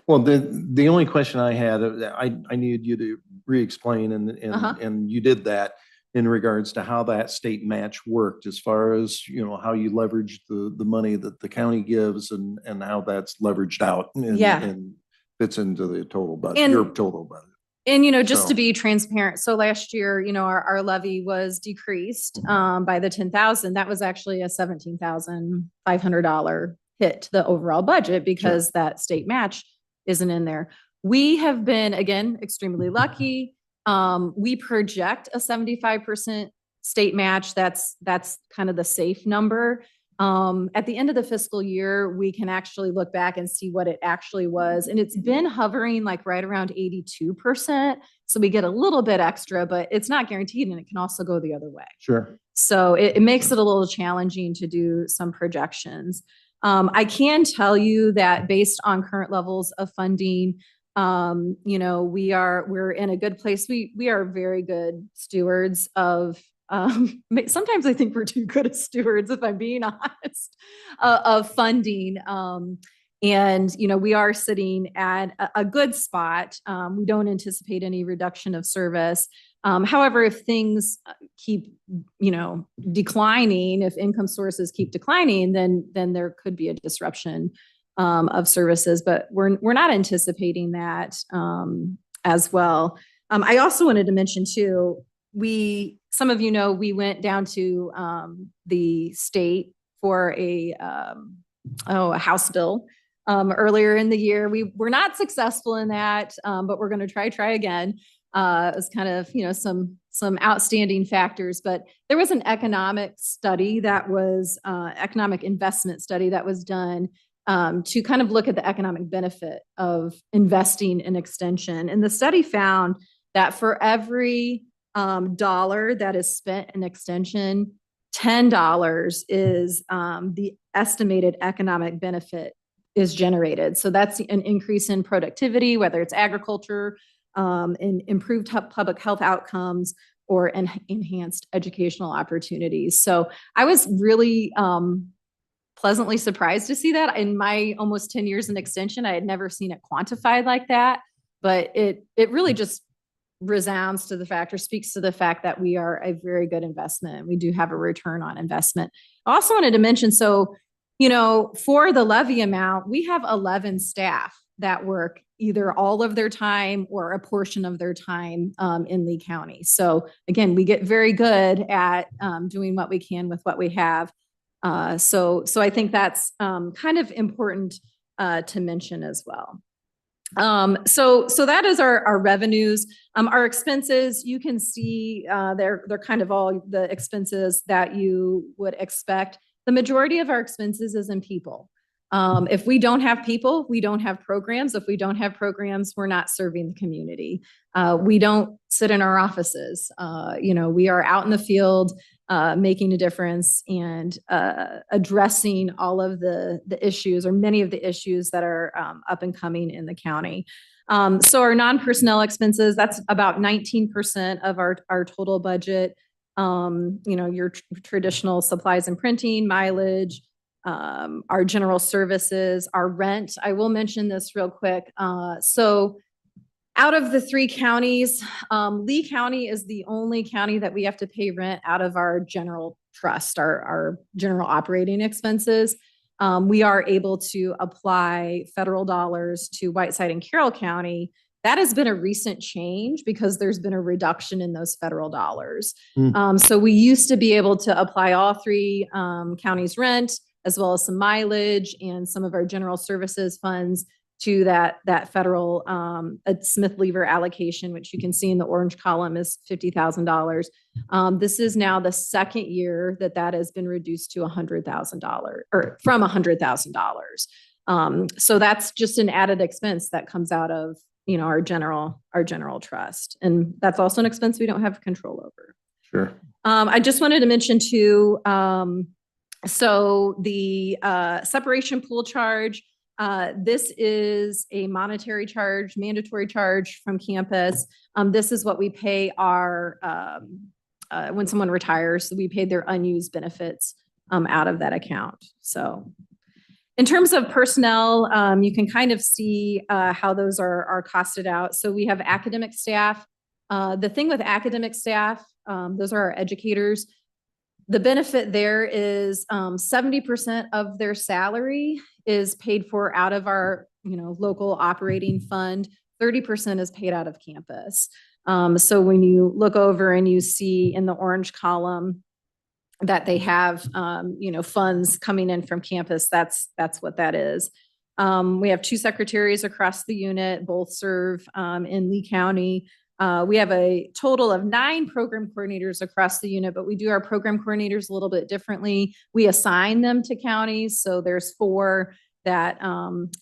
Well, the only question I had, I needed you to re-explain, and you did that in regards to how that state match worked, as far as, how you leverage the money that the county gives and how that's leveraged out and fits into the total budget, your total budget. And, just to be transparent, so last year, our levy was decreased by the 10,000. That was actually a $17,500 hit to the overall budget because that state match isn't in there. We have been, again, extremely lucky. We project a 75% state match. That's kind of the safe number. At the end of the fiscal year, we can actually look back and see what it actually was. And it's been hovering like right around 82%. So we get a little bit extra, but it's not guaranteed, and it can also go the other way. Sure. So it makes it a little challenging to do some projections. I can tell you that based on current levels of funding, we're in a good place. We are very good stewards of, sometimes I think we're too good at stewards, if I'm being honest, of funding. And, we are sitting at a good spot. We don't anticipate any reduction of service. However, if things keep, declining, if income sources keep declining, then there could be a disruption of services, but we're not anticipating that as well. I also wanted to mention too, some of we went down to the state for a House bill earlier in the year. We were not successful in that, but we're going to try again. It was kind of, some outstanding factors, but there was an economic investment study that was done to kind of look at the economic benefit of investing in extension. And the study found that for every dollar that is spent in extension, $10 is the estimated economic benefit is generated. So that's an increase in productivity, whether it's agriculture, in improved public health outcomes, or enhanced educational opportunities. So I was really pleasantly surprised to see that. In my almost 10 years in extension, I had never seen it quantified like that, but it really just resounds to the fact, or speaks to the fact, that we are a very good investment. We do have a return on investment. I also wanted to mention, so, for the levy amount, we have 11 staff that work either all of their time or a portion of their time in Lee County. So again, we get very good at doing what we can with what we have. So I think that's kind of important to mention as well. So that is our revenues. Our expenses, you can see they're kind of all the expenses that you would expect. The majority of our expenses is in people. If we don't have people, we don't have programs. If we don't have programs, we're not serving the community. We don't sit in our offices. We are out in the field, making a difference and addressing all of the issues or many of the issues that are up and coming in the county. So our non-personnel expenses, that's about 19% of our total budget. Your traditional supplies and printing, mileage, our general services, our rent. I will mention this real quick. So out of the 3 counties, Lee County is the only county that we have to pay rent out of our general trust, our general operating expenses. We are able to apply federal dollars to Whiteside and Carroll County. That has been a recent change because there's been a reduction in those federal dollars. So we used to be able to apply all 3 counties' rent, as well as some mileage and some of our general services funds to that federal Smith Lever allocation, which you can see in the orange column is $50,000. This is now the second year that has been reduced to $100,000 or from $100,000. So that's just an added expense that comes out of our general trust, and that's also an expense we don't have control over. Sure. I just wanted to mention too. So the separation pool charge, this is a monetary charge, mandatory charge from campus. This is what we pay our, when someone retires, we pay their unused benefits out of that account. So in terms of personnel, you can kind of see how those are costed out. So we have academic staff. The thing with academic staff, those are our educators. The benefit there is 70% of their salary is paid for out of our local operating fund. 30% is paid out of campus. So when you look over and you see in the orange column that they have funds coming in from campus, that's what that is. We have 2 secretaries across the unit, both serve in Lee County. We have a total of 9 program coordinators across the unit, but we do our program coordinators a little bit differently. We assign them to counties. So there's 4 that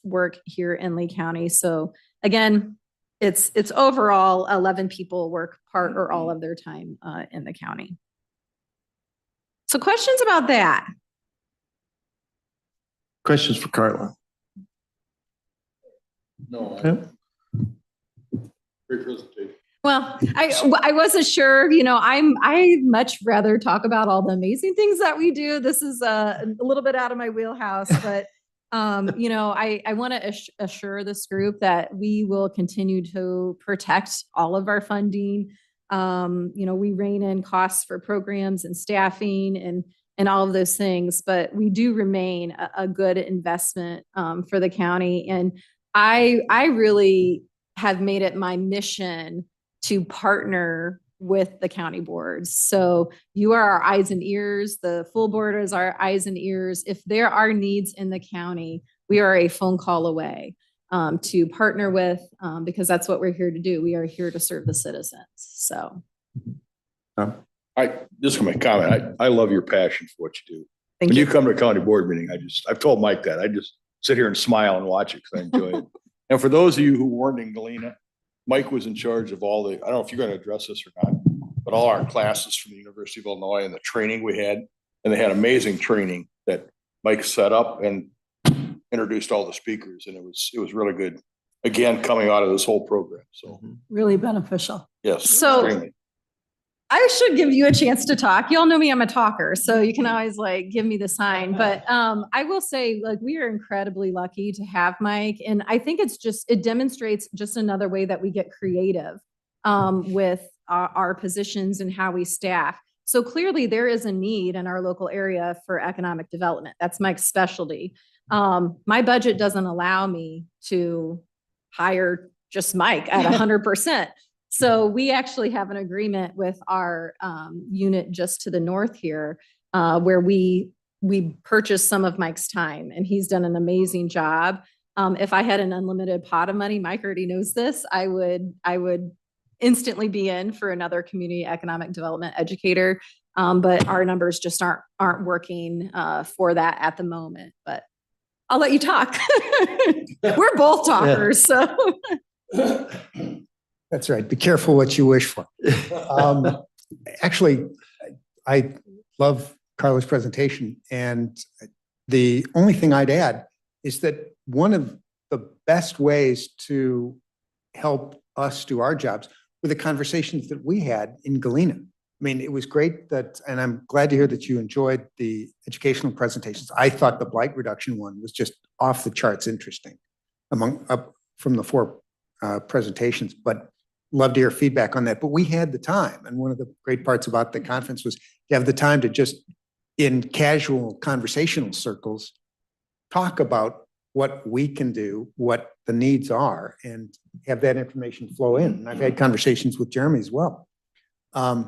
work here in Lee County. So again, it's overall 11 people work part or all of their time in the county. So questions about that? Questions for Carla? No. Okay. Great presentation. Well, I wasn't sure, I much rather talk about all the amazing things that we do. This is a little bit out of my wheelhouse, but I want to assure this group that we will continue to protect all of our funding. We rein in costs for programs and staffing and all of those things, but we do remain a good investment for the county. And I really have made it my mission to partner with the county boards. So you are our eyes and ears. The full board is our eyes and ears. If there are needs in the county, we are a phone call away to partner with, because that's what we're here to do. We are here to serve the citizens. So. Just my comment, I love your passion for what you do. Thank When you. you come to a county board meeting, I've told Mike that, I just sit here and smile and watch it because I enjoy it. And for those of you who weren't in Galena, Mike was in charge of all I don't know if you're going to address this or not, but all our classes from the University of Illinois and the training we had, and they had amazing training that Mike set up and introduced all the speakers, and it was really good. Again, coming out of this whole program, so Really beneficial. yes. So- extremely. I should give you a chance to talk. Y'all know me, I'm a talker, so you can always give me the sign. But I will say, we are incredibly lucky to have Mike. And I think it demonstrates just another way that we get creative with our positions and how we staff. So clearly there is a need in our local area for economic development. That's Mike's specialty. My budget doesn't allow me to hire just Mike at 100%. So we actually have an agreement with our unit just to the north here, where we purchased some of Mike's time, and he's done an amazing job. If I had an unlimited pot of money, Mike already knows this, I would instantly be in for another community economic development educator. But our numbers just aren't working for that at the moment. But I'll let you talk. We're both talkers, so. That's right. Be careful what you wish for. Actually, I love Carla's presentation, and the only thing I'd add is that one of the best ways to help us do our jobs were the conversations that we had in Galena. I mean, it was great that, and I'm glad to hear that you enjoyed the educational presentations. I thought the blight reduction one was just off the charts interesting from the four presentations, but love to hear feedback on that. But we had the time, and one of the great parts about the conference was to have the time to just, in casual conversational circles, talk about what we can do, what the needs are, and have that information flow in. And I've had conversations with Jeremy as well. I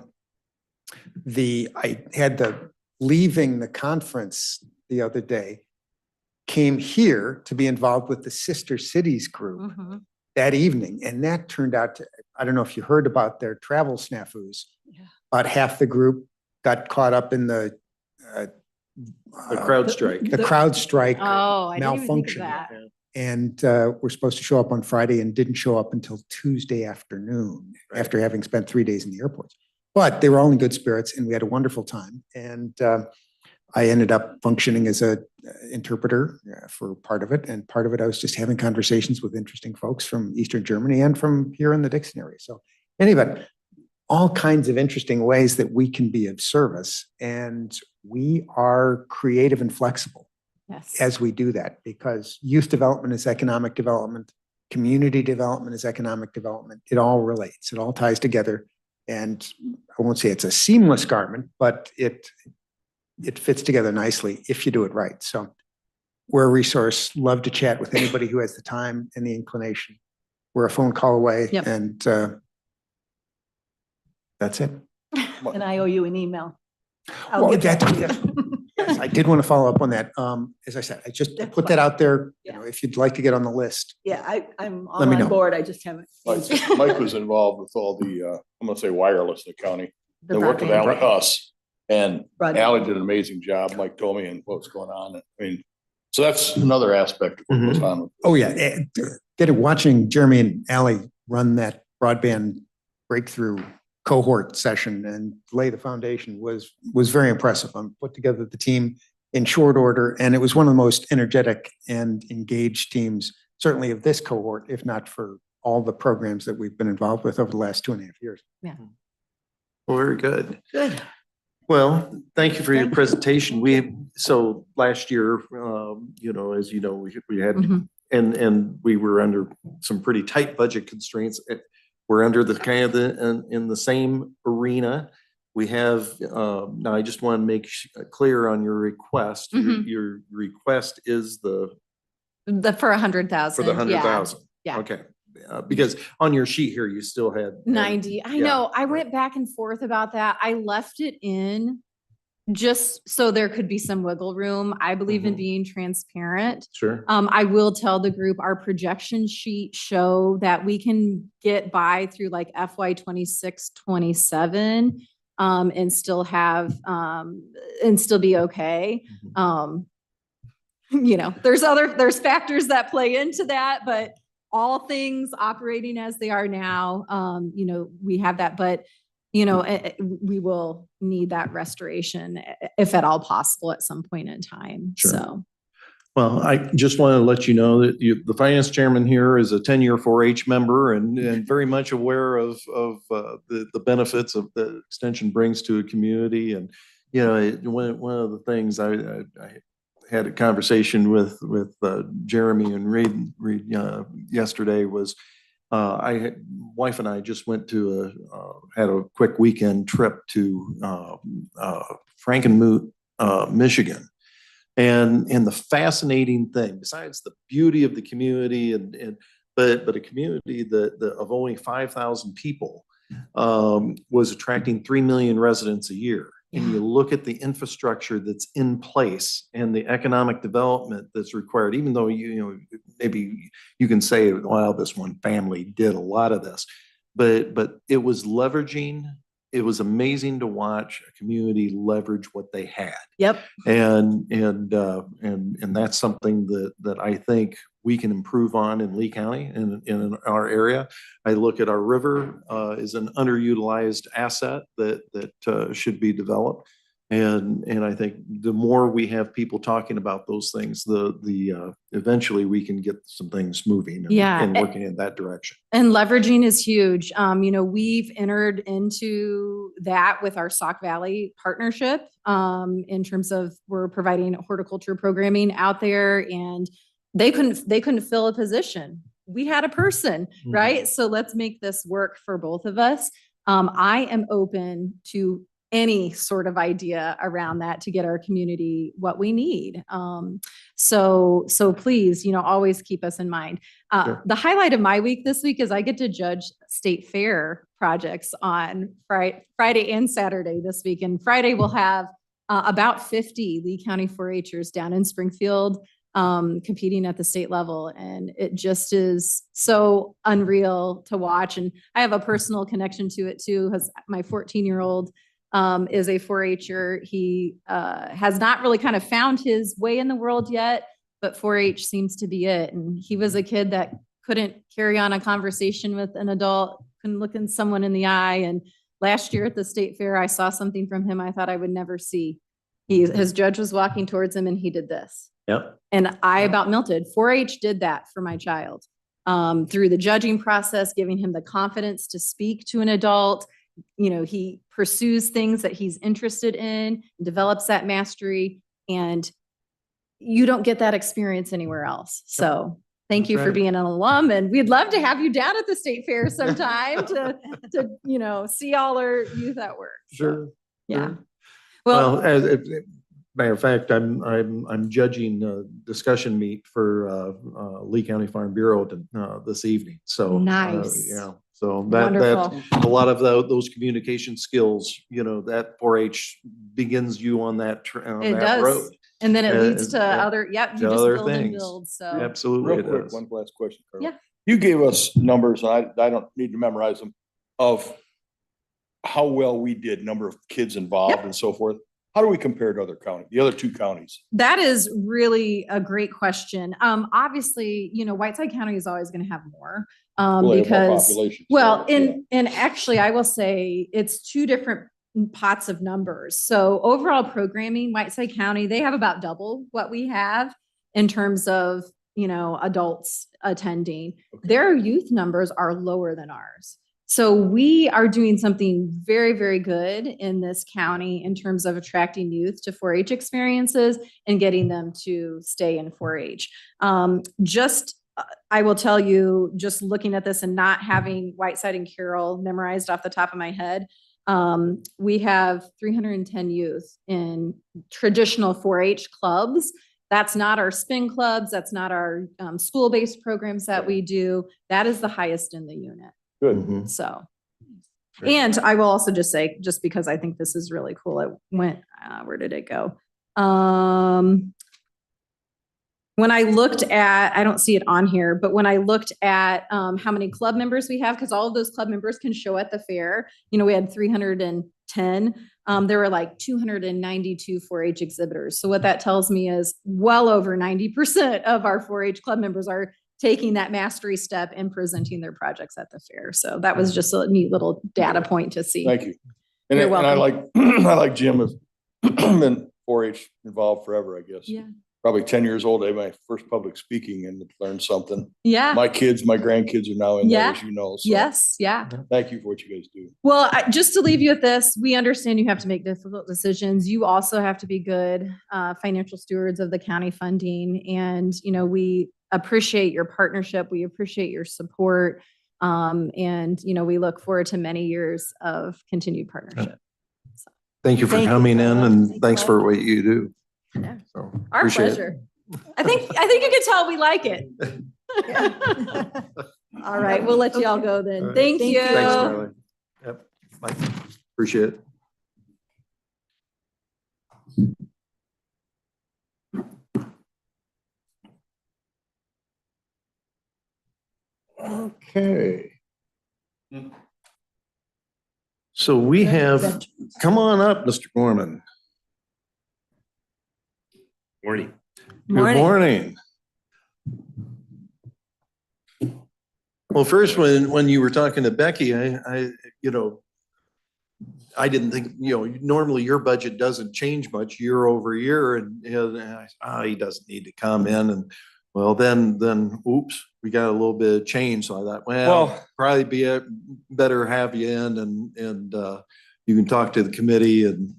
had leaving the conference the other day, came here to be involved with the Sister Cities group that evening. And that turned out to, I don't know if you heard about their travel snafus. Yeah. About half the group got caught up in the crowd strike. The crowd strike Oh, I didn't even think of malfunction. that. And we're supposed to show up on Friday and didn't show up until Tuesday afternoon after having spent 3 days in the airports. But they were all in good spirits and we had a wonderful time. And I ended up functioning as a interpreter for part of it. And part of it, I was just having conversations with interesting folks from Eastern Germany and from here in the Dixon area. So anyway, all kinds of interesting ways that we can be of service. And we are creative and flexible as we do that, because youth development is economic development, community development is economic development. It all relates, it all ties together. And I won't say it's a seamless garment, but it fits together nicely if you do it right. So we're a resource. Love to chat with anybody who has the time and the inclination. We're a phone call away. Yep. And that's it. And I owe you an email. Well, yes, I did want to follow up on that. As I said, I just put that out there. You know, if you'd like to get on the list. Yeah, I'm all Let me know. on board. I just haven't. Mike was involved with all the, I'm gonna say wireless in the county. The They worked with broadband. us, and Broadband. Ally did an amazing job. Mike told me and what's going on. I mean, so that's another aspect of what goes on. Oh, yeah. Watching Jeremy and Ally run that broadband breakthrough cohort session and lay the foundation was very impressive. I put together the team in short order, and it was one of the most energetic and engaged teams, certainly of this cohort, if not for all the programs that we've been involved with over the last 2.5 years. Yeah. Well, very good. Good. Well, thank you for your presentation. So last year, you know, as you know, we had, and we were under some pretty tight budget constraints. We're under the kind of in the same arena. We have, now I just want to make clear on your request. Your request is for 100,000. for the 100,000. Yeah. Okay. Because on your sheet here, you still had 90. I know. I went back and forth about that. I left it in just so there could be some wiggle room. I believe in being transparent. Sure. I will tell the group our projection sheet show that we can get by through like FY26, 27, and still have, and still be okay. You know, there's factors that play into that, but all things operating as they are now, you know, we have that, but you know, we will need that restoration if at all possible at some point in time. Sure. So. Well, I just want to let you know that the finance chairman here is a 10-year 4-H member and very much aware of the benefits of the extension brings to a community. And, you know, one of the things I had a conversation with Jeremy and Reed yesterday was wife and I just went to had a quick weekend trip to Frankenmuth, Michigan. And the fascinating thing, besides the beauty of the community but a community that of only 5,000 people was attracting 3 million residents a year. And you look at the infrastructure that's in place and the economic development that's required, even though you know maybe you can say, well, this one family did a lot of this, but it was leveraging it was amazing to watch a community leverage what they had. Yep. And that's something that I think we can improve on in Lee County and in our area. I look at our river as an underutilized asset that should be developed. And I think the more we have people talking about those things, the eventually we can get some things moving Yeah. and working in that direction. And leveraging is huge. We've entered into that with our Sauk Valley partnership in terms of we're providing horticulture programming out there, and they couldn't fill a position. We had a person, right? So let's make this work for both of us. I am open to any sort of idea around that to get our community what we need. So please, always keep us in mind. Sure. The highlight of my week this week is I get to judge state fair projects on Friday and Saturday this week. And Friday we'll have about 50 Lee County 4-Hers down in Springfield competing at the state level. And it just is so unreal to watch. And I have a personal connection to it too, because my 14-year-old is a 4-Her. He has not really kind of found his way in the world yet, but 4-H seems to be it. And he was a kid that couldn't carry on a conversation with an adult, couldn't look in someone in the eye. And last year at the state fair, I saw something from him I thought I would never see. His judge was walking towards him and he did this. Yep. And I about melted. 4-H did that for my child through the judging process, giving him the confidence to speak to an adult. He pursues things that he's interested in, develops that mastery, and you don't get that experience anywhere else. So thank you for being an alum, and we'd love to have you down at the state fair sometime to see all our youth at work. Sure. Yeah. Sure. Well, as matter of fact, I'm judging a discussion meet for Lee County Farm Bureau this evening. So nice. Yeah. So Wonderful. that a lot of those communication skills, that 4-H begins you on that It does. road. And then it leads And- to yeah, other, you just other build and things. build. So Absolutely. Real it quick, does. one last question, Carol. Yeah. You gave us numbers, and I don't need to memorize them, of how well we did, number of kids involved and so forth. How do we compare to the other two counties? that is really a great question. Obviously, Whiteside County is always going to have more They have more because, population, well, so, yeah. and actually I will say it's two different pots of numbers. So overall programming, Whiteside County, they have about double what we have in terms of, adults attending. Okay. Their youth numbers are lower than ours. So we are doing something very, very good in this county in terms of attracting youth to 4-H experiences and getting them to stay in 4-H. I will tell you, just looking at this and not having Whiteside and Carroll memorized off the top of my head, we have 310 youth in traditional 4-H clubs. That's not our spin clubs. That's not our school-based programs that we do. That is the highest in the unit. Good. So, and I will also just say, just because I think this is really cool, it went, where did it go? When I looked at, I don't see it on here, but when I looked at how many club members we have, because all of those club members can show at the fair, we had 310. There were like 292 4-H exhibitors. So what that tells me is well over 90% of our 4-H club members are taking that mastery step and presenting their projects at the fair. So that was just a neat little data point to see. Thank you. And You're I welcome. I like Jim has been 4-H involved forever, I guess. Yeah. Probably 10 years old. I had my first public speaking and learned something. Yeah. My grandkids are now in there, Yeah. as you know. So Yes. Yeah. thank you for what you guys do. Well, just to leave you with this, we understand you have to make difficult decisions. You also have to be good financial stewards of the county funding. And, we appreciate your partnership. We appreciate your support. And, we look forward to many years of continued partnership. So, Thank you for Thank you, coming in, Carol. and thanks for what you do. Yeah. So, our appreciate it. pleasure. I think you can tell we like it. All right. We'll let you all go then. All right. Thank Thank you. you. Thanks, Charlie. Yep. Bye. Appreciate it. Okay. So we have, come on up, Mr. Gorman. Morning. Good morning. Well, first, when you were talking to Becky, I didn't think, normally your budget doesn't change much year over year, and he doesn't need to come in, and well, then oops, we got a little bit of change. So I thought, well, probably be better have you in, and you can talk to the committee and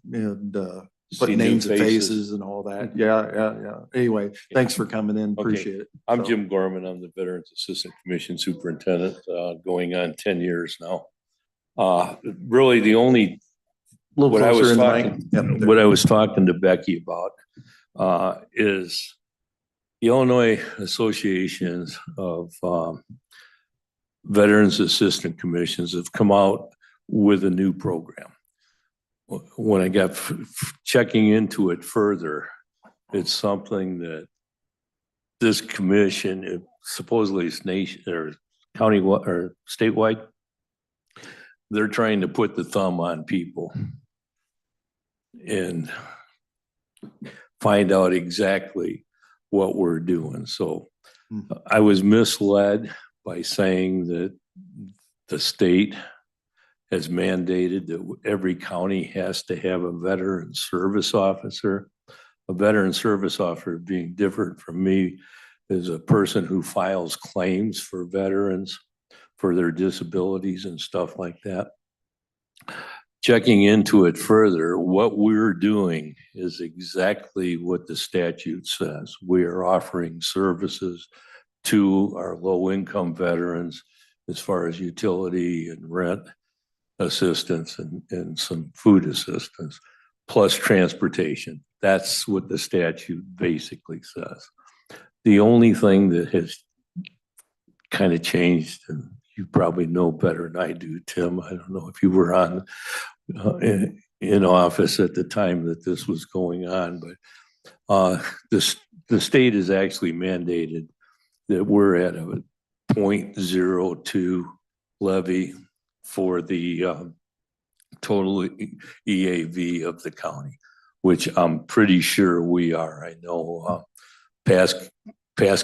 put names and faces and all that. Yeah. Anyway, thanks for coming in. Appreciate it. I'm Jim Gorman. I'm the Veterans Assistant Commission Superintendent, going on 10 years now. Really the only, what I was talking to Becky about is the Illinois Associations of Veterans Assistant Commissions have come out with a new program. When I got checking into it further, it's something that this commission, supposedly it's nation or county or statewide, they're trying to put the thumb on people and find out exactly what we're doing. So I was misled by saying that the state has mandated that every county has to have a veteran service officer. A veteran service officer being different from me is a person who files claims for veterans for their disabilities and stuff like that. Checking into it further, what we're doing is exactly what the statute says. We are offering services to our low-income veterans as far as utility and rent assistance and some food assistance, plus transportation. That's what the statute basically says. The only thing that has kind of changed, and you probably know better than I do, Tim, I don't know if you were on in office at the time that this was going on, but the state has actually mandated that we're at a 0.02 levy for the total EAV of the county, which I'm pretty sure we are. I know past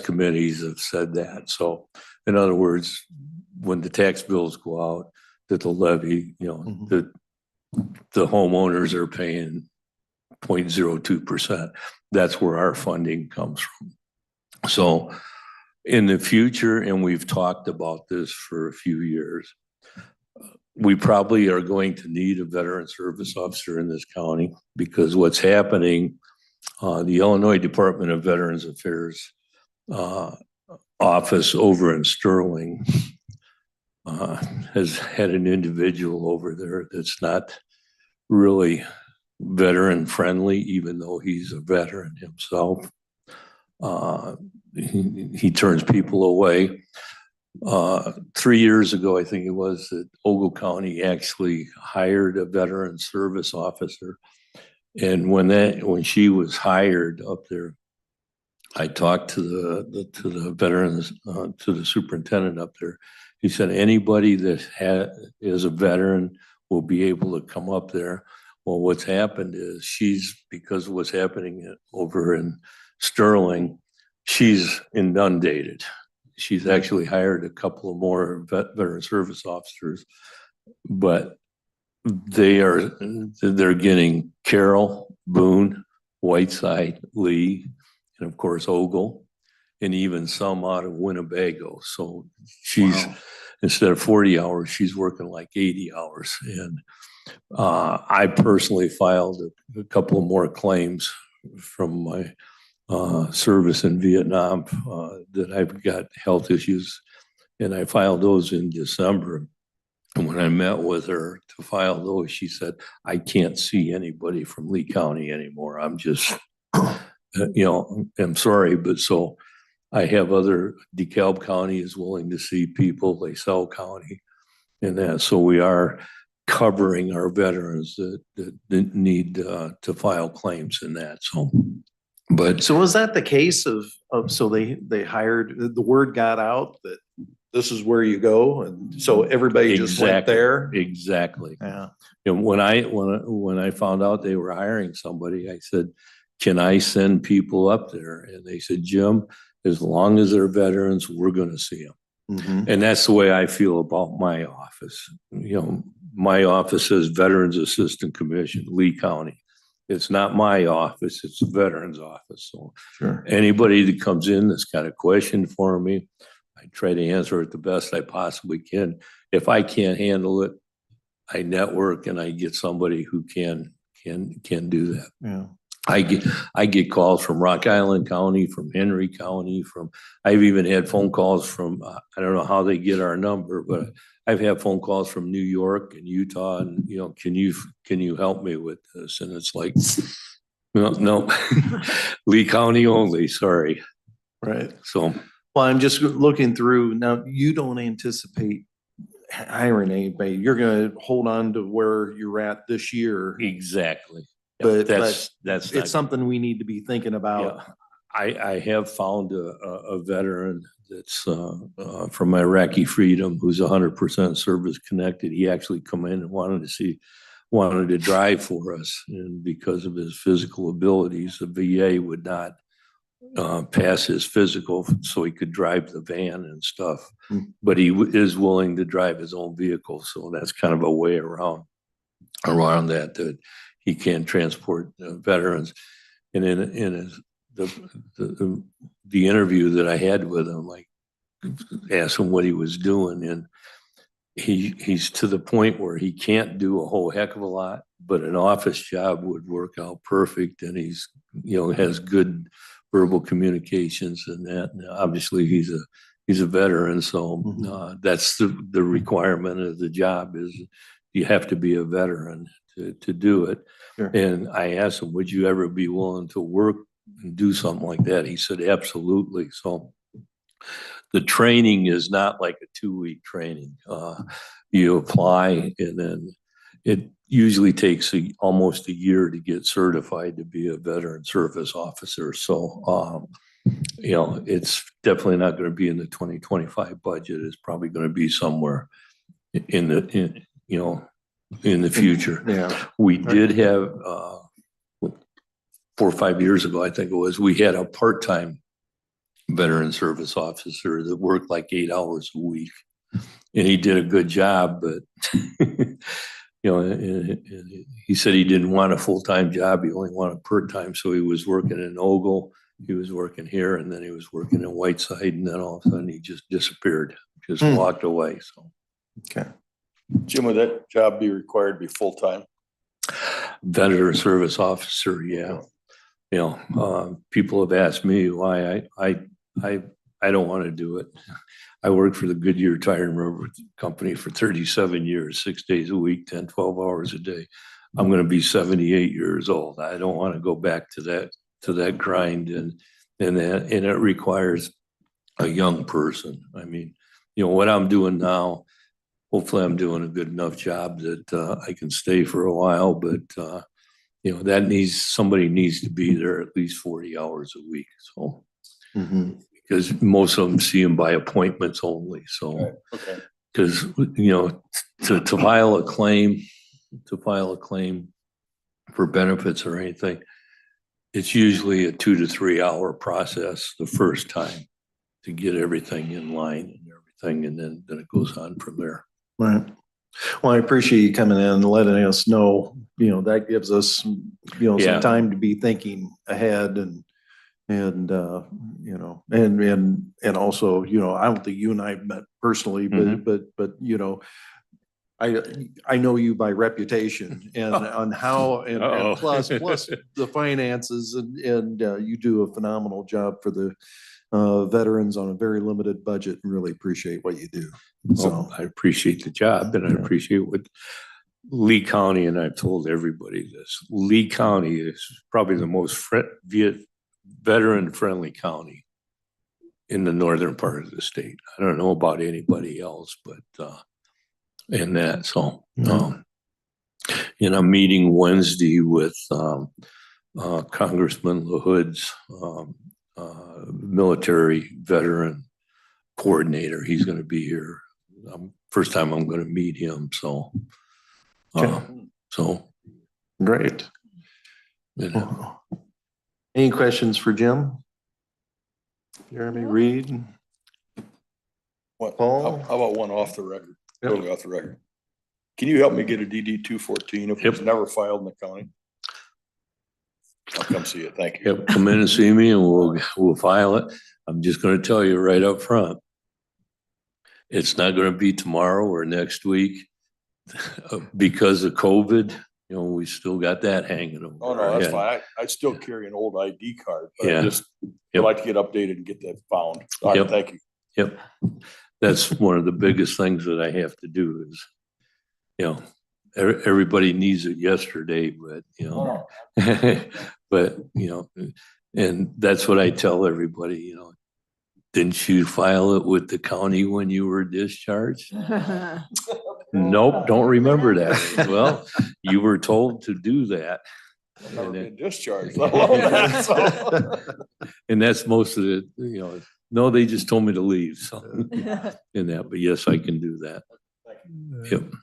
committees have said that. So in other words, when the tax bills go out, that the levy, that the homeowners are paying 0.02%. That's where our funding comes from. So in the future, and we've talked about this for a few years, we probably are going to need a veteran service officer in this county, because what's happening, the Illinois Department of Veterans Affairs office over in Sterling has had an individual over there that's not really veteran friendly, even though he's a veteran himself. He turns people away. 3 years ago, I think it was, that Ogle County actually hired a veteran service officer. And when she was hired up there, I talked to the veterans, to the superintendent up there. He said anybody that is a veteran will be able to come up there. Well, what's happened is because of what's happening over in Sterling, she's inundated. She's actually hired a couple of more veteran service officers, but they're getting Carroll, Boone, Whiteside, Lee, and of course Ogle, and even some out of Winnebago. So she's, instead of 40 hours, she's working like 80 hours. And I personally filed a couple of more claims from my service in Vietnam, that I've got health issues, and I filed those in December. And when I met with her to file those, she said, I can't see anybody from Lee County anymore. I'm just, I'm sorry, but so I have other, DeKalb County is willing to see people, LaSalle County, and that. So we are covering our veterans that need to file claims in that. So was that the case of so they hired, the word got out that this is where you go. And so everybody just went Exactly. there. Exactly. Yeah. And when I found out they were hiring somebody, I said, can I send people up there? And they said, Jim, as long as they're veterans, we're going to see them. Mhm. And that's the way I feel about my office. My office says Veterans Assistant Commission, Lee County. It's not my office, it's the veterans office. So Sure. anybody that comes in that's got a question for me, I try to answer it the best I possibly can. If I can't handle it, I network and I get somebody who can do that. Yeah. I get calls from Rock Island County, from Henry County, I've even had phone calls from, I don't know how they get our number, but I've had phone calls from New York and Utah and, can you help me with this? And it's like, no, Lee County only, sorry. Right. So. Well, I'm just looking through now, you don't anticipate hiring anybody. You're going to hold on to where you're at this year. Exactly. But That's it's something we need to be thinking about. Yeah. I have found a veteran that's from Iraqi Freedom who's 100% service connected. He actually come in and wanted to drive for us, and because of his physical abilities, the VA would not pass his physical so he could drive the van and stuff. But he is willing to drive his own vehicle, so that's kind of a way around that he can transport veterans. And in the interview that I had with him, I asked him what he was doing, and he's to the point where he can't do a whole heck of a lot, but an office job would work out perfect, and he's has good verbal communications and that. And obviously he's a veteran, so that's the requirement of the job is you have to be a veteran to do it. Sure. And I asked him, would you ever be willing to work and do something like that? He said, absolutely. So the training is not like a 2-week training. You apply, and then it usually takes almost a year to get certified to be a veteran service officer. So, it's definitely not going to be in the 2025 budget. It's probably going to be somewhere in the future. Yeah. We did have 4 or 5 years ago, I think it was, we had a part-time veteran service officer that worked like 8 hours a week, and he did a good job, but he said he didn't want a full-time job. He only wanted part-time. So he was working in Ogle, he was working here, and then he was working in Whiteside, and then all of a sudden he just disappeared, just walked away. So. Okay. Jim, would that job be required to be full-time? Veteran service officer, yeah. People have asked me why I don't want to do it. I worked for the Goodyear Tire and Rubber Company for 37 years, 6 days a week, 10, 12 hours a day. I'm going to be 78 years old. I don't want to go back to that grind, and it requires a young person. I mean, what I'm doing now, hopefully I'm doing a good enough job that I can stay for a while, but somebody needs to be there at least 40 hours a week. So, because most of them see them by appointments only. So, because, to file a claim for benefits or anything, it's usually a 2 to 3 hour process the first time to get everything in line and everything. And then it goes on from there. Right. Well, I appreciate you coming in and letting us know, that gives us, some time to be thinking ahead and also, I don't think you and I met personally, but I know you by reputation and on how, and plus the finances and you do a phenomenal job for the veterans on a very limited budget, and really appreciate what you do. So I appreciate the job, and I appreciate what Lee County, and I've told everybody this, Lee County is probably the most veteran-friendly county in the northern part of the state. I don't know about anybody else, but in that. So, and I'm meeting Wednesday with Congressman LaHood's military veteran coordinator. He's gonna be here. First time I'm gonna meet him, so. So, Great. you know, Any questions for Jim? Jeremy, Reed? What, Paul? how about one off the record, Yep. totally off the record? Can you help me get a DD 214 if it's never filed in the county? I'll come see it. Thank you. Yep, come in and see me and we'll file it. I'm just gonna tell you right up front. It's not gonna be tomorrow or next week. Because of COVID, you know, we still got that hanging over. Oh, no, our that's head. fine. I still carry an old ID card, but Yeah. I just would Yep. like to get updated and get that found. All right, Yep. thank you. Yep. That's one of the biggest things that I have to do is, you know, everybody needs it yesterday, but, you know, but, you know, and that's what I tell everybody, you know, didn't you file it with the county when you were discharged? Nope, don't remember that. Well, you were told to do that. I've never And been it- discharged, let alone that, so. And that's most of it, you know, no, they just told me to leave, so. In that, but yes, I can do that. Yep.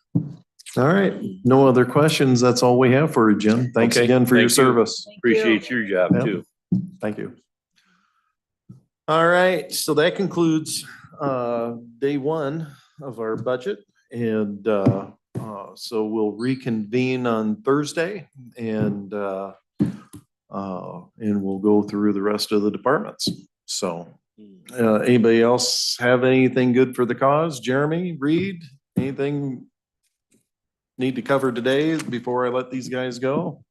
All right, no other questions. That's all we have for you, Jim. Thanks Okay, again for your thank you. service. Appreciate your job Yep. too. Thank you. All right, so that concludes day one of our budget. And so we'll reconvene on Thursday and we'll go through the rest of the departments. So anybody else have anything good for the cause? Jeremy, Reed, anything need to cover today before I let these guys go?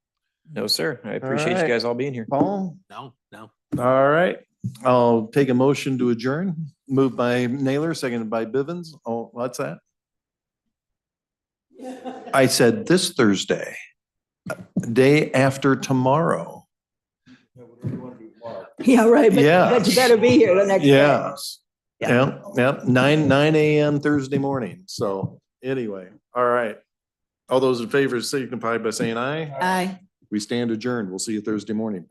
No, sir. I appreciate you guys all being here. Paul? No. All right. I'll take a motion to adjourn. Moved by Naylor, seconded by Bivens. Oh, what's that? I said this Thursday, day after tomorrow. Yeah, right. Yeah. But you better be here the next day. Yes. Yeah. 9 a.m. Thursday morning. So anyway, all right. All those in favor signify by saying aye. Aye. We stand adjourned. We'll see you Thursday morning.